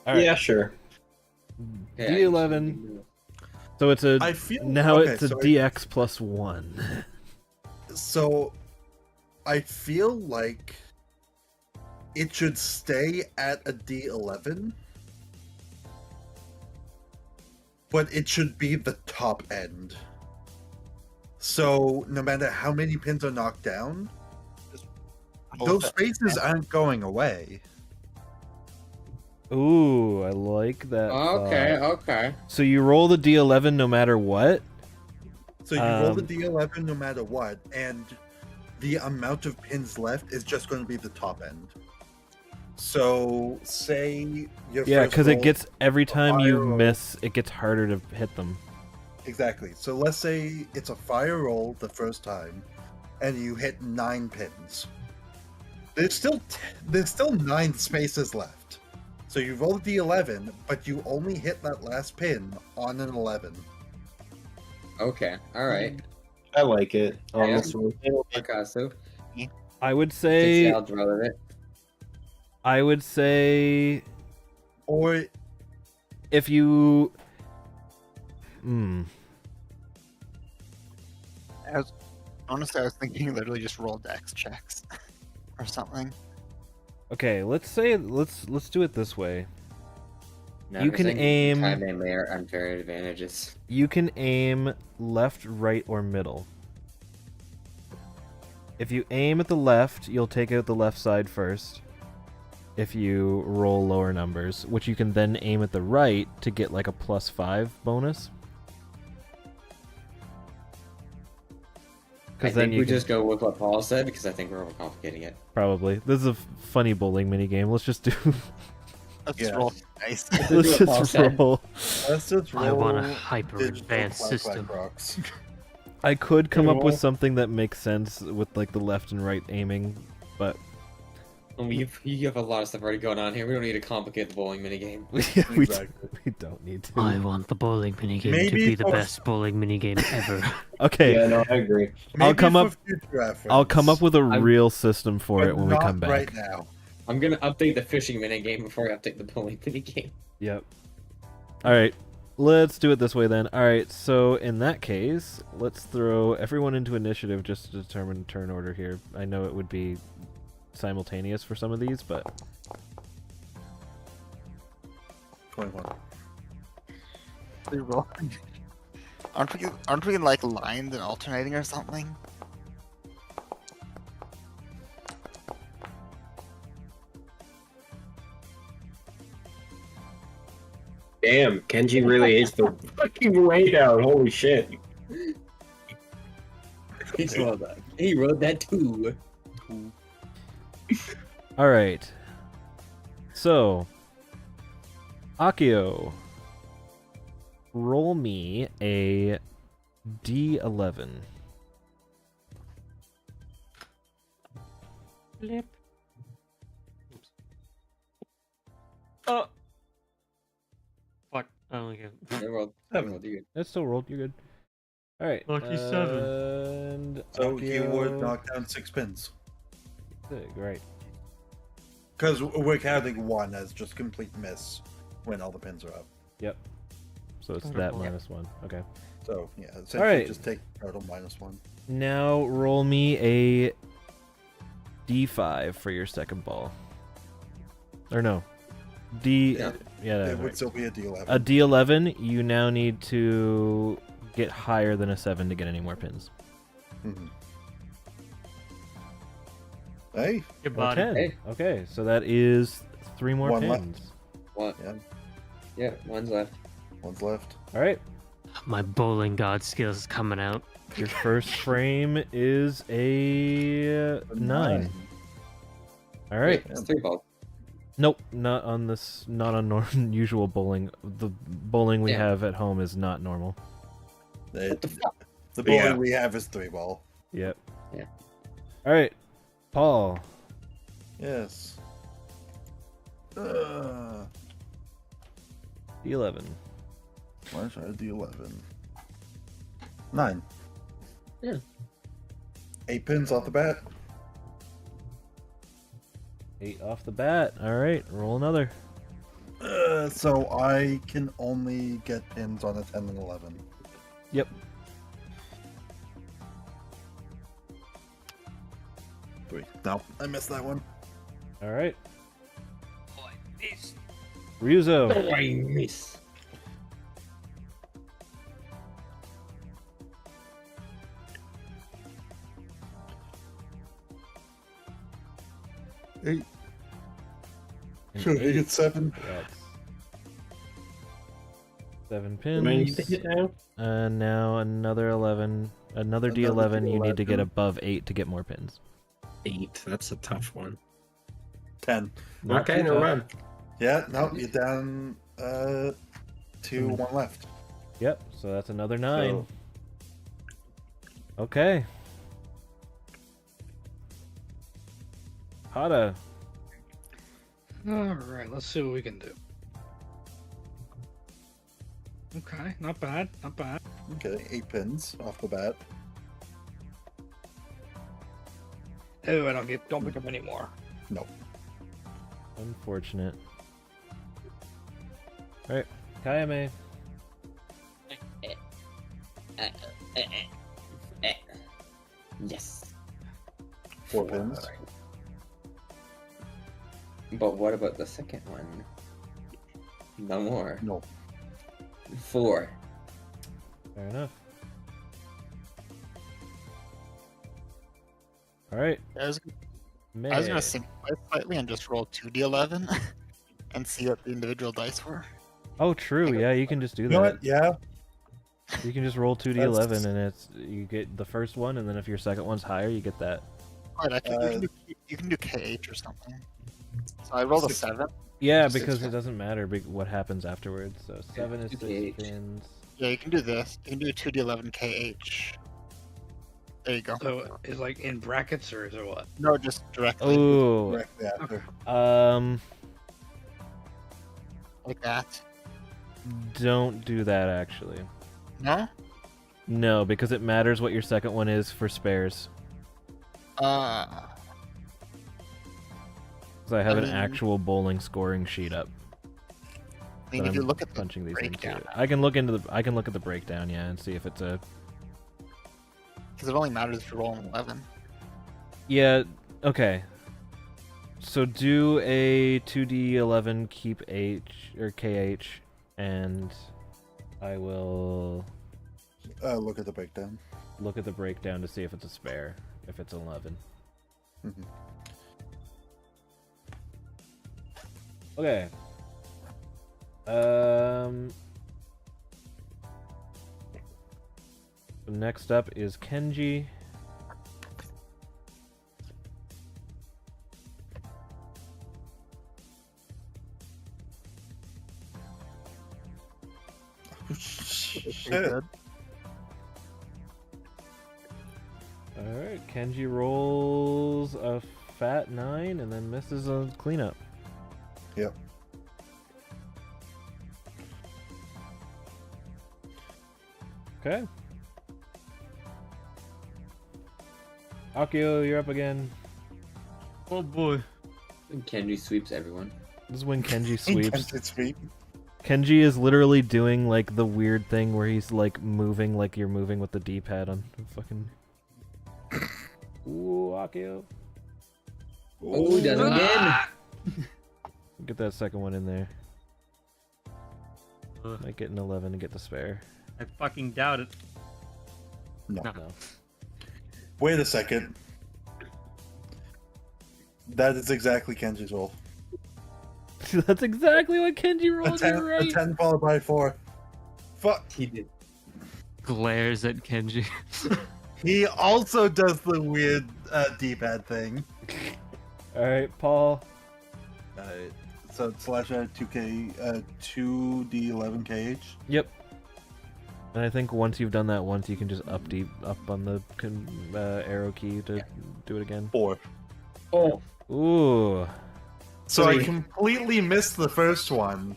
All right. Yeah, sure. Yeah, D11. So it's a I feel now okay, it's a so DX plus 1. So, I feel like it should stay at a D11, but it should be the top end. So, no matter how many pins are knocked down, those spaces aren't going away. Ooh, I like that. Okay, thought. okay. So you roll the D11 no matter what. So you roll the Um, D11 no matter what, and the amount of pins left is just going to be the top end. So, say your Yeah, first because it roll- gets every time you fire roll. miss, it gets harder to hit them. Exactly. So let's say it's a fire roll the first time, and you hit 9 pins. There's still 9 spaces left. So you roll the D11, but you only hit that last pin on an 11. Okay, alright. I like it, honestly. Picasso. I would Takes say. the algebra of it. I would say Or if you. Hmm. Honestly, I was thinking literally just roll dex checks or something. Okay, let's do it this way. Now, You for can saying aim- Time and layer unfair advantages. You can aim left, right, or middle. If you aim at the left, you'll take out the left side first. If you roll lower numbers, which you can then aim at the right to get like a +5 bonus. I Because then think you we can just go with what Paul said because I think we're overcomplicating it. probably. This is a funny bowling mini game. Let's just do. Let's Yeah. roll dice. Let's what Paul just said. roll. let's just roll I want a hyper digital advanced Black system. Rocks. I could come up with roll. something that makes sense with like the left and right aiming, but You have a lot of stuff already going on here. We don't need to complicate the bowling minigame. we don't need to. I want the bowling minigame to Maybe be the for- best bowling minigame ever. Okay, Yeah, no, I agree. I'll Maybe come for up- future reference, I'll come up with a I'm- real system for but it when we not come back. right now. I'm gonna update the fishing minigame before I update the bowling minigame. Yep. All right, let's do it this way then. All right, so in that case, let's throw everyone into initiative just to determine turn order here. I know it would be simultaneous for some of these, but 21. We roll. Aren't we like lined and alternating or something? Damn, Kenji really is the fucking way down. Holy shit. He wrote that too. all right. So, Akio, roll me a D11. Flip. Fuck. I don't get it. I rolled 7. Dude. That's still rolled. You're good. All right. Lucky 7. And So you would Akio- knock down 6 pins. Right. Because we're counting 1 as just complete miss when all the pins are up. Yep. So it's Wonderful. that minus 1. Okay. So, yeah, essentially Alright. just take total -1. Now roll me a D5 for your second ball. Or no. Yeah. Yeah, that's It would right. still be a D11. A D11, you now need to get higher than a 7 to get any more pins. Mhm. Hey, Your Or body. 10. Hey. Okay, so that is 3 more One left. pins. What? yeah, Yeah, 1's left. 1's left. All right. My bowling god skills is coming out. Your first frame is a 9. All right. Wait, it's 3 balls. Nope, not on this. Not on usual bowling. The bowling we Yeah. have at home is not normal. What the fuck? The bowling Yeah. we have is 3 ball. Yep. Yeah. All right, Paul. Yes. D11. Why should I do 11? 9. Yeah. 8 pins off the bat. 8 off the bat. All right, roll another. So I can only get pins on a 10 and 11. Yep. 3. No, I missed that one. All right. Ryuzo. Oh, I miss. Eight. An Should I 8. get 7? That's 7 How many you pins. hit now? And now another 11. Another D11. You need to get D11. above 8 to get more pins. 8. That's a tough one. 10. Not Okay, too no tough. run. Yeah, no, you're down 2, 1 left. Yep, so that's another 9. So- Okay. Hada. Alright, let's see what we can do. Okay, not bad, not bad. Okay, 8 pins off the bat. Oh, I don't pick up any more. No. Unfortunate. Alright, Kayame. Yes. 4 pins. Alright. But what about the second one? No more. No. 4. Fair enough. Alright, I was May. gonna simplify slightly and just roll 2d11 and see what the individual dice were. Oh, true. Yeah, you can just do You know that. what? Yeah. You can just roll 2d11 That's- and it's you get the first one, and then if your second one's higher, you get that. Right, you can do KH or something. So I rolled a 7. Yeah, Just because it expand. doesn't matter what happens afterwards. So 7 is 6 2K. pins. Yeah, you can do this. You can do 2d11 KH. There you go. So, is like in brackets or is it what? No, just directly Oh, Directly after. like that. don't do that actually. No? No, because it matters what your second one is for spares. Uh, Because I have I an mean- actual bowling scoring sheet up. I mean, that if you I'm look at the punching these into. breakdown, I can look at the breakdown, yeah, and see if it's a. because it only matters if you roll an 11. Yeah. Okay. So do a 2d11, keep H or KH, and I will Look at the breakdown. look at the breakdown to see if it's a spare. If it's 11. Mhm. Okay. Next up is Kenji. Shit. Alright, Kenji rolls a fat 9 and then misses a cleanup. Yep. Okay. Akio, you're up again. Oh boy. Kenji sweeps everyone. This is when Kenji sweeps. Intensive sweep. Kenji is literally doing like the weird thing where he's like moving like you're moving with the D-pad on fucking. Ooh, Akio. Oh, done again! Get that second one in there. Ugh. Might get an 11 to get the spare. I fucking doubt it. No. No. Wait a second. That is exactly Kenji's roll. That's exactly what Kenji rolled. You're A right. 10 followed by 4. Fuck. He did. glares at Kenji. He also does the weird D-pad thing. Alright, Paul. So slash add 2k, 2d11 KH. Yep. And I think once you've done that once, you can just up on the arrow key to do it again. 4. Oh, Ooh. So I 3. completely missed the first one,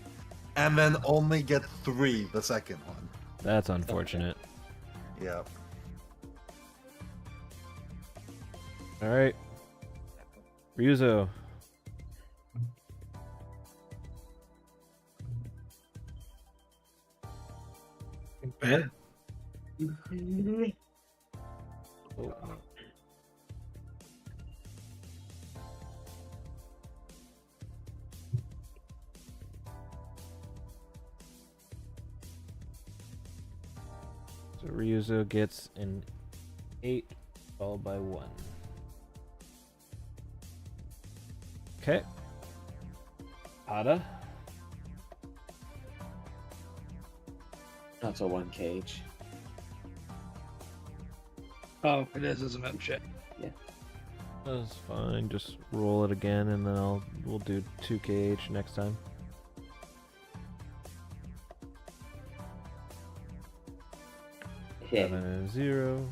and then only get 3 the second one. That's unfortunate. Yeah. Alright. Ryuzo. bad. Oh. So Ryuzo gets an 8 followed by 1. Okay. Ada. Not so 1 cage. Oh, it is, isn't it? Shit. That's fine. Just roll it again, and then we'll do 2kh next time. Hit. 7 and 0.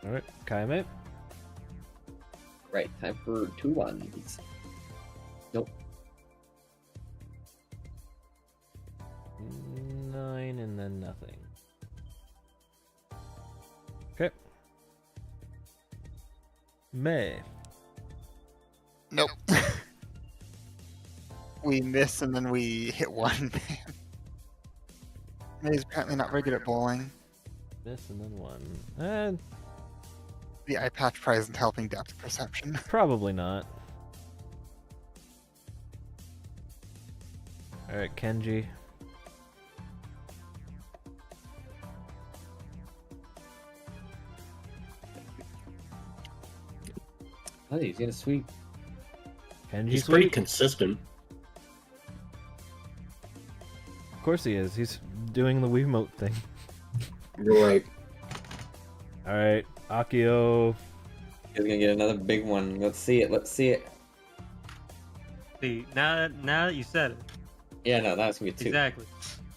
Alright, Kaime. Right, time for 2 ones. Nope. 9 and then nothing. Okay. May. Nope. We miss and then we hit 1 man. May's apparently not very good at bowling. Miss and then 1. And The eye patch probably isn't helping depth perception. probably not. Alright, Kenji. Oh, he's gonna sweep. Kenji He's pretty sweep. consistent. Of course he is. He's doing the Wiimote thing. You're right. Alright, Akio. He's gonna get another big one. Let's see it. Let's see it. See, now that you said it, Yeah, no, that's gonna be 2. exactly.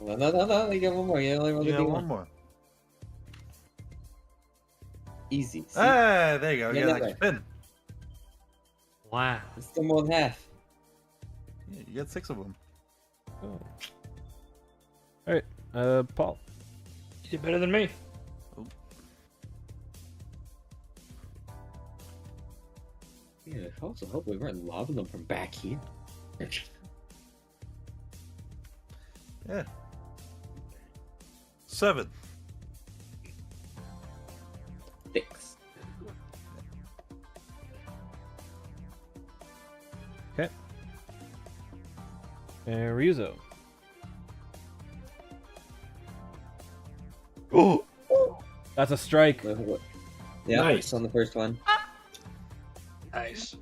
No. You get one more. You only rolled a Yeah, big one one. more. Easy. See? Ah, there you go. Yeah, You got that an way. extra spin. Wow. It's still more than half. Yeah, you get 6 of them. Oh. Alright, Paul. You did better than me. Yeah, I also hope we weren't lobbing them from back here. Yeah. 7. 6. Okay. And Ryuzo. Oh! That's a strike. Yeah, Nice. it's on the first one. Nice.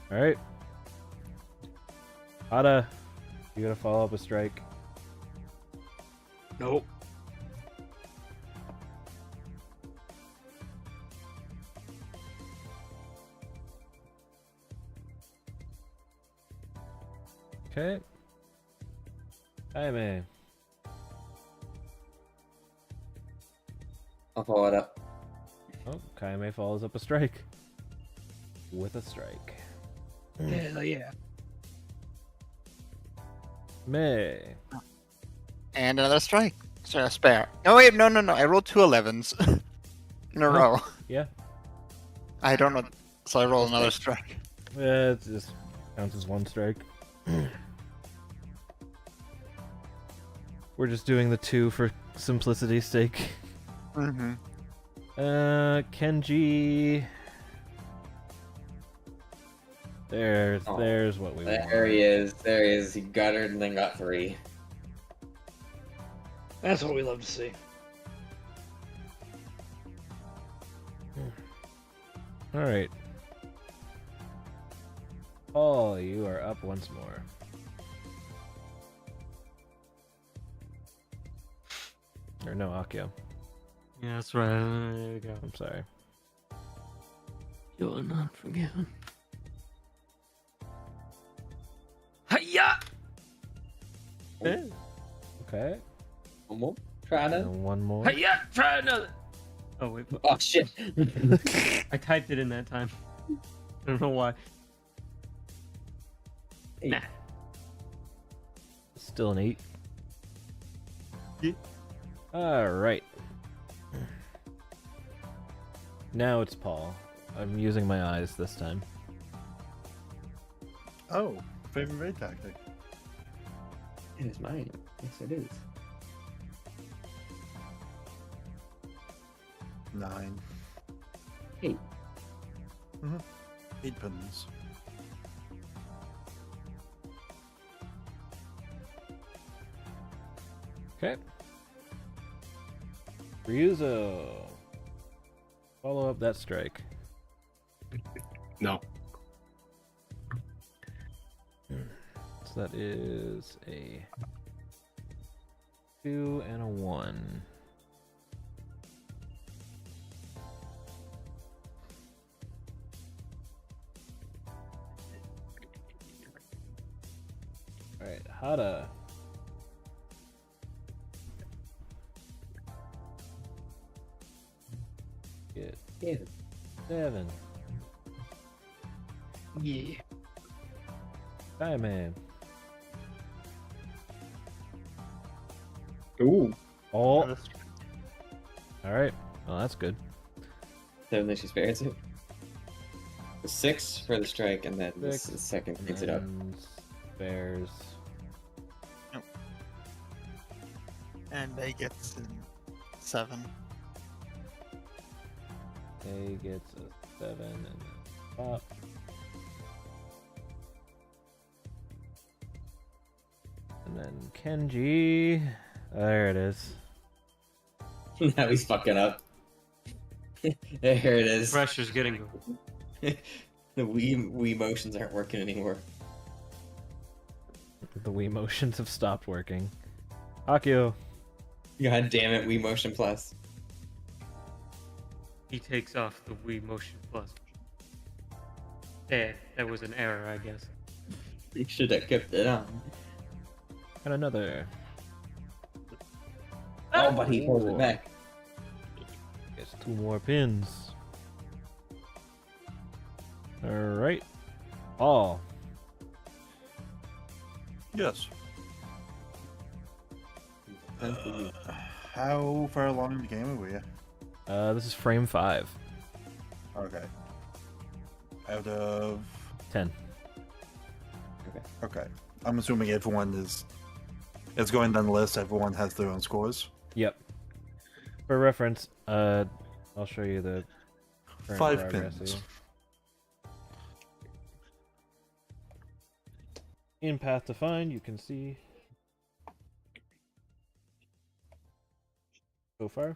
Alright. Ada, you gotta follow up a strike. Nope. Okay. Kaime. I'll follow it up. Oh, Kaime follows up a strike. With a strike. Yeah, yeah. May. And another strike. So a spare. No, wait, no. I rolled 2 11s in a Oh. row. Yeah. I don't know. So I rolled another strike. Yeah, it just counts as one strike. We're just doing the 2 for simplicity's sake. Mm-hmm. Kenji. There's Oh, what we There want. he is. There he is. He guttered and then got 3. That's what we love to see. All right. Oh, you are up once more. Or no, Akio. Yeah, that's right. There we go. I'm sorry. You're not forgiven. Hiya! Okay. One more. Try And that. then one more. Hiya! Try another. Oh wait, Oh shit. I typed it in that time. I don't know why. Eight. Nah. Still an 8. Yeah. Alright. Now it's Paul. I'm using my eyes this time. Oh, favorite raid tactic. It is mine. Yes, it is. 9. 8. 8 pins. Okay. Ryuzo. Follow up that strike. No. So that is a 2 and a 1. Alright, Hada. Get Yeah. 7. Yeah. Diamond. Ooh. Oh. Alright. Well, that's good. 7 that she spares it. 6 for the strike, and then the 6, second cleans it up. and Spares. And A gets 7. A gets a 7 and then pop. And then Kenji. There it is. Now he's fucking up. There it is. Pressure's getting. The Wii motions aren't working anymore. The Wii motions have stopped working. Akio. God damn it, Wii Motion Plus. He takes off the Wii Motion Plus. There, that was an error, I guess. You should have kept it on. And another. Oh, but he pulls it back. Gets 2 more pins. Alright. Paul. Yes. How far along in the game are we? This is frame 5. Okay. Out of 10. okay. I'm assuming everyone is going down the list. Everyone has their own scores. Yep. For reference, I'll show you the current 5 progress pins. here. In Path to Find, you can see so far.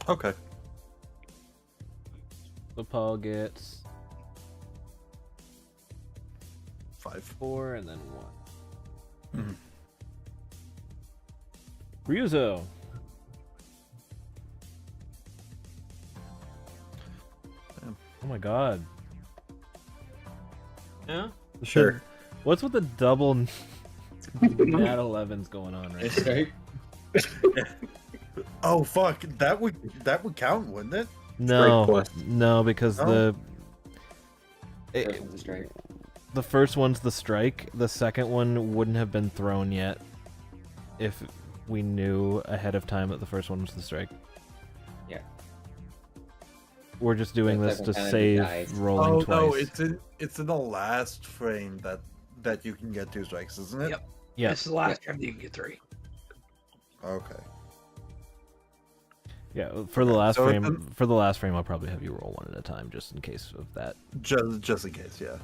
Okay. So Paul gets 5. 4 and then 1. Mhm. Ryuzo. Damn. Oh my god. Yeah? Sure. What's with the double nat 11s going on right now? Strike? Oh fuck! That would count, wouldn't it? No, plus. no, because No? First one's a strike. the first one's the strike. The second one wouldn't have been thrown yet if we knew ahead of time that the first one was the strike. Yeah. We're just doing The this second to one save dies. rolling Oh twice. no! It's in the last frame that you can get 2 strikes, isn't it? Yep. Yeah. It's the last time that you can get 3. Okay. Yeah, for the last So frame, then- for the last frame, I'll probably have you roll one at a time, just in case of that. Just in case, yeah.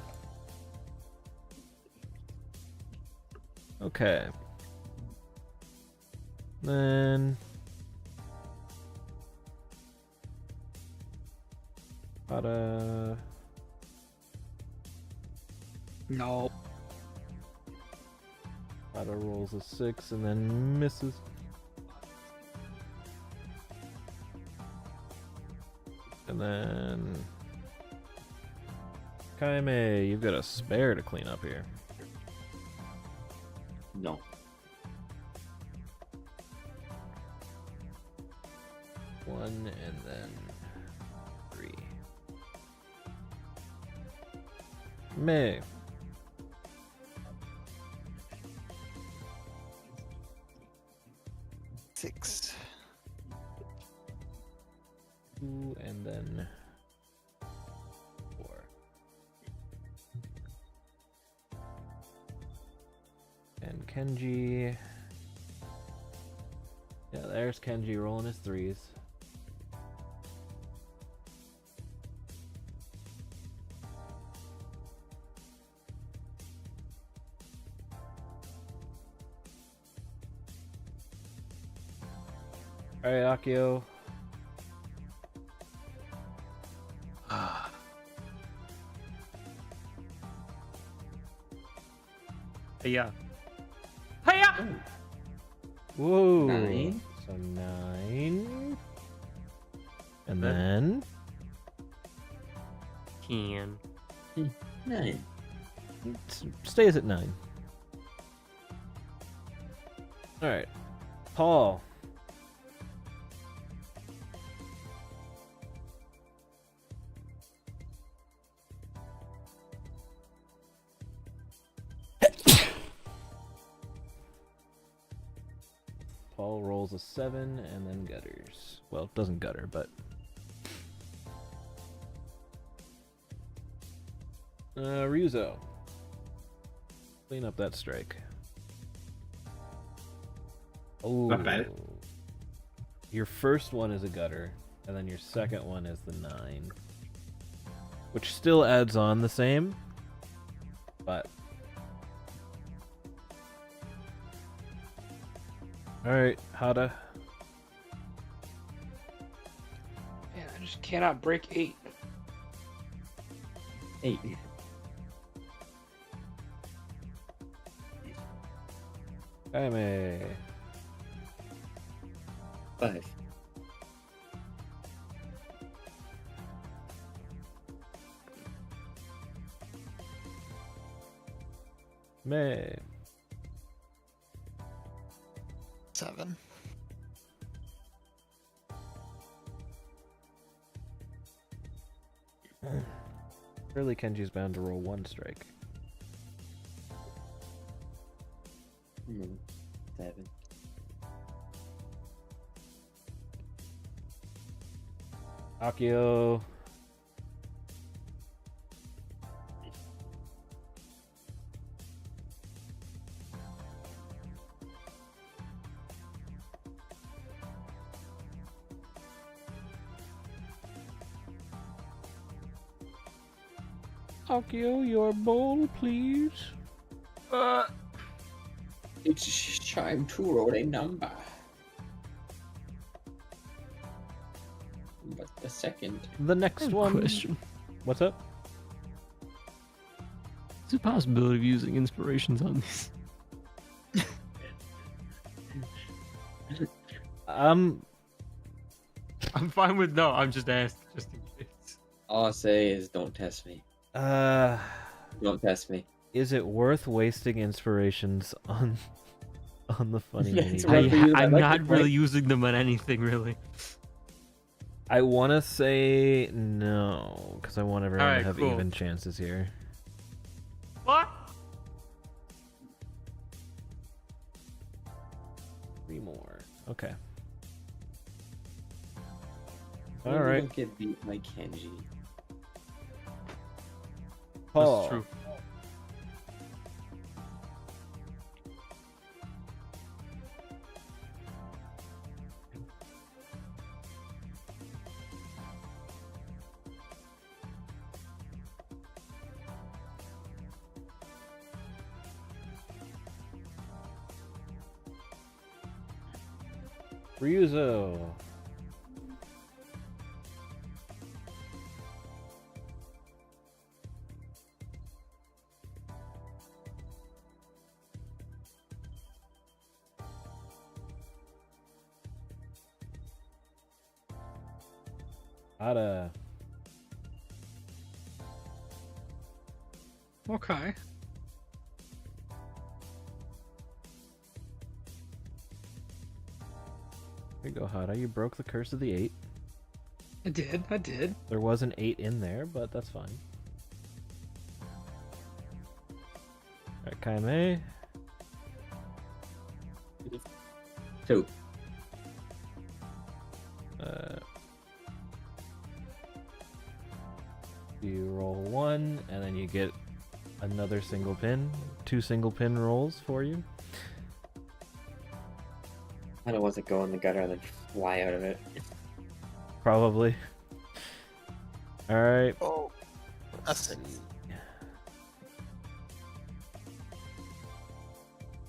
Okay. Then Hada. No. Hada rolls a 6 and then misses. And then Kaime, you've got a spare to clean up here. No. One and then 3. May. Six. 2 and then 4. And Kenji. Yeah, there's Kenji rolling his 3s. Alright, Akio. Yeah. Hiya! Whoa. 9. So 9. And Then- then 10. 9. Stays at 9. Alright. Paul. Paul rolls a 7 and then gutters. Well, it doesn't gutter, but. Ryuzo. Clean up that strike. Oh. Not bad. Your first one is a gutter, and then your second one is the 9. Which still adds on the same, but. Alright, Hada. Man, I just cannot break 8. 8. Kaime. 5. May. 7. Surely Kenji's bound to roll 1 strike. 7. Akio. Akio, your bowl, please. It's time to roll a number. But the second. The next one. Question. What's up? Is there a possibility of using inspirations on these? Um, I'm fine with no. I'm just asked just in case. All I'll say is don't test me. Don't test me. Is it worth wasting inspirations on the funny Yeah, mini? it's right. I'm like not the really point. using them on anything really. I want to say no, because I want everyone Alright, to have cool. even chances here. What? 3 more. Okay. Maybe All right, Don't get beat by Kenji. Paul. That's true. Ryuzo. Ada. Okay. There you go, Hada. You broke the curse of the 8. I did. There was an 8 in there, but that's fine. Alright, Kaime. 2. You roll 1, and then you get another single pin. 2 single pin rolls for you. I don't want to go in the gutter and then fly out of it. Probably. Alright. Oh, a 6.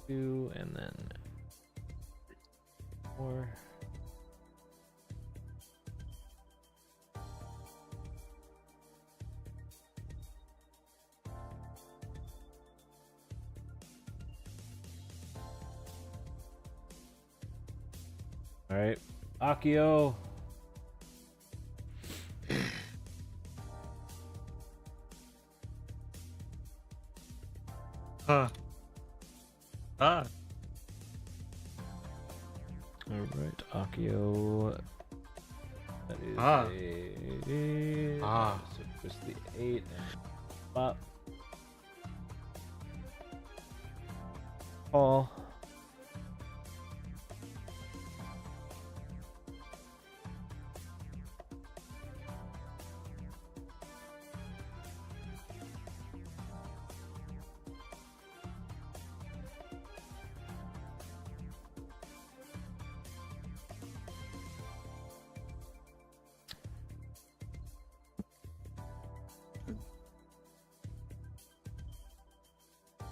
2, and then 4. Alright. Akio. Ah. Alright, Akio. That is Ah. So just the 8 and pop. Paul.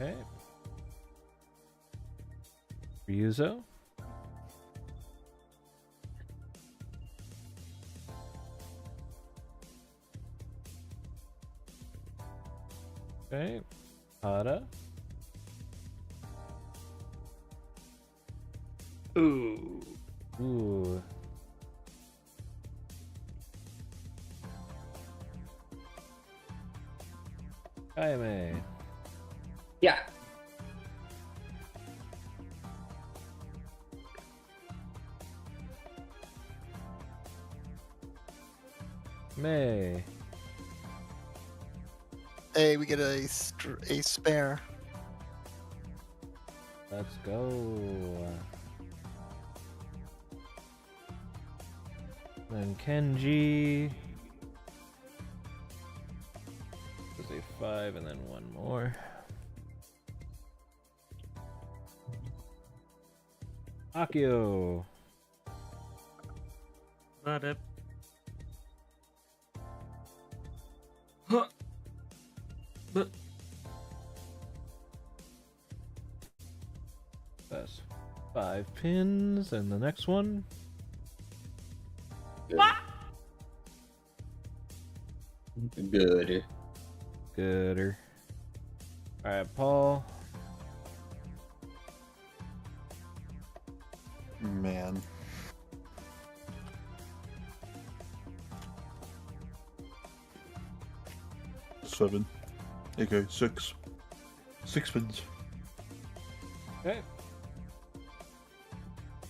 Okay. Ryuzo. Okay. Hada. Ooh. Ooh. Kaime. Yeah. May. Hey, we get a spare. Let's go. Then Kenji. There's a 5 and then one more. Akio. Not it. But That's 5 pins, and the next one. Good. Gooder. Alright, Paul. Man. Seven. Okay, 6. 6 pins. Okay.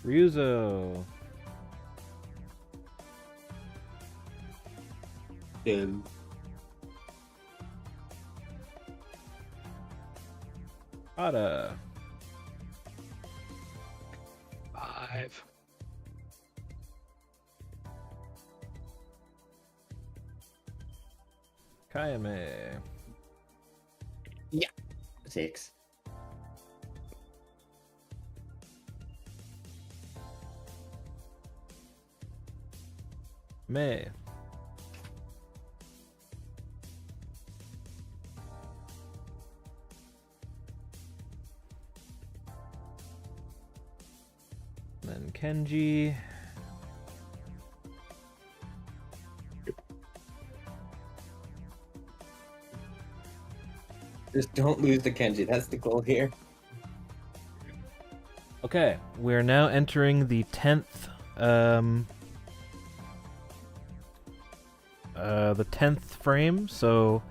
Ryuzo. 10. Hada. 5. Kaime. 6. May. Then Kenji. Just don't lose the Kenji. That's the goal here. Okay, we're now entering the 10th, the 10th frame, so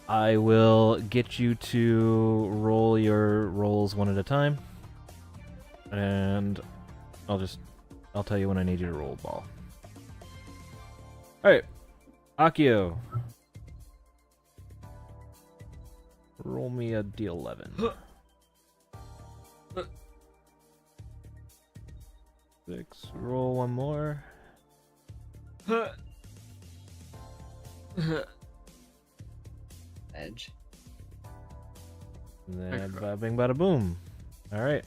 I will get you to roll your rolls one at a time. And I'll tell you when I need you to roll ball. Alright. Akio. Roll me a D11. 6. Roll one more. Edge. And then bada bing bada boom. Alright.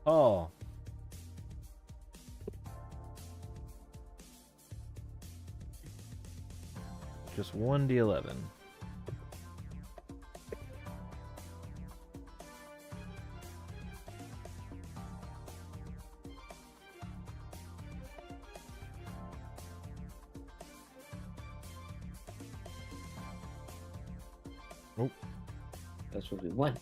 Paul. Just one D11. That's what we want.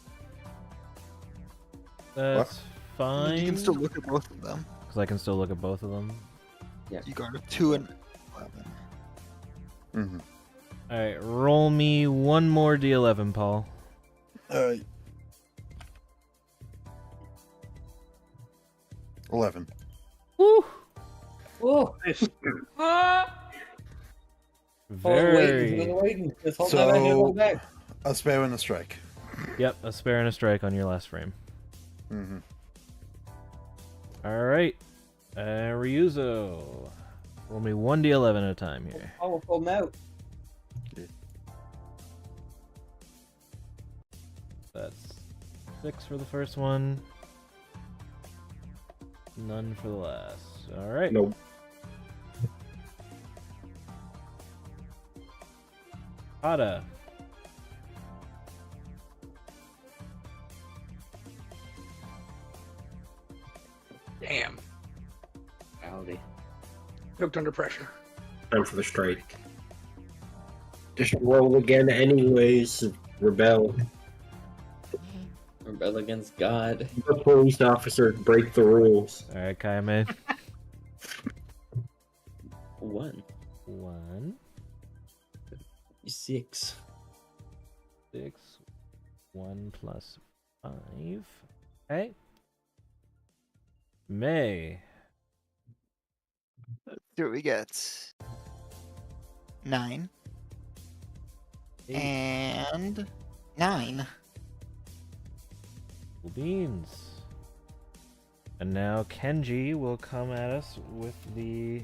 That's fine. You can still look at both of them. Because I can still look at both of them. You got a 2 and 11. Mm-hmm. Alright, roll me one more D11, Paul. 11. Woo! Oh, Nice. Very. waiting. This whole time I had So, one back. a spare and a strike. Yep, a spare and a strike on your last frame. Mm-hmm. Alright. Ryuzo. Roll me 1d11 at a time here. Powerful mouth. That's 6 for the first one. None for the last. Alright. Nope. Hada. Damn. Howdy. Cooked under pressure. Time for the strike. Just roll again anyways. Rebel. Rebel against God. The police officer break the rules. Alright, Kayame. 1. 1, 6. 6, 1 plus 5. Okay. May. See what we get. 9. 8. And 9. Beans. And now Kenji will come at us with the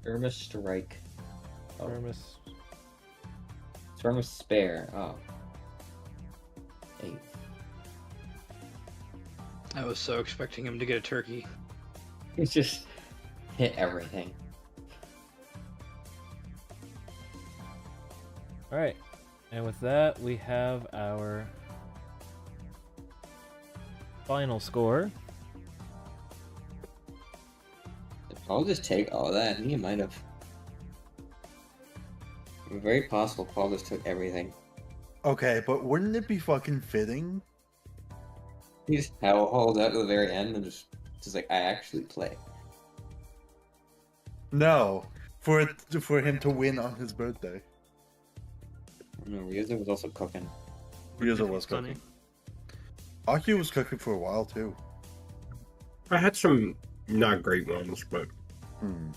Irma strike. Oh. Firmus. Irma spare. Oh. 8. I was so expecting him to get a turkey. He's just hit everything. Alright. And with that, we have our final score. I'll just take all that. He might have. Very possible Paul just took everything. Okay, but wouldn't it be fucking fitting? He just held out to the very end and just like, I actually play. No, for him to win on his birthday. No, Ryuzo was also cooking. Ryuzo was Funny. cooking. Aki was cooking for a while too. I had some not great ones, but Hmm.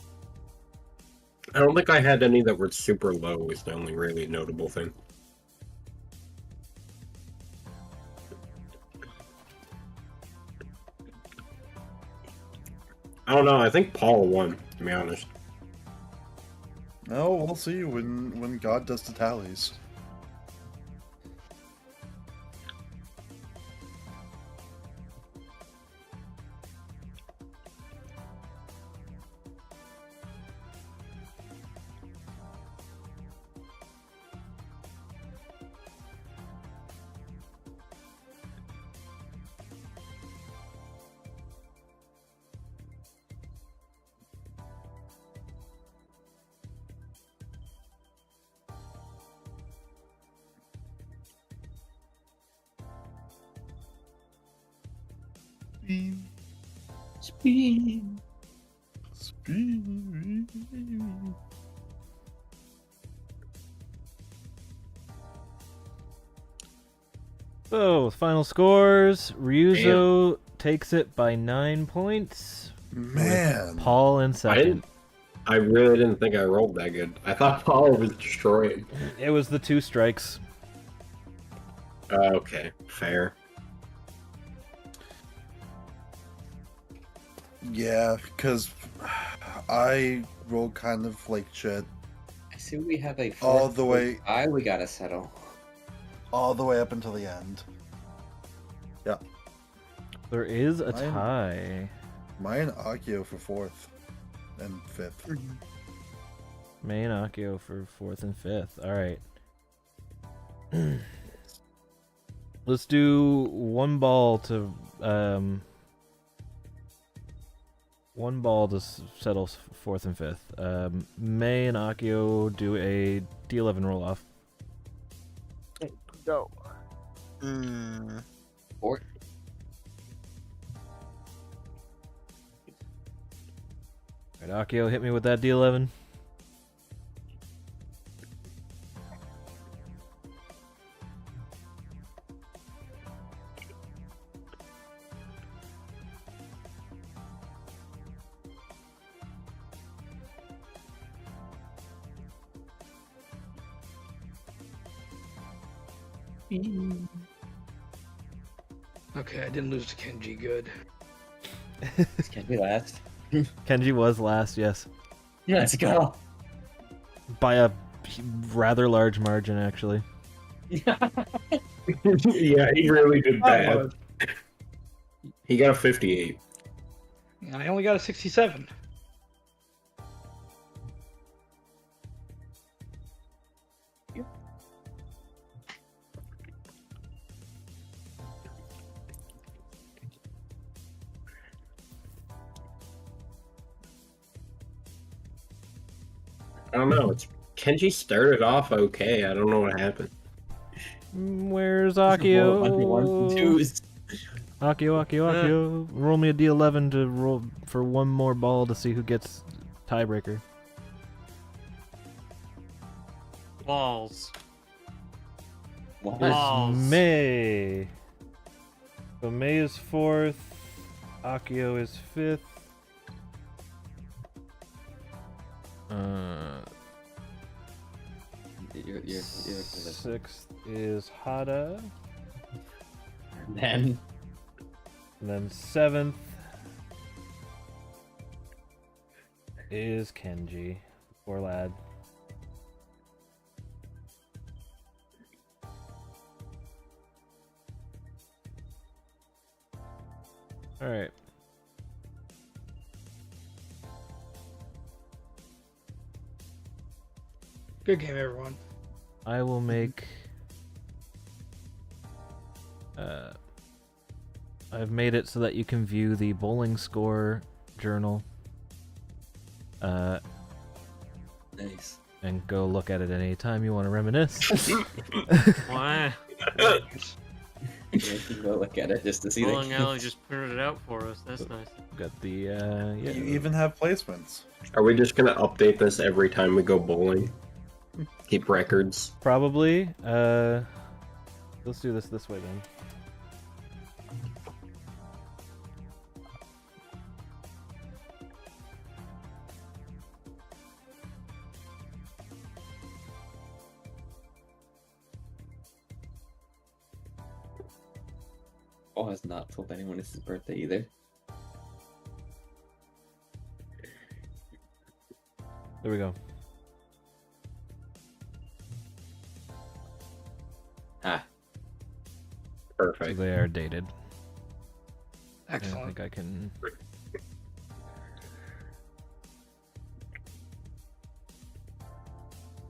I don't think I had any that were super low is the only really notable thing. I don't know, I think Paul won, to be honest. No, we'll see when God does the tallies. Speed. Speed. So, final scores. Ryuzo takes it by 9 points. Man. Paul in second. I really didn't think I rolled that good. I thought Paul was destroyed. It was the 2 strikes. Okay, fair. Yeah, because I rolled kind of like shit I see we have a all the way, we gotta settle. all the way up until the end. Yeah, There is a Mine- tie. mine Akio for 4th and 5th. May and Akio for 4th and 5th. Alright. Let's do one ball to settle 4th and 5th. May and Akio do a D11 roll off. Go. Mm, 4. Alright, Akio, hit me with that D11. Okay, I didn't lose to Kenji. Good. Can't be last. Kenji was last, yes. Let's go. By a rather large margin, actually. Yeah, he really did bad. He got a 58. Yeah, I only got a 67. I don't know. Kenji started off okay. I don't know what happened. Where's Ones and Akio? twos. Akio. Roll me a D11 to roll for one more ball to see who gets tiebreaker. Walls. What? It's Balls. May. So May is 4th. Akio is 5th. You're 6th is Hada. then And then 7th is Kenji. Poor lad. Alright. Good game, everyone. I will make. I've made it so that you can view the bowling score journal. nice. And go look at it any time you want to reminisce. Why? You can go look at it just to see Bowling that. Alley just printed it out for us. That's nice. Got the yeah. You even have placements. Are we just gonna update this every time we go bowling? Keep records. Probably. Let's do this way then. Paul has not told anyone it's his birthday either. There we go. Ah, So Perfect. they are dated. I don't Excellent. think I can.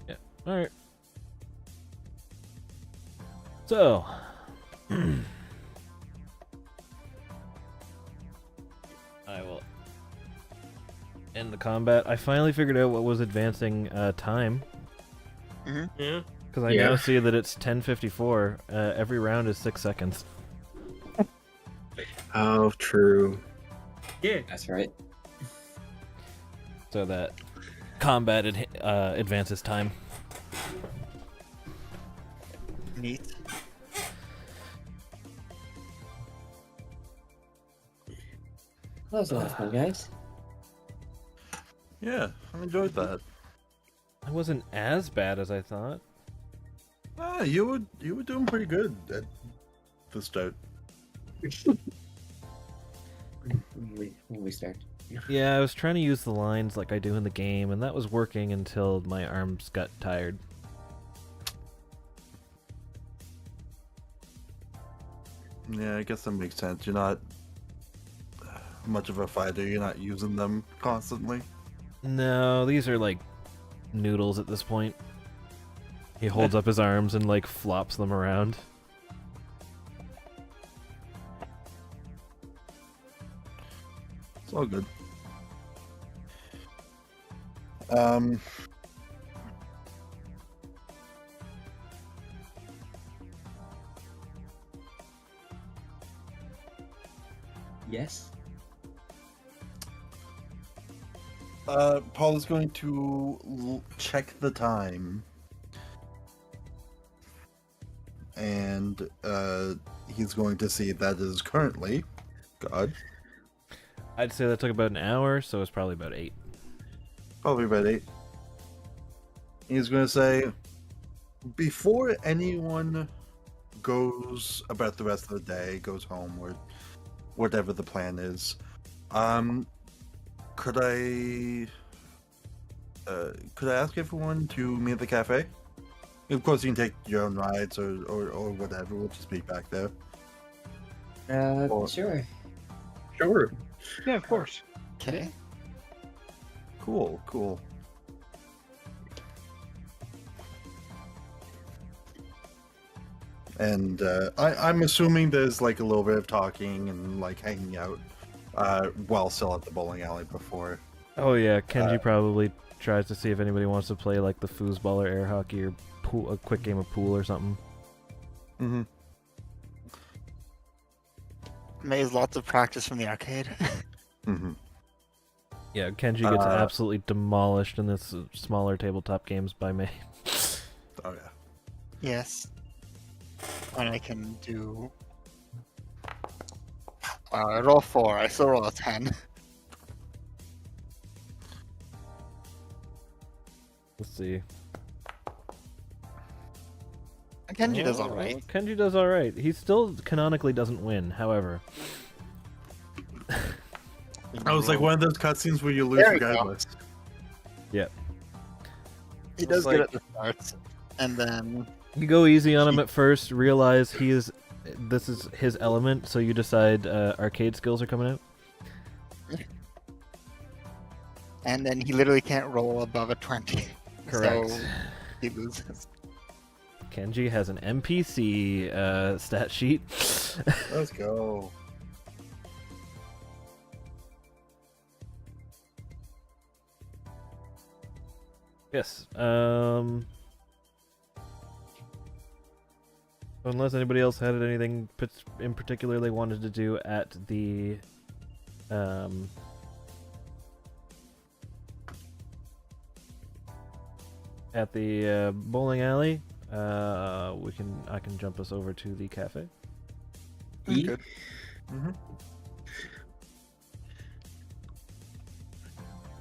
Yeah. All right. So. I will end the combat. I finally figured out what was advancing time. Yeah. Because I Yeah. now see that it's 10:54. Every round is 6 seconds. Oh, true. Yeah. that's right. So that combat advances time. neat. That was a lot of fun, guys. Yeah, I enjoyed that. It wasn't as bad as I thought. Ah, you were doing pretty good at the start. When we start. Yeah, I was trying to use the lines like I do in the game, and that was working until my arms got tired. Yeah, I guess that makes sense. You're not much of a fighter. You're not using them constantly. No, these are like noodles at this point. He holds up his arms and like flops them around. It's all good. Um, Yes. Paul is going to check the time. And he's going to see that is currently, God, I'd say that took about an hour, so it's probably about 8. probably about 8. He's going to say, before anyone goes about the rest of the day, goes home, or whatever the plan is, could I ask everyone to meet at the cafe? Of course, you can take your own rides or whatever. We'll just meet back there. Sure. Sure. Yeah, of course. Okay. Cool. And I'm assuming there's like a little bit of talking and like hanging out while still at the bowling alley before. Oh yeah, Kenji probably tries to see if anybody wants to play like the foosball or air hockey or pool, a quick game of pool or something. Mm-hmm. May's lots of practice from the arcade. Mm-hmm. Yeah, Kenji gets absolutely demolished in this smaller tabletop games by May. Oh yeah. Yes. And I can do. I roll 4. I still roll a 10. Let's see. Kenji does alright. Kenji does alright. He still canonically doesn't win, however. I was like one of those cutscenes where you lose There we go. regardless. Yep. He does like- good at the start, and then You go easy on him at first, realize this is his element, so you decide arcade skills are coming out. he literally can't roll above a 20. Correct. So he loses. Kenji has an NPC stat sheet. Let's go. Yes. Unless anybody else had anything in particular they wanted to do at the bowling alley, I can jump us over to the cafe. Good. Mm-hmm.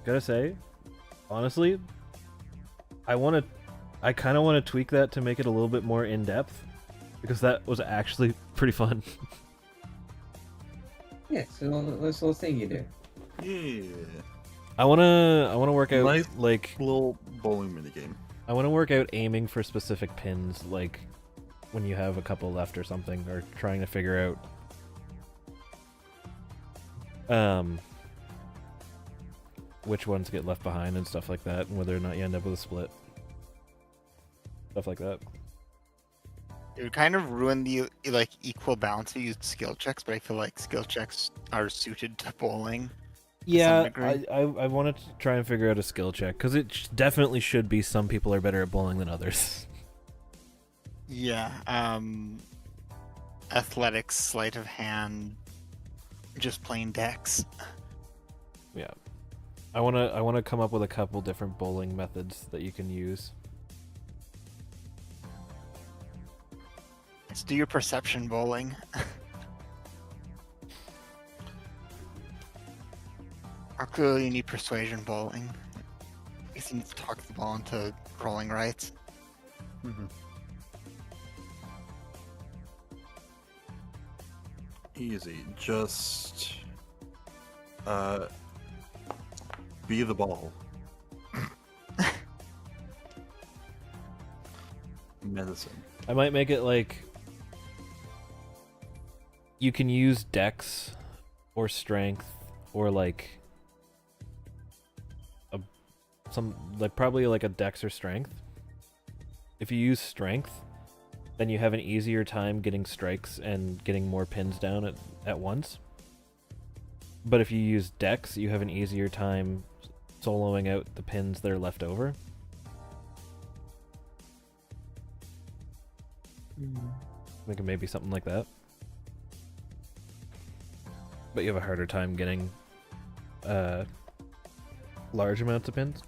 Gotta say, honestly, I kind of want to tweak that to make it a little bit more in depth, because that was actually pretty fun. Yeah, so let's take you there. Yeah. I wanna work out Nice. like Little bowling minigame. I want to work out aiming for specific pins, like when you have a couple left or something, or trying to figure out which ones get left behind and stuff like that, and whether or not you end up with a split. Stuff like that. It would kind of ruin the like equal balance of used skill checks, but I feel like skill checks are suited to bowling. Yeah, degree. I wanted to try and figure out a skill check, because it definitely should be some people are better at bowling than others. Yeah. Athletics, sleight of hand, just plain dex. Yeah. I wanna come up with a couple different bowling methods that you can use. Let's do your perception bowling. clearly need persuasion bowling. I guess you need to talk the ball into rolling right. Mm-hmm. Easy. Just be the ball. Medicine. I might make it like you can use dex or strength or like probably like a dex or strength. If you use strength, then you have an easier time getting strikes and getting more pins down at once. But if you use dex, you have an easier time soloing out the pins that are left over. Think of maybe something like that. But you have a harder time getting large amounts of pins.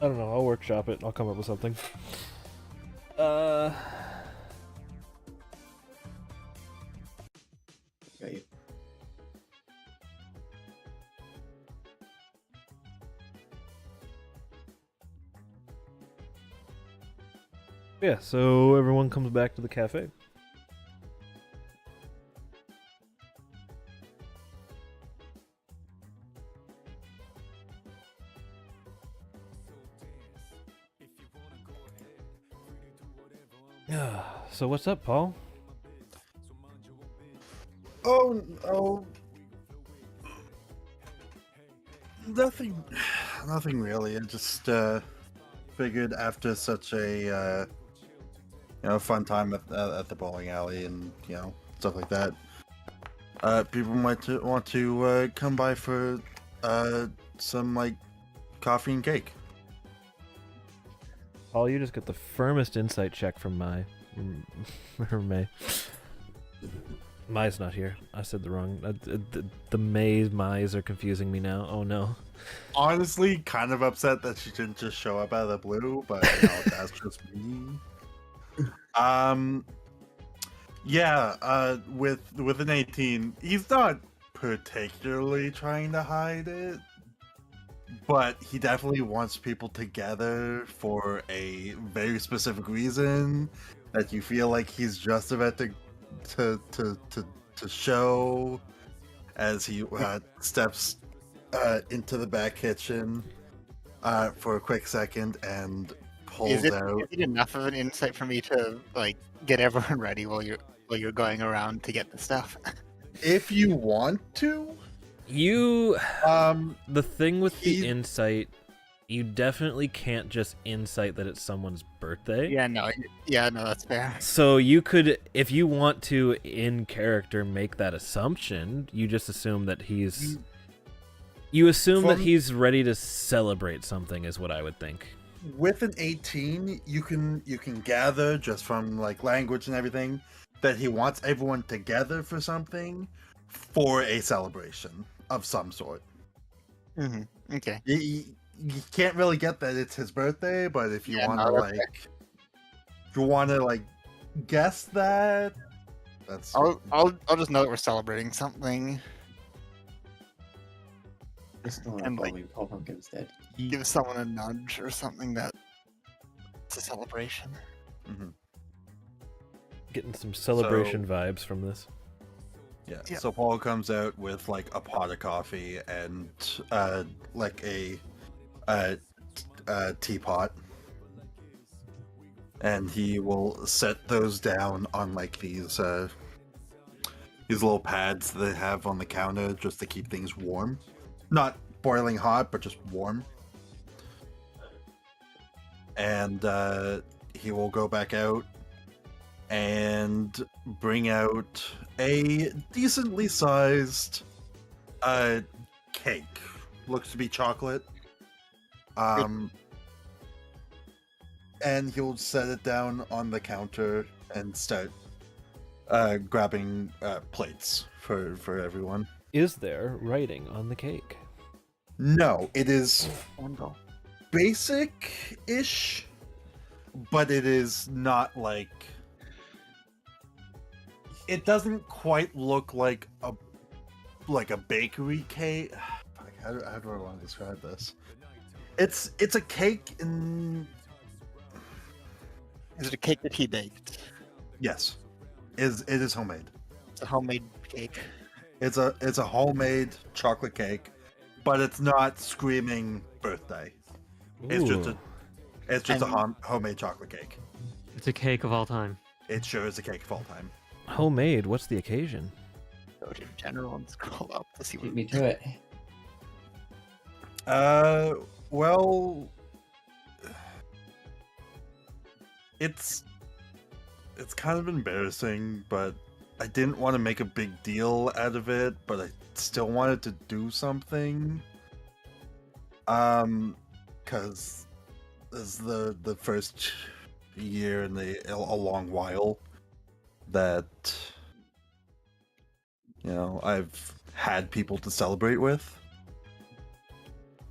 I don't know, I'll workshop it. I'll come up with something. Got you. Yeah, so everyone comes back to the cafe. So what's up, Paul? Oh, nothing really. I just figured after such a fun time at the bowling alley and stuff like that, people might want to come by for some like coffee and cake. Paul, you just got the firmest insight check from Mai. Or May. Mai's not here. I said the wrong. The Mai's are confusing me now. Oh no. Honestly, kind of upset that she didn't just show up out of the blue, but that's just me. With an 18, he's not particularly trying to hide it, but he definitely wants people together for a very specific reason that you feel like he's just about to show as he steps into the back kitchen for a quick second and pulls out. Is it enough of an insight for me to like get everyone ready while you're going around to get the stuff? If you want to, the thing with the insight, you definitely can't just insight that it's someone's birthday. Yeah, no, that's fair. So you could, if you want to, in character, make that assumption. You just assume that he's. You assume that he's ready to celebrate something, is what I would think. With an 18, you can gather just from like language and everything that he wants everyone together for something, for a celebration of some sort. Mm-hmm. Okay. You can't really get that it's his birthday, but if you want to guess that, that's. I'll just know that we're celebrating something. And Paul Pumpkin's dead. Give someone a nudge or something that it's a celebration. Mm-hmm. Getting some celebration vibes from this. Yeah. So Paul comes out with like a pot of coffee and like a teapot, and he will set those down on like these little pads that they have on the counter just to keep things warm. Not boiling hot, but just warm. And he will go back out and bring out a decently sized cake. Looks to be chocolate. And he'll set it down on the counter and start grabbing plates for everyone. Is there writing on the cake? No, it is basic-ish, but it is not like... It doesn't quite look like like a bakery cake. How do I want to describe this? It's a cake in. Is it a cake that he baked? Yes, it is homemade. It's a homemade cake. It's a homemade chocolate cake, but it's not screaming birthday. It's just a homemade chocolate cake. It's a cake of all time. It sure is a cake of all time. Homemade. What's the occasion? Go to general and scroll up to see what Beat me to it. Well, it's kind of embarrassing, but I didn't want to make a big deal out of it, but I still wanted to do something. Because this is the first year in a long while that I've had people to celebrate with.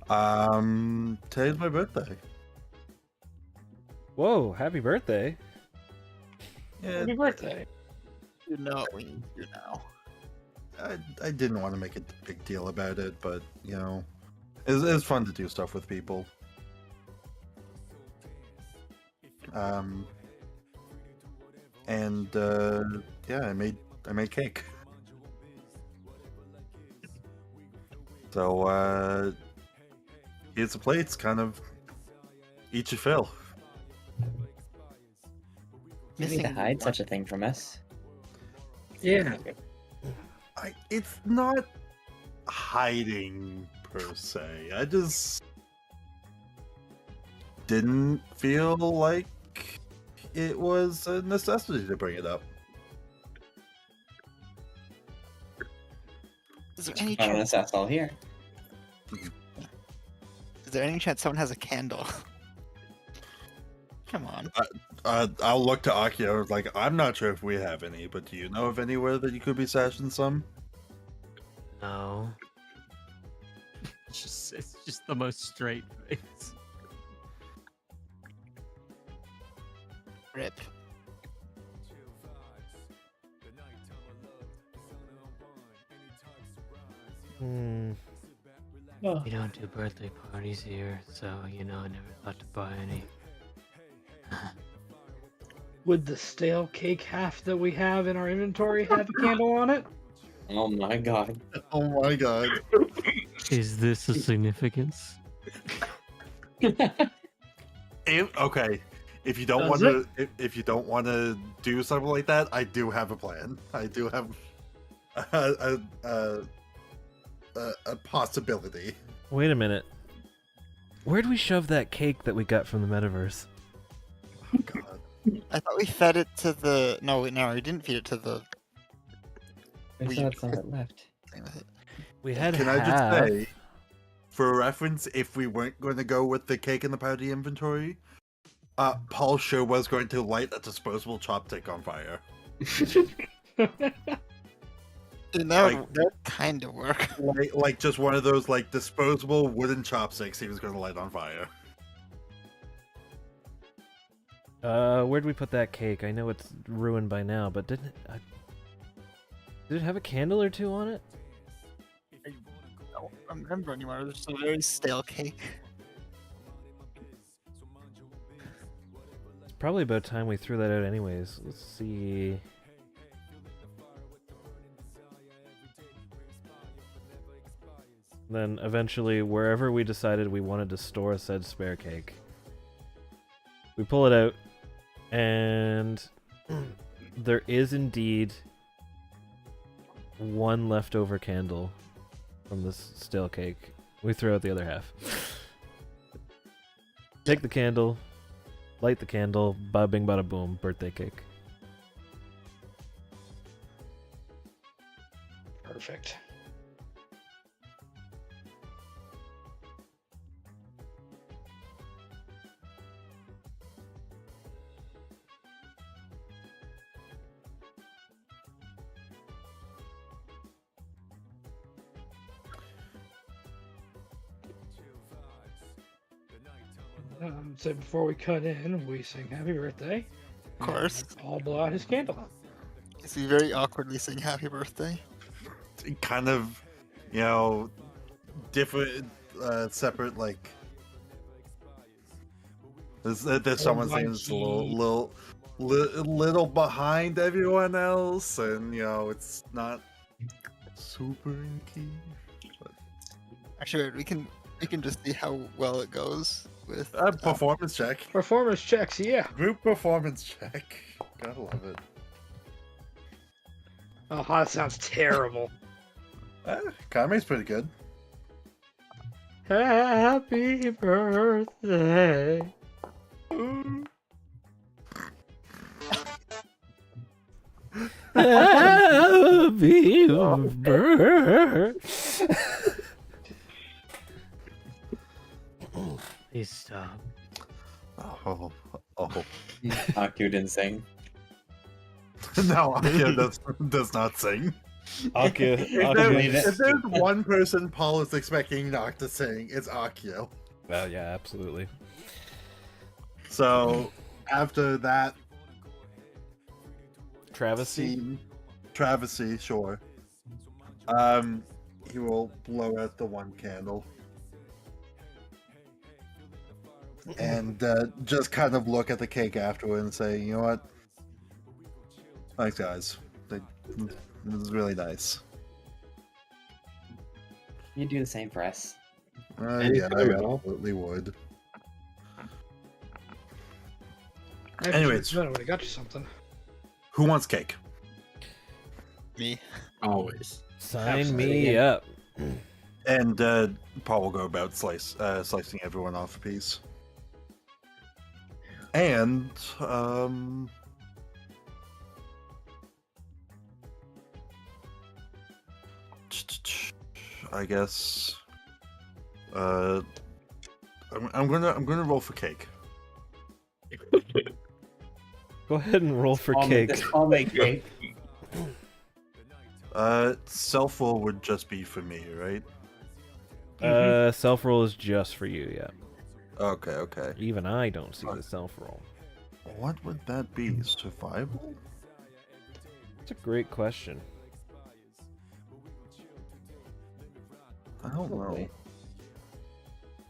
Today's my birthday. Whoa! Happy birthday! Yeah, Happy birthday. you know what you do now. I didn't want to make a big deal about it, but it's fun to do stuff with people. And yeah, I made cake. So here's the plates, kind of eat your fill. You need to Missing hide one. such a thing from us. Yeah. It's not hiding per se. I just didn't feel like it was a necessity to bring it up. Is there any I don't know, chance? that's all here. Is there any chance someone has a candle? Come on. I'll look to Akio like, I'm not sure if we have any, but do you know of anywhere that you could be stashing some? No. It's just the most straight face. Rip. Hmm. We don't do birthday parties here, so I never thought to buy any. Would the stale cake half that we have in our inventory have a candle on it? Oh my god. Oh my god. Is this a significance? Okay. If you don't Does want to, if you don't want to do something like that, I do have a plan. I do have a possibility. Wait a minute. Where'd we shove that cake that we got from the metaverse? Oh god. I thought we fed it to the. No, we didn't feed it to the We We- still had some of it left. thing with it. We had Can half. I just say, for reference, if we weren't going to go with the cake in the party inventory, Paul sure was going to light a disposable chopstick on fire. And that Like- would kind of work. Like just one of those like disposable wooden chopsticks he was going to light on fire. Where'd we put that cake? I know it's ruined by now, but did it have a candle or two on it? I don't remember anymore. It was just a very stale cake. It's probably about time we threw that out anyways. Let's see. Then eventually, wherever we decided we wanted to store said spare cake, we pull it out, and there is indeed one leftover candle from this stale cake. We throw out the other half. Take the candle, light the candle, bada bing bada boom, birthday cake. Perfect. So before we cut in, we sing happy birthday. Of course. And Paul blow out his candle. Is he very awkwardly saying happy birthday? Kind of different, separate, like. There's someone saying it's a little behind everyone else, and it's not super inky. Actually, we can just see how well it goes with Performance check. Performance checks, yeah. Group performance check. Gotta love it. Oh, that sounds terrible. Kaime's pretty good. Happy birthday. Happy birthday. Please stop. Oh. Akio didn't sing. No, Akio does not sing. Akio. If there's one person Paul is expecting not to sing, it's Akio. Well, yeah, absolutely. So after that Travesty? scene, travesty, sure. He will blow out the one candle. And just kind of look at the cake afterward and say, you know what? Thanks, guys. This is really nice. You do the same for us. Yeah, I Anytime at all. absolutely would. Anyways, I would have got you something. Who wants cake? me. Always. Sign me up. And Paul will go about slicing everyone off a piece. And I guess I'm gonna roll for cake. Go ahead and roll for I'll cake. I'll make cake. Self-roll would just be for me, right? Self roll is just for you, yeah. Okay. Even I don't see the self roll. What would that be? Survival? That's a great question. I don't know. Probably.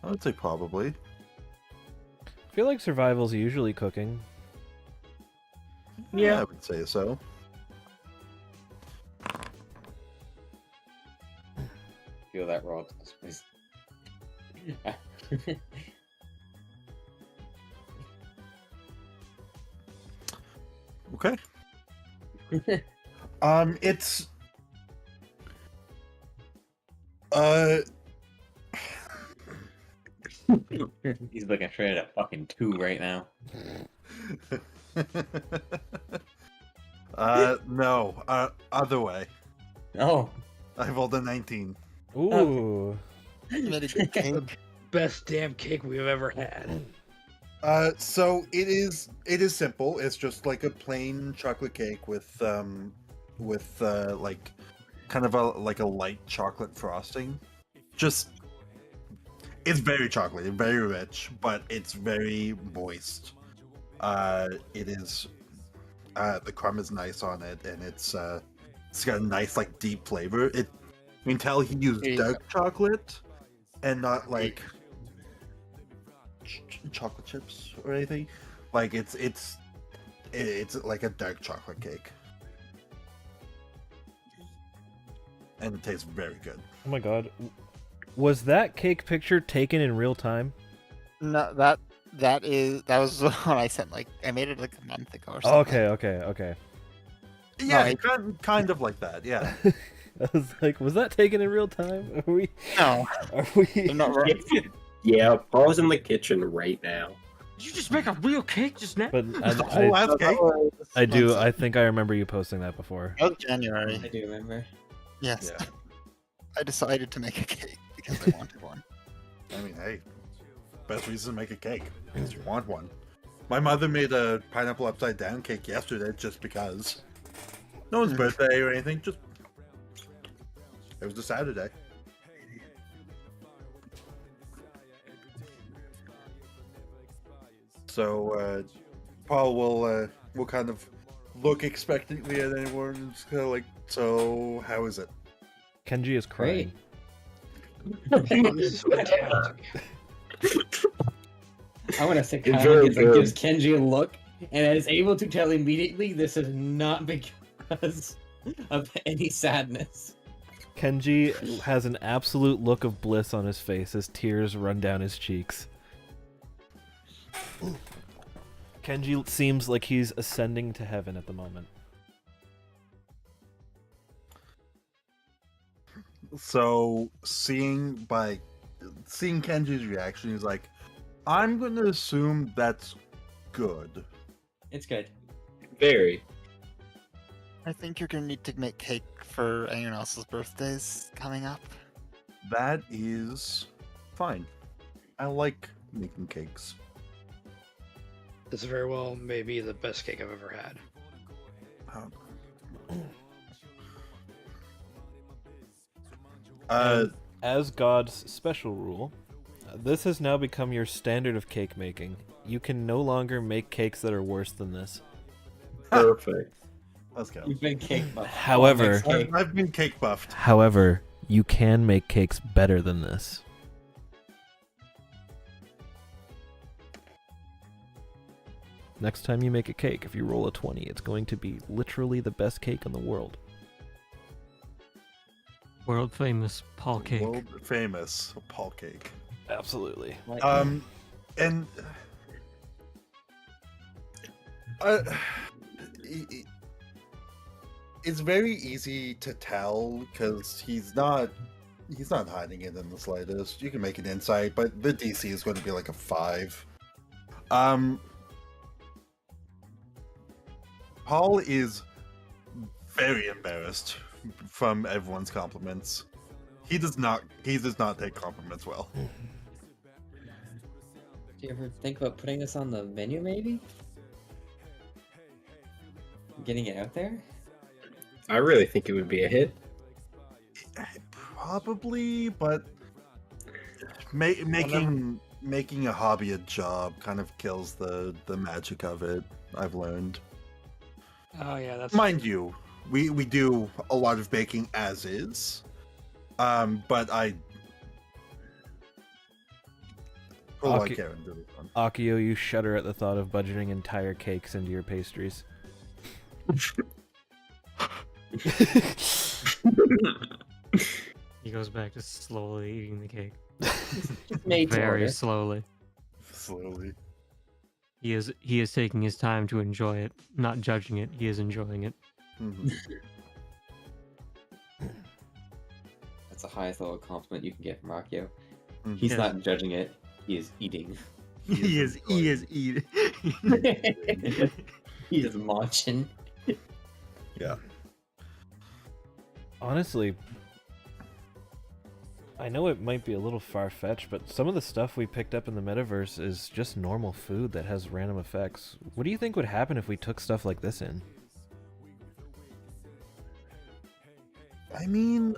I would say probably. I feel like survival's usually cooking. Yeah, I would say so. Feel that roll, please. Okay. It's He's looking straight at a fucking 2 right now. No. Other way. Oh, I rolled a 19. Ooh. You made a good cake. Best damn cake we've ever had. So it is simple. It's just like a plain chocolate cake with like kind of a light chocolate frosting. It's very chocolatey, very rich, but it's very moist. It is the crumb is nice on it, and it's got a nice like deep flavor. You can tell he used dark chocolate and not like chocolate chips or anything. Like it's like a dark chocolate cake, and it tastes very good. Oh my god. Was that cake picture taken in real time? No, that was the one I sent. Like I made it like a month ago or something. Okay. Yeah, kind of like that. Yeah. I was like, was that taken in real time? Are we? No, I'm not wrong. Yeah, Paul's in the kitchen right now. Did you just make a real cake just now? But The whole ass cake. I do. I think I remember you posting that before. That was January. I do remember. Yes. Yeah. I decided to make a cake because I wanted one. I mean, hey, best reason to make a cake because you want one. My mother made a pineapple upside down cake yesterday just because. No one's birthday or anything. Just it was a Saturday. So Paul will kind of look expectantly at anyone and just kind of like, so how is it? Kenji is crying. This is fantastic. I want to say It's Kyle very gives good. Kenji a look and is able to tell immediately this is not because of any sadness. Kenji has an absolute look of bliss on his face as tears run down his cheeks. Kenji seems like he's ascending to heaven at the moment. So seeing Kenji's reaction, he's like, I'm gonna assume that's good. It's good. Very. I think you're gonna need to make cake for anyone else's birthdays coming up. That is fine. I like making cakes. This very well may be the best cake I've ever had. As God's special rule, this has now become your standard of cake making. You can no longer make cakes that are worse than this. Perfect. Let's go. You've been cake buffed. However, I've been cake buffed. However, you can make cakes better than this. Next time you make a cake, if you roll a 20, it's going to be literally the best cake in the world. World famous Paul cake. World famous Paul cake. Absolutely. And it's very easy to tell because he's not hiding it in the slightest. You can make an insight, but the DC is going to be like a 5. Paul is very embarrassed from everyone's compliments. He does not take compliments well. Do you ever think about putting this on the menu, maybe? Getting it out there? I really think it would be a hit. Probably, but making a hobby a job kind of kills the magic of it. I've learned. Oh yeah, that's Mind you, we do a lot of baking as is, but I pull like Karen do this one. Akio, you shudder at the thought of budgeting entire cakes into your pastries. He goes back to slowly eating the cake. Made to Very order. slowly. Slowly. He is taking his time to enjoy it, not judging it. He is enjoying it. Mhm. That's the highest level of compliment you can get from Akio. Mhm. He's Yeah. not judging it. He is eating. He is eating. He is munching. Yeah. Honestly, I know it might be a little far-fetched, but some of the stuff we picked up in the metaverse is just normal food that has random effects. What do you think would happen if we took stuff like this in? I mean,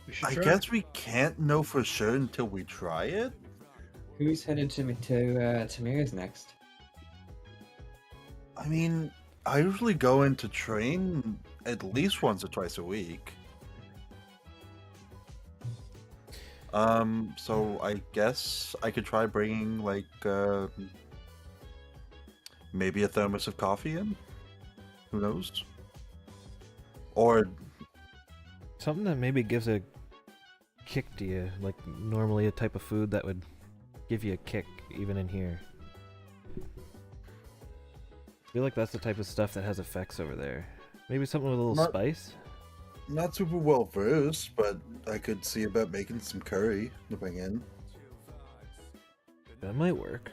we should I try. guess we can't know for sure until we try it. Who's headed to Tamira's next? I mean, I usually go in to train at least once or twice a week. So I guess I could try bringing like maybe a thermos of coffee in. Who knows? Or Something that maybe gives a kick to you, like normally a type of food that would give you a kick even in here. I feel like that's the type of stuff that has effects over there. Maybe something with a little Not- spice? not super well versed, but I could see about making some curry to bring in. That might work.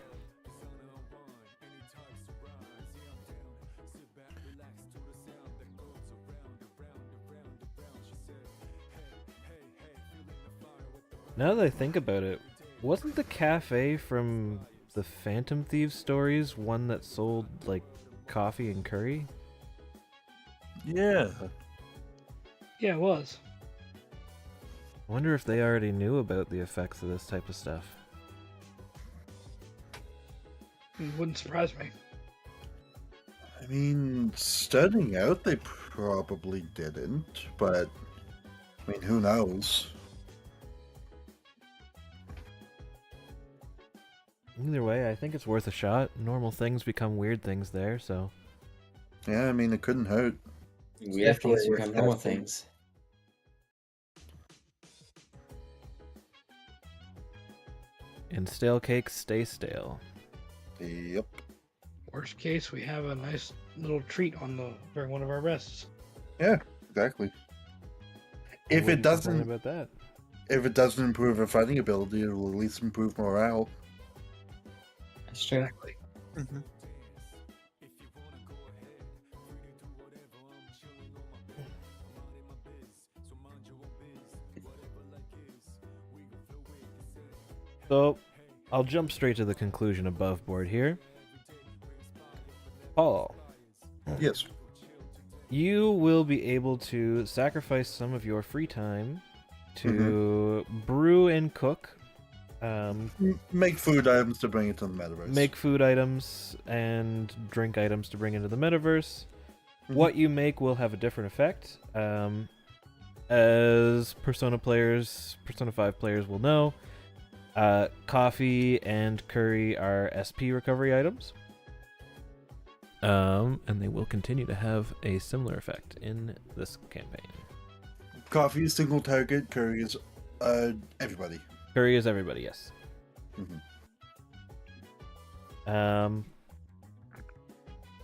Now that I think about it, wasn't the cafe from the Phantom Thieves stories one that sold, like, coffee and curry? Yeah. Yeah, it was. I wonder if they already knew about the effects of this type of stuff. It wouldn't surprise me. I mean, starting out, they probably didn't, but I mean, who knows? Either way, I think it's worth a shot. Normal things become weird things there, so Yeah, I mean, it couldn't hurt. We have Definitely things worth become normal testing. things. and stale cakes stay stale. Yep. Worst case, we have a nice little treat during one of our rests. Exactly. I If it wouldn't complain doesn't, about that. if it doesn't improve our fighting ability, it will at least improve morale. That's true. Exactly. Mm-hmm. So, I'll jump straight to the conclusion above board here. Paul, Yes. you will be able to sacrifice some of your free time to brew and cook, Make food items to bring it to the metaverse. make food items and drink items to bring into the metaverse. Mhm. What you make will have a different effect. As Persona 5 players will know, coffee and curry are SP recovery items. And they will continue to have a similar effect in this campaign. Coffee is single target. Curry is everybody. Curry is everybody, yes. Mhm.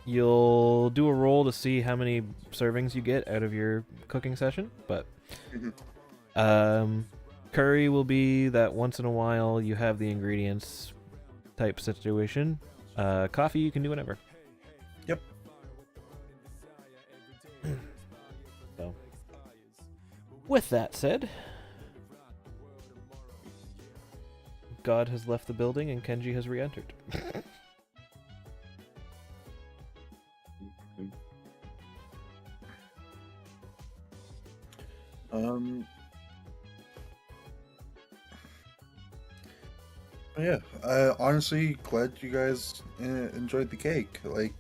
You'll do a roll to see how many servings you get out of your cooking session, but curry will be that once in a while you have the ingredients type situation. Coffee you can do whenever. Yep. So, with that said, God has left the building and Kenji has re-entered. Yeah, honestly, glad you guys enjoyed the cake. Like,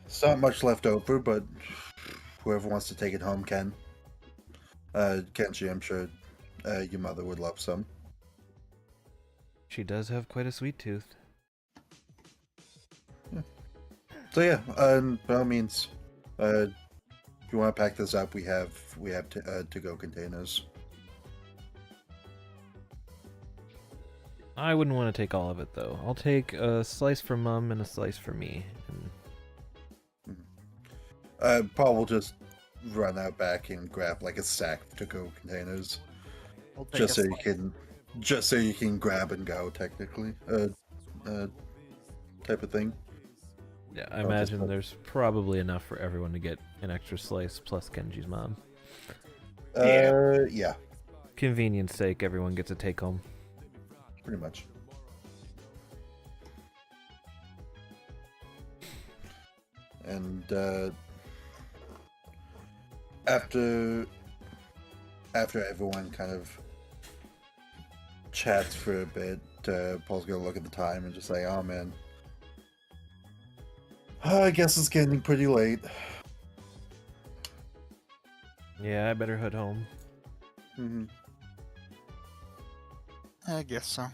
it's not much left over, but whoever wants to take it home can. Kenji, I'm sure your mother would love some. She does have quite a sweet tooth. So yeah, by all means, if you want to pack this up, we have to-go containers. I wouldn't want to take all of it though. I'll take a slice for Mum and a slice for me. And Paul will just run out back and grab like a stack of to-go containers, I'll take just a so you slice. can grab and go technically, type of thing. yeah, I I'll just imagine put- there's probably enough for everyone to get an extra slice plus Kenji's mom. Yeah, Convenience sake, everyone gets a take home. pretty much. And after everyone kind of chats for a bit, Paul's gonna look at the time and just say, "Oh man, I guess it's getting pretty late." Yeah, I better head home. Mhm. I guess so.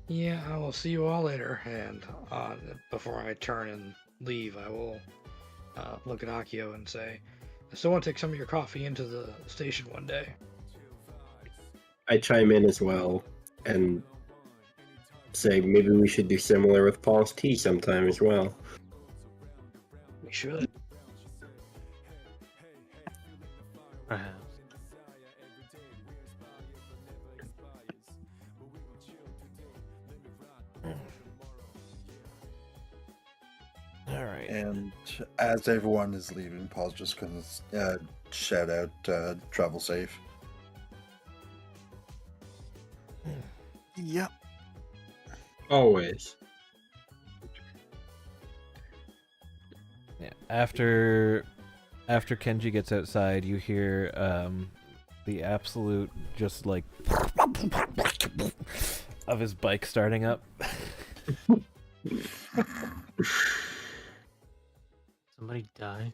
Yeah, I will see you all later. And before I turn and leave, I will look at Akio and say, I still want to take some of your coffee into the station one day. I chime in as well and say maybe we should do similar with Paul's tea sometime as well. We should. Perhaps. Alright. And as everyone is leaving, Paul's just gonna shout out, "Travel safe." Yep. Always. Yeah. After Kenji gets outside, you hear the absolute just like of his bike starting up. Somebody died. by.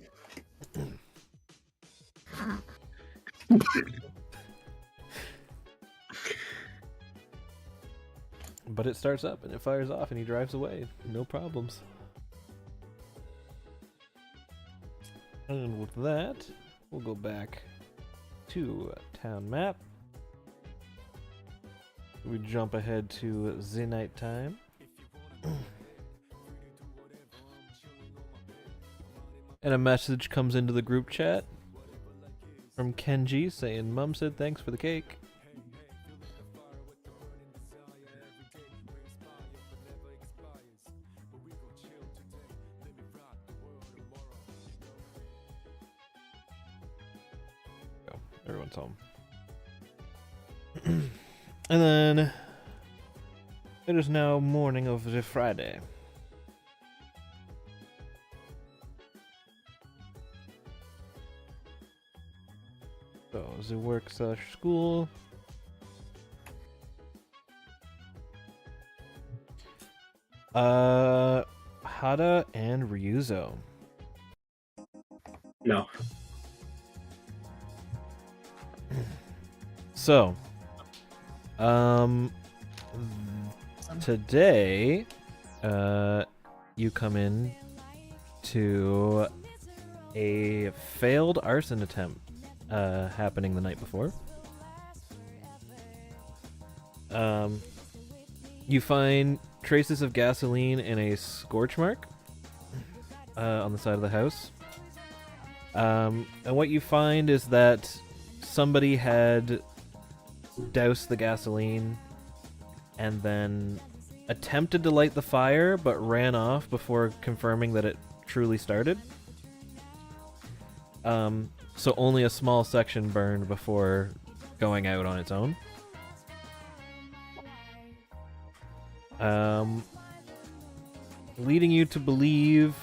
But it starts up and it fires off and he drives away. No problems. And with that, we'll go back to town map. We jump ahead to the night time. And a message comes into the group chat from Kenji saying, "Mum said thanks for the cake." Everyone's home. And then it is now morning of the Friday. So the work/school. Hada and Ryuzo. No. So, today, you come in to a failed arson attempt happening the night before. You find traces of gasoline and a scorch mark on the side of the house. And what you find is that somebody had doused the gasoline and then attempted to light the fire but ran off before confirming that it truly started. So only a small section burned before going out on its own. Leading you to believe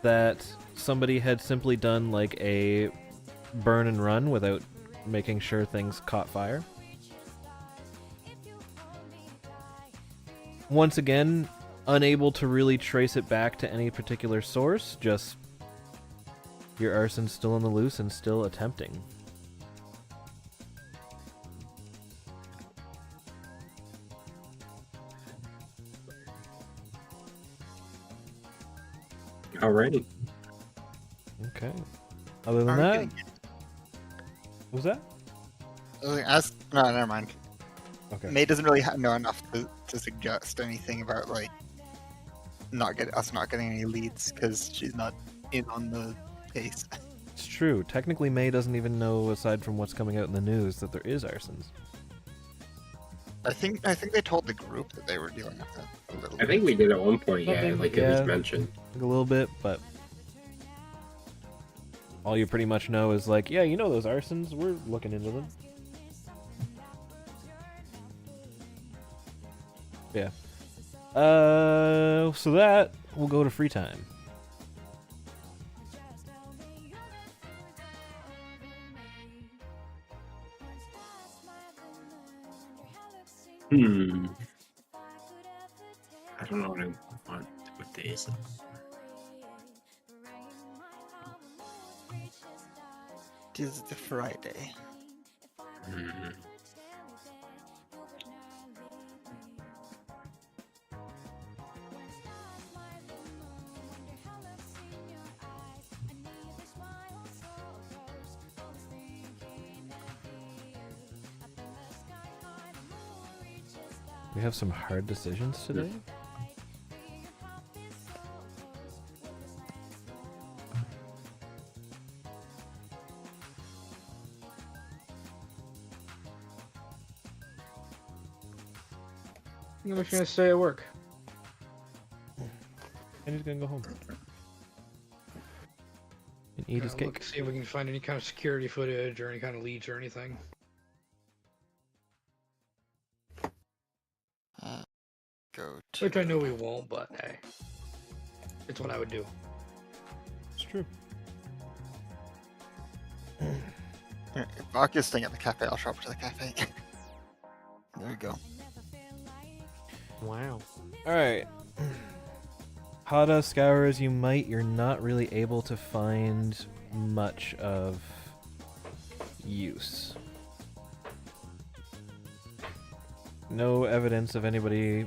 that somebody had simply done like a burn and run without making sure things caught fire. Once again, unable to really trace it back to any particular source, just your arson's still on the loose and still attempting. Alrighty. Okay. Other than that, what was that? No, never mind. Okay. May doesn't really know enough to suggest anything about like not getting any leads because she's not in on the case. It's true. Technically, May doesn't even know, aside from what's coming out in the news, that there is arsons. I think they told the group that they were dealing with it a little. I think we did at one point, yeah, Something, like it yeah. was mentioned. Like a little bit, but all you pretty much know is like, yeah, you know those arsons, we're looking into them. Yeah. So that we'll go to free time. I don't know what I want with these. It is the Friday. We have some hard decisions today. I'm just gonna stay at work. And he's gonna go home and eat his Look, cake. see if we can find any kind of security footage or any kind of leads or anything. Go to. Which I know we won't, but hey, it's what I would do. It's true. If Bach is staying at the cafe, I'll show up to the cafe. There we go. Wow. All right. Hada, scour as you might, you're not really able to find much of use. No evidence of anybody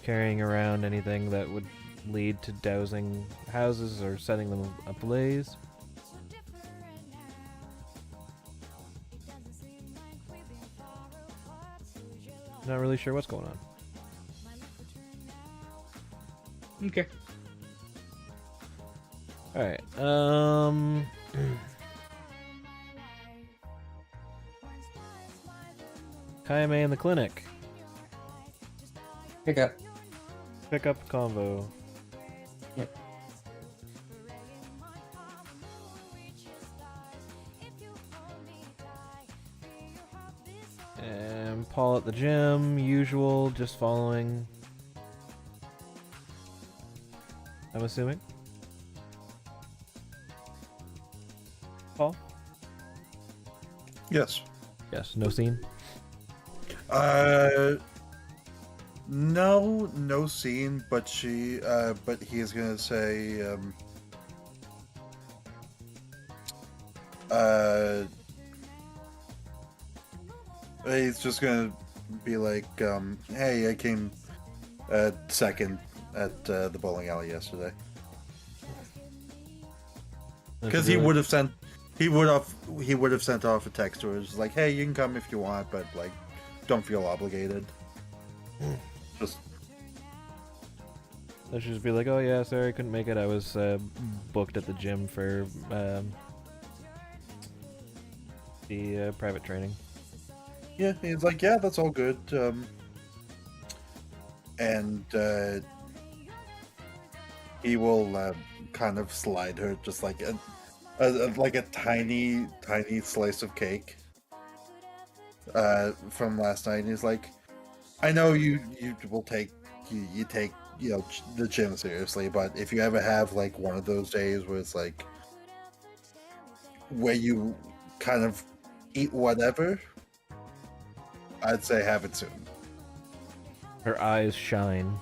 carrying around anything that would lead to dousing houses or setting them ablaze. Not really sure what's going on. Okay. Alright, Kayame in the clinic. Pick up. Pick up convo. Yep. And Paul at the gym, usual, just following. I'm assuming. Paul? Yes. Yes, no scene. No scene, but but he is gonna say, he's just gonna be like, hey, I came second at the bowling alley yesterday. Because he would have sent off a text to her, just like, hey, you can come if you want, but like, don't feel obligated. Just Let's just be like, oh yeah, sorry, I couldn't make it. I was booked at the gym for the private training. yeah, he's like, yeah, that's all good. And he will kind of slide her just like a tiny slice of cake from last night. And he's like, I know you will take you take the gym seriously, but if you ever have like one of those days where it's like where you kind of eat whatever, I'd say have it soon. Her eyes shine.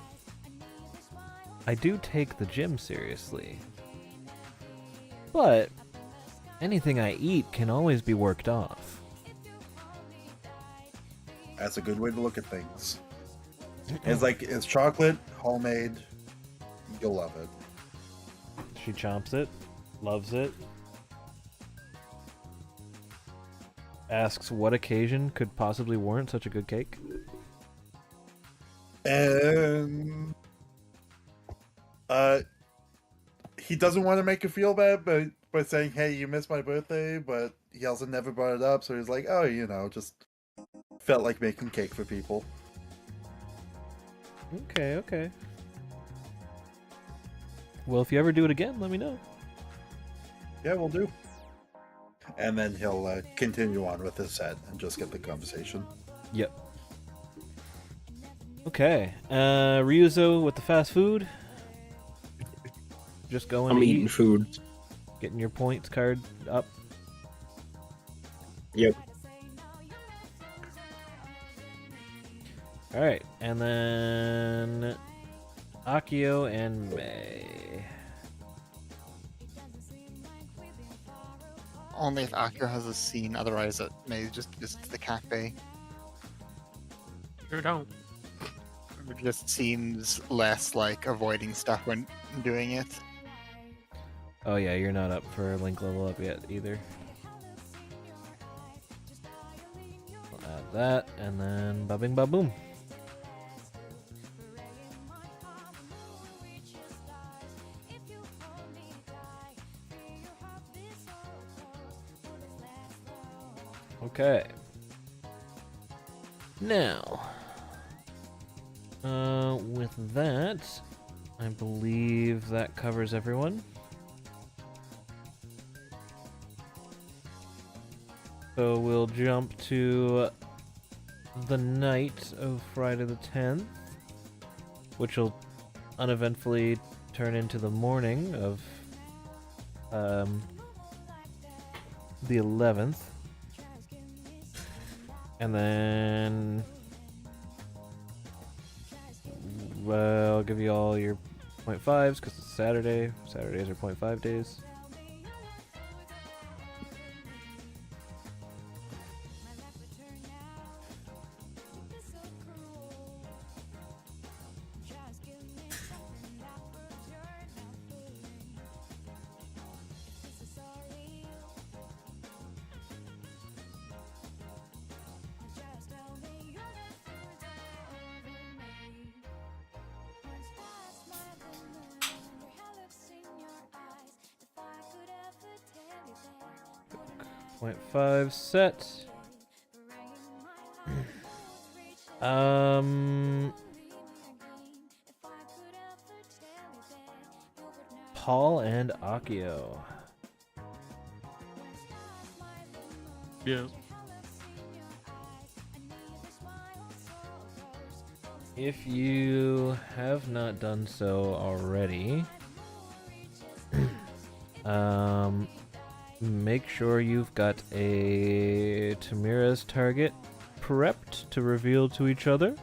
I do take the gym seriously. But anything I eat can always be worked off. That's a good way to look at things. It's like, it's chocolate, homemade, you'll love it. She chomps it, loves it. Asks what occasion could possibly warrant such a good cake. And he doesn't want to make her feel bad by saying, hey, you missed my birthday, but he also never brought it up, so he's like, oh, just felt like making cake for people. Okay. Well, if you ever do it again, let me know. Yeah, we'll do. And then he'll continue on with his set and just get the conversation. Yep. Okay. Ryuzo with the fast food. Just going I'm to eating eat, food. getting your points card up. Yep. Alright, and then Akio and May. Only if Akio has a scene, otherwise it may just visit the cafe. Sure don't. It just seems less like avoiding stuff when doing it. Oh yeah, you're not up for link level up yet either. I'll add that, and then ba-bing ba-boom. Okay. Now, with that, I believe that covers everyone. So we'll jump to the night of Friday the 10th, which will uneventfully turn into the morning of the 11th. And then I'll give you all your 0.5s because it's Saturday. Saturdays are 0.5 days. Point 0.5 set. Paul and Akio. Yes. If you have not done so already, make sure you've got a Tamira's target prepped to reveal to each other,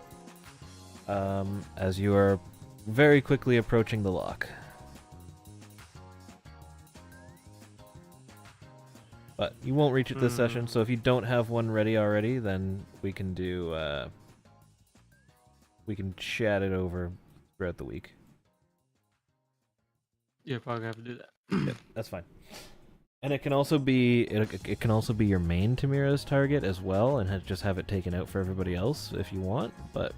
as you are very quickly approaching the lock. But you won't reach it this session, so if you don't have one ready already, then we can do, we can chat it over throughout the week. Yeah, probably have to do that. Yep, that's fine. And it can also be it can also be your main Tamira's target as well, and just have it taken out for everybody else if you want. But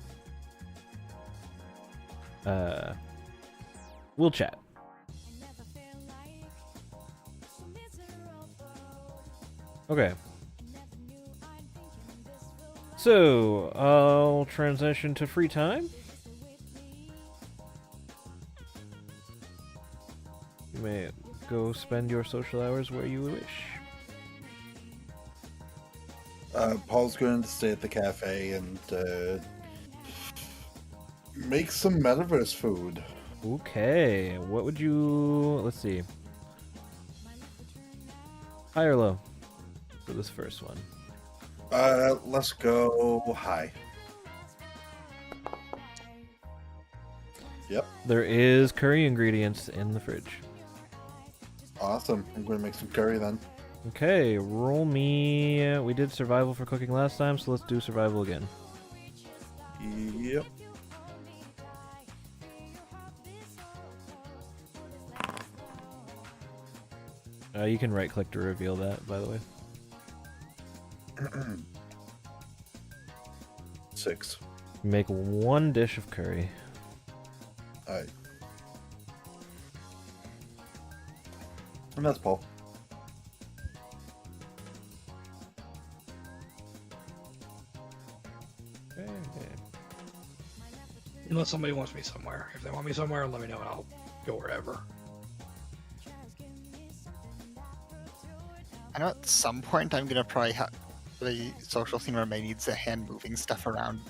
we'll chat. Okay. So I'll transition to free time. You may go spend your social hours where you wish. Paul's going to stay at the cafe and make some metaverse food. Okay, what would you... Let's see. High or low for this first one? Let's go high. Yep. There is curry ingredients in the fridge. Awesome. I'm going to make some curry then. Okay, roll me... We did survival for cooking last time, so let's do survival again. Yep. You can right-click to reveal that, by the way. 6. Make one dish of curry. Alright. And that's Paul. Okay. Unless somebody wants me somewhere. If they want me somewhere, let me know and I'll go wherever. I know at some point I'm gonna probably have the social scene where May needs a hand moving stuff around,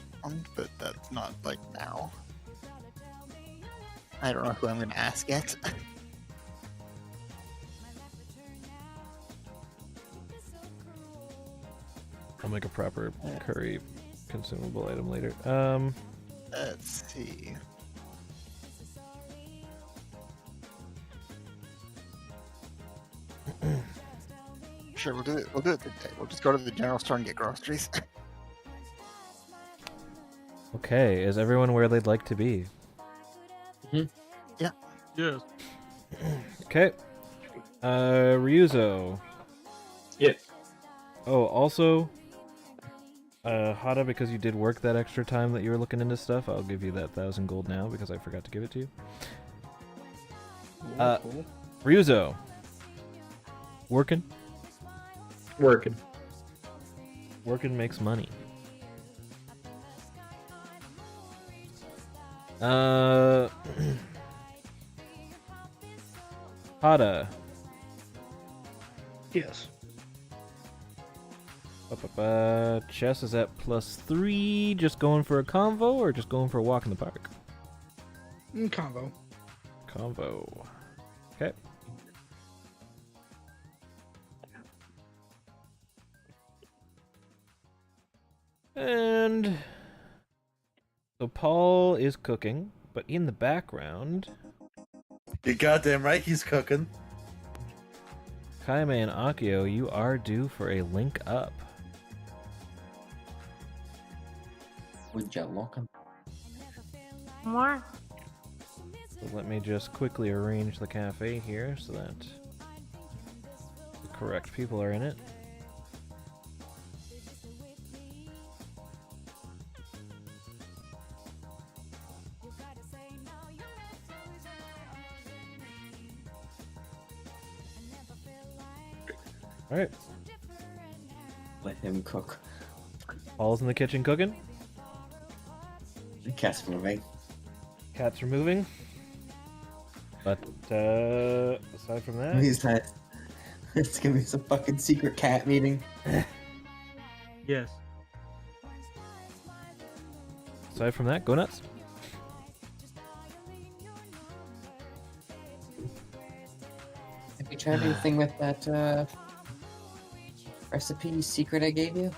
but that's not like now. I don't know who I'm gonna ask yet. I'll make a proper curry consumable item later. Let's see. Sure, we'll do it. We'll do it today. We'll just go to the general store and get groceries. Okay, is everyone where they'd like to be? Yeah. Yes. Okay. Ryuzo. Yeah. Oh, also, Hada, because you did work that extra time that you were looking into stuff, I'll give you that 1,000 gold now because I forgot to give it to you. Cool. Ryuzo. Working? Working. Working makes money. Hada. Yes. Chess is at +3. Just going for a convo or just going for a walk in the park? Combo. Convo. Okay. And so Paul is cooking, but in the background You're goddamn right he's cooking. Kaime and Akio, you are due for a link up. Would you look him? What? So let me just quickly arrange the cafe here so that the correct people are in it. Alright, Let him cook. Paul's in the kitchen cooking. The cat's moving. Cats are moving. But aside from that, He's not. It's gonna be some fucking secret cat meeting. Yes. go nuts. Have you tried anything with that recipe secret I gave you?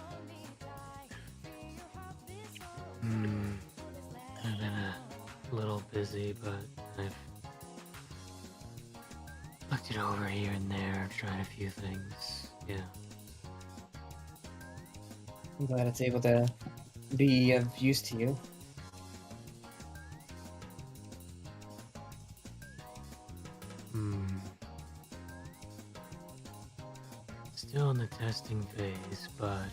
I've been a little busy, but I've looked it over here and there, tried a few things. Yeah. I'm glad it's able to be of use to you. Still in the testing phase, but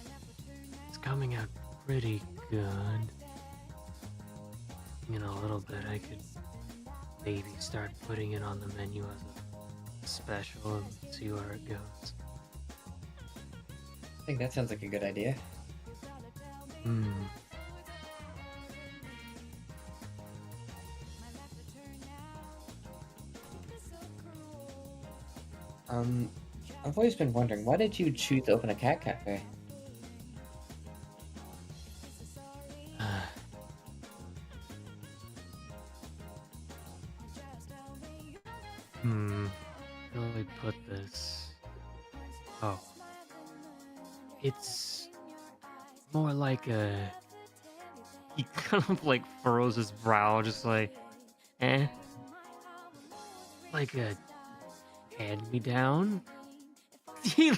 it's coming out pretty good. In a little bit, I could maybe start putting it on the menu as a special and see where it goes. I think that sounds like a good idea. I've always been wondering, why did you choose to open a cat cafe? How do I put this? Oh. It's more like a... He kind of like furrows his brow, just like, eh. like a hand-me-down. He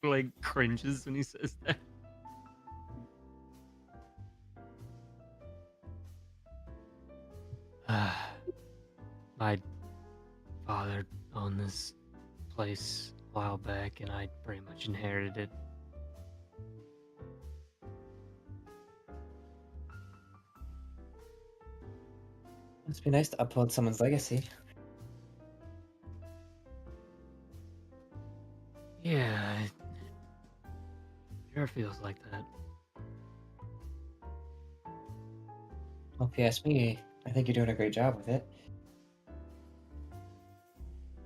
like cringes when he says that. My father owned this place a while back, and I pretty much inherited it. Must be nice to uphold someone's legacy. Yeah, it sure feels like that. Well, if you ask me, I think you're doing a great job with it.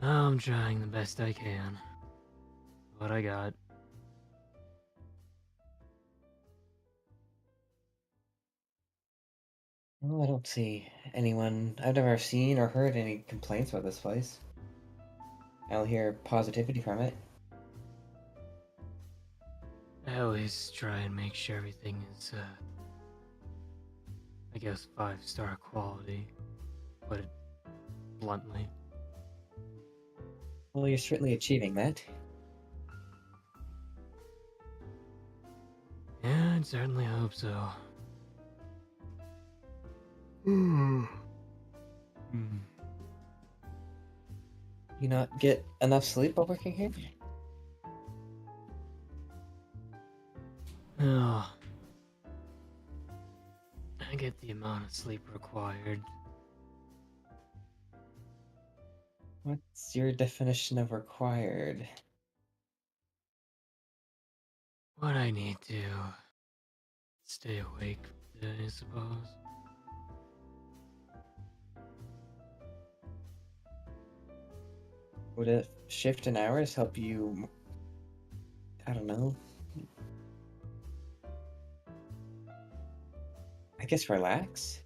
I'm trying the best I can. What I got. Well, I don't see anyone. I've never seen or heard any complaints about this place. I'll hear positivity from it. I always try and make sure everything is, I guess 5-star quality. Put it bluntly. Well, you're certainly achieving that. Yeah, I'd certainly hope so. You not get enough sleep while working here? Oh. I get the amount of sleep required. What's your definition of required? What I need to stay awake for the day, I suppose. Would a shift in hours help you, I don't know, I guess relax?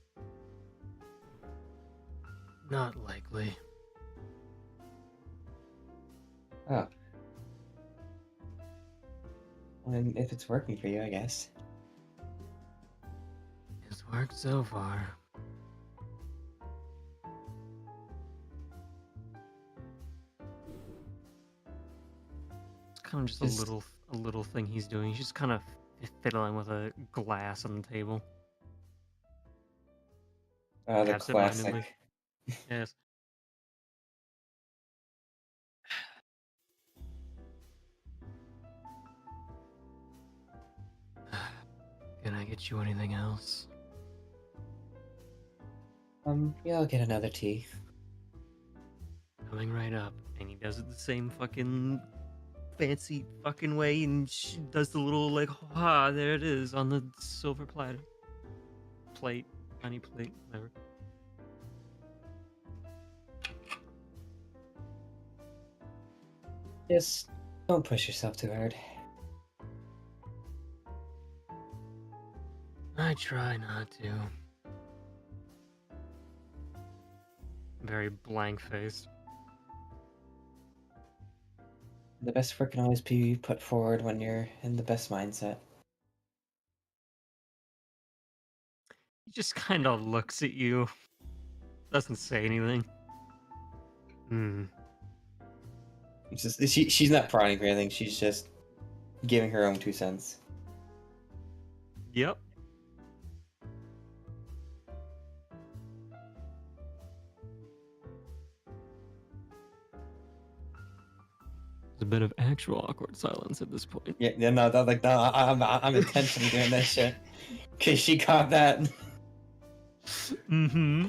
Not likely. Oh. And if it's working for you, I guess. It's worked so far. kind of just Just- a little thing he's doing. He's just kind of fiddling with a glass on the table. The Absent-mindedly. classic. Yes. Can I get you anything else? Yeah, I'll get another tea. Coming right up, and he does it the same fucking fancy fucking way, and she does the little like, there it is on the silver platter, plate, tiny plate, whatever. Just don't push yourself too hard. I try not to. Very blank faced. The best work can always be put forward when you're in the best mindset. He just kind of looks at you, doesn't say anything. It's just she's not prodding or anything. She's just giving her own 2 cents. Yep. There's a bit of actual awkward silence at this point. Yeah, no, that's like, no, I'm intentionally doing that shit. Cause she caught that. Mm-hmm.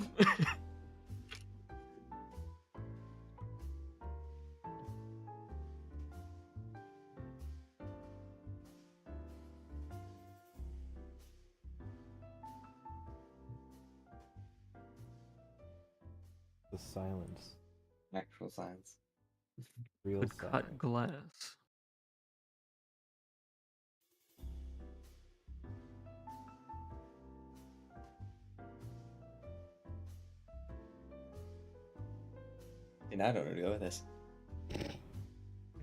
The silence. Actual silence. Real Good silence. cut glass. And I don't know what to go with this.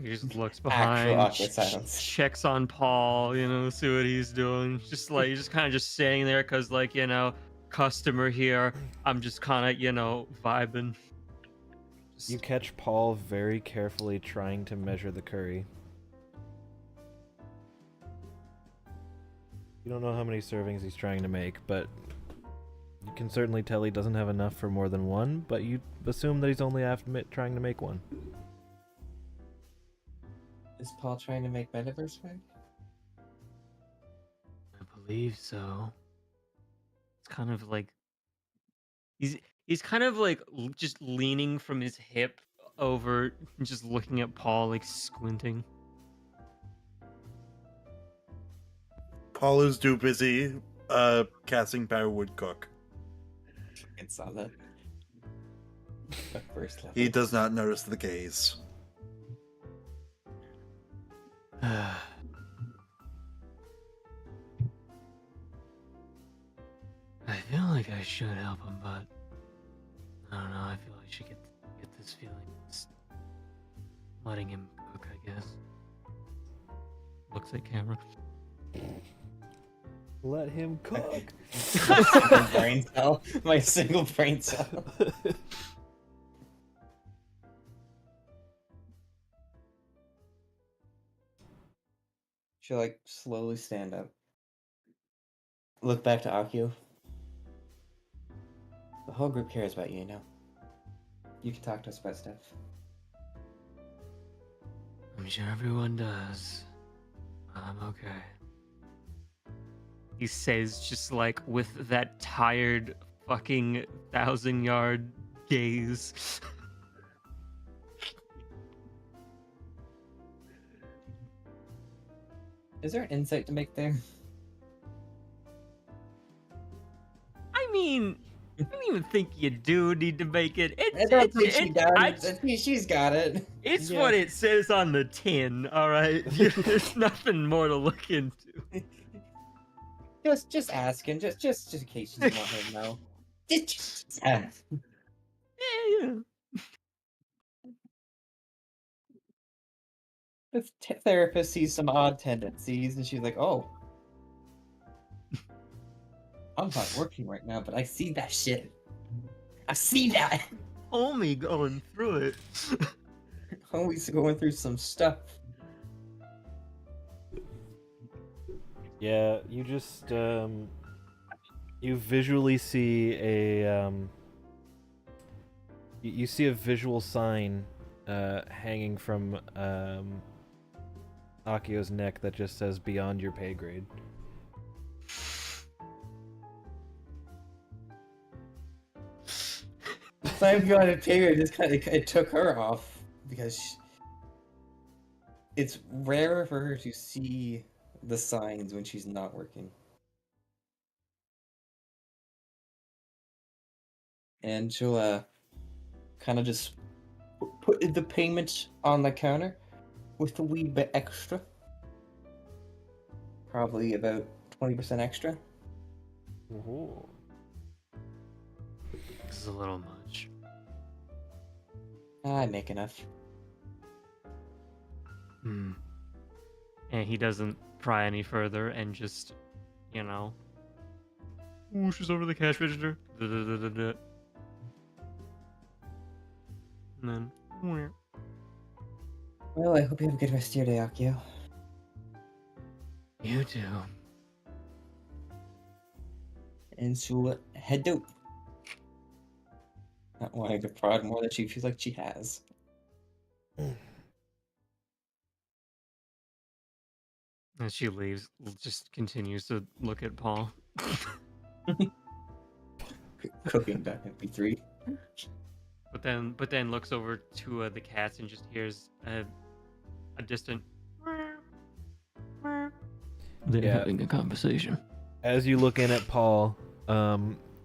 He just looks Actual behind, awkward silence. checks on Paul, see what he's doing. Just like, he's just kind of just staying there because, like, customer here. I'm just kind of, vibing. Just- You catch Paul very carefully trying to measure the curry. You don't know how many servings he's trying to make, but you can certainly tell he doesn't have enough for more than one, but you assume that he's only trying to make one. Is Paul trying to make metaverse work? I believe so. It's kind of like he's kind of like just leaning from his hip over, just looking at Paul, like squinting. Paul is too busy casting Power Would Cook. I saw that. But first level. He does not notice the gaze. I feel like I should help him, but I don't know. I feel I should get this feeling. Just letting him cook, I guess. Looks at camera. Let him cook. Brain cell. My single brain cell. She'll like slowly stand up. Look back to Akio. The whole group cares about you, You can talk to us about stuff. I'm sure everyone does. I'm okay. He says, just like with that tired fucking 1,000-yard gaze. Is there an insight to make there? I mean, I don't even think you do need to make it. I don't think she does. She's got it. It's Yeah. what it says on the tin, alright? There's nothing more to look into. Just asking, just in case you want her to know. Just ask. Yeah. The therapist sees some odd tendencies, and she's like, "Oh, I'm not working right now, but I see that shit. I see that. Homie going through it. Always going through some stuff." Yeah, you just you visually see a you see a visual sign hanging from Akio's neck that just says "Beyond your pay grade." Time beyond a period just kind of it took her off because it's rare for her to see the signs when she's not working. And she'll kind of just put the payment on the counter with a wee bit extra. Probably about 20% extra. Ooh. This is a little much. I make enough. Hmm. And he doesn't pry any further and just, you know. Ooh, she's over the cash register. Da-da-da-da-da. And then. Where? Well, I hope you have a good rest of your day, Akio. You too. And she'll head out. Not wanting to prod more than she feels like she has. As she leaves, just continues to look at Paul. Cooking back in P3. But then looks over to the cats and just hears a distant. They're Yeah. having a conversation. As you look in at Paul,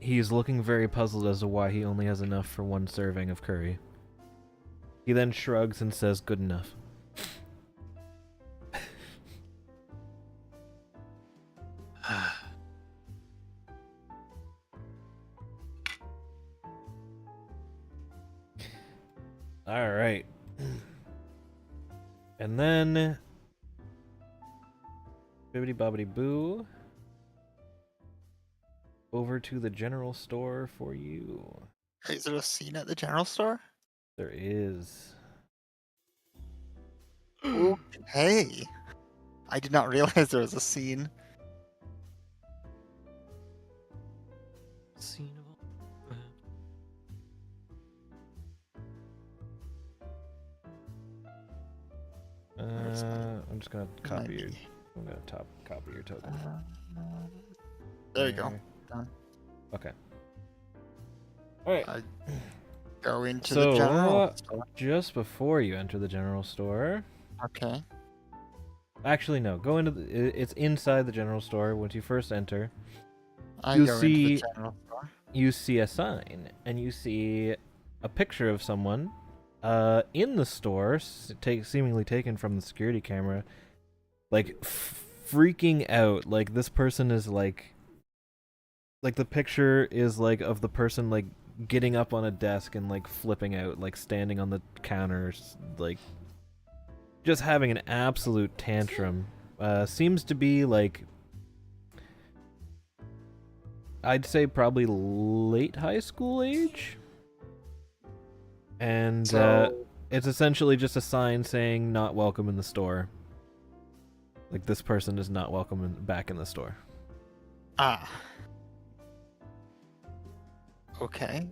he's looking very puzzled as to why he only has enough for one serving of curry. He then shrugs and says, "Good enough." All right. And then bibbity bobbity boo. Over to the general store for you. Is there a scene at the general store? There is. Okay. I did not realize there was a scene. Scene of all. I'm just gonna copy your. Maybe. I'm gonna copy your token. There you go. Done. Okay. All right. Go into So, the general store. just before you enter the general store. Okay. Actually, no. Go into it's inside the general store. Once you first enter, I You go see- into the general store. you see a sign, and you see a picture of someone in the store, seemingly taken from the security camera, like freaking out. Like this person is like the picture is like of the person like getting up on a desk and like flipping out, like standing on the counters, like just having an absolute tantrum. Seems to be like, I'd say probably late high school age. And So, it's essentially just a sign saying "not welcome in the store." Like this person is not welcome back in the store. ah. Okay.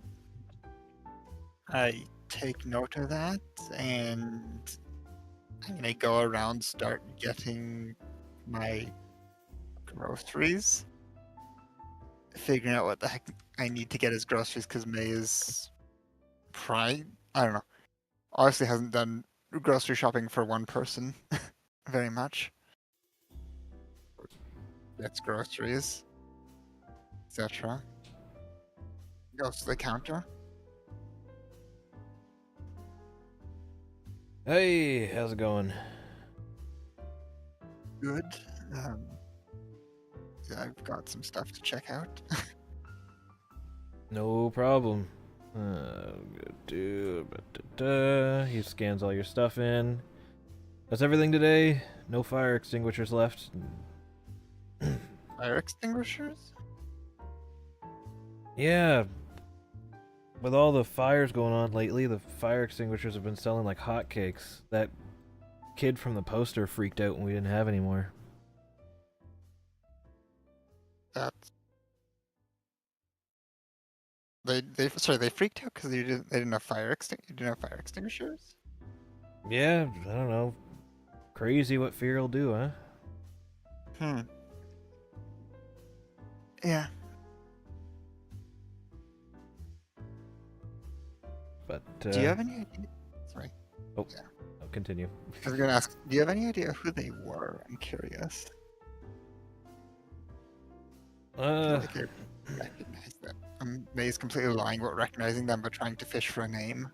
I take note of that, and I'm gonna go around, start getting my groceries. Figuring out what the heck I need to get as groceries, because May is I don't know. Honestly, hasn't done grocery shopping for one person very much. Gets groceries, etc. Goes to the counter. Hey, how's it going? Good. Yeah, I've got some stuff to check out. No problem. He scans all your stuff in. That's everything today. No fire extinguishers left. Fire extinguishers? Yeah. With all the fires going on lately, the fire extinguishers have been selling like hotcakes. That kid from the poster freaked out when we didn't have any more. That's they freaked out because they didn't have you didn't have fire extinguishers. Yeah, I don't know. Crazy what fear will do, huh? Hmm. Yeah. But Do you have any idea? Sorry. Oh, Yeah. I'll continue. I was gonna ask. Do you have any idea who they were? I'm curious. I feel like I recognize them. May's completely lying about recognizing them, but trying to fish for a name.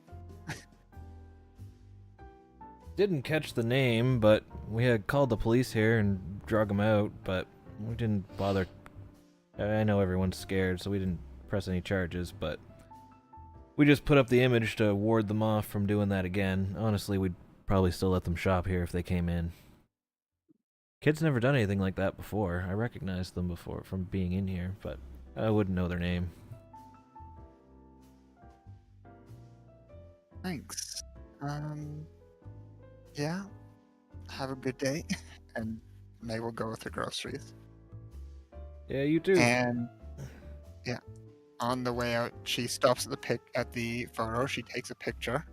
Didn't catch the name, but we had called the police here and drug him out, but we didn't bother. I know everyone's scared, so we didn't press any charges, but we just put up the image to ward them off from doing that again. Honestly, we'd probably still let them shop here if they came in. Kids never done anything like that before. I recognized them before from being in here, but I wouldn't know their name. Thanks. Yeah. Have a good day, and May will go with her groceries. Yeah, you too. And yeah, on the way out, she stops at the photo. She takes a picture,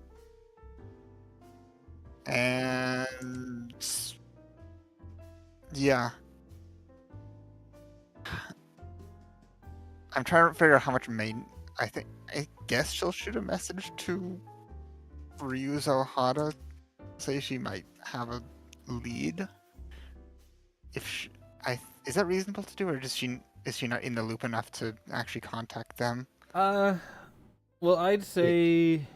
and yeah, I'm trying to figure out how much May. I guess she'll shoot a message to Ryuzo Hada, say she might have a lead. If she, is that reasonable to do, or is she not in the loop enough to actually contact them? Well, I'd say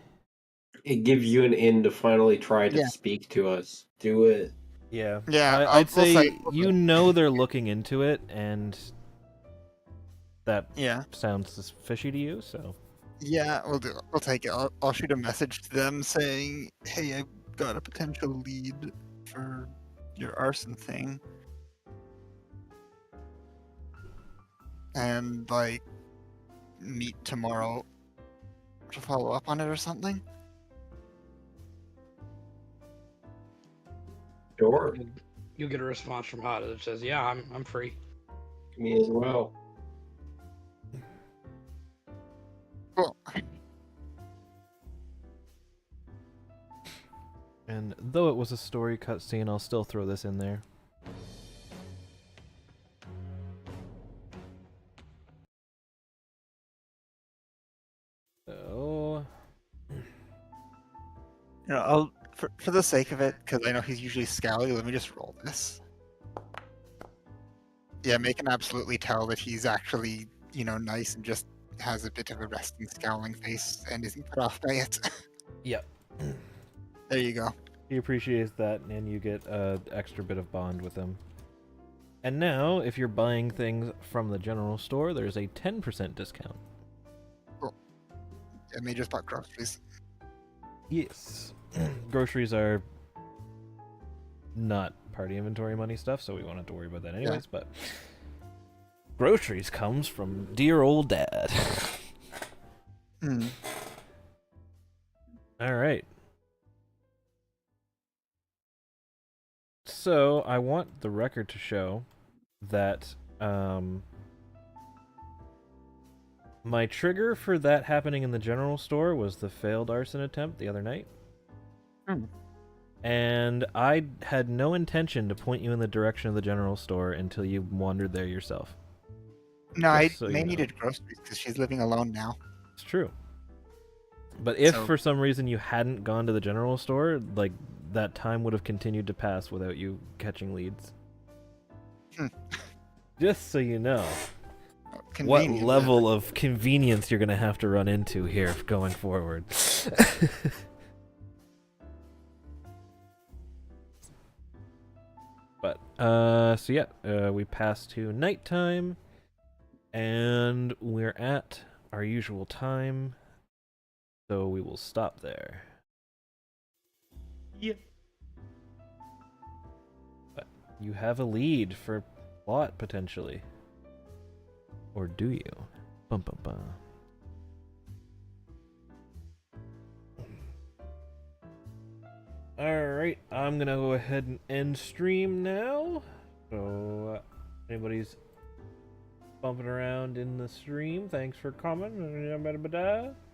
It gives you an in to finally try to Yeah. speak to us. Do it. yeah. Yeah, I'd we'll say say- you know they're looking into it, and that Yeah, sounds fishy to you, so yeah, we'll do it. We'll take it. I'll shoot a message to them saying, "Hey, I've got a potential lead for your arson thing," and like meet tomorrow to follow up on it or something. Sure. You'll get a response from Hada that says, "Yeah, I'm free." Me as well. Cool. And though it was a story cutscene, I'll still throw this in there. So, I'll for the sake of it, because I know he's usually scowly. Let me just roll this. Yeah, make him absolutely tell that he's actually, nice and just has a bit of a resting, scowling face and isn't put off by it. yep. There you go. He appreciates that, and you get an extra bit of bond with him. And now, if you're buying things from the general store, there's a 10% discount. And they just bought groceries. Yes. Groceries are not party inventory money stuff, so we won't have to worry about that anyways, but groceries comes from dear old dad. Hmm. Alright. So, I want the record to show that, my trigger for that happening in the general store was the failed arson attempt the other night. Hmm. And I had no intention to point you in the direction of the general store until you wandered there yourself. No, Just so you May know. needed groceries because she's living alone now. It's true. But if So- for some reason you hadn't gone to the general store, like, that time would have continued to pass without you catching leads. Hmm. Just so you know what Convenient. level of convenience you're going to have to run into here going forward. But, so yeah, we pass to nighttime, and we're at our usual time, so we will stop there. Yeah. But you have a lead for plot, potentially. Or do you? Bum bum bum. Alright, I'm gonna go ahead and end stream now. So, anybody's bumping around in the stream. Thanks for coming.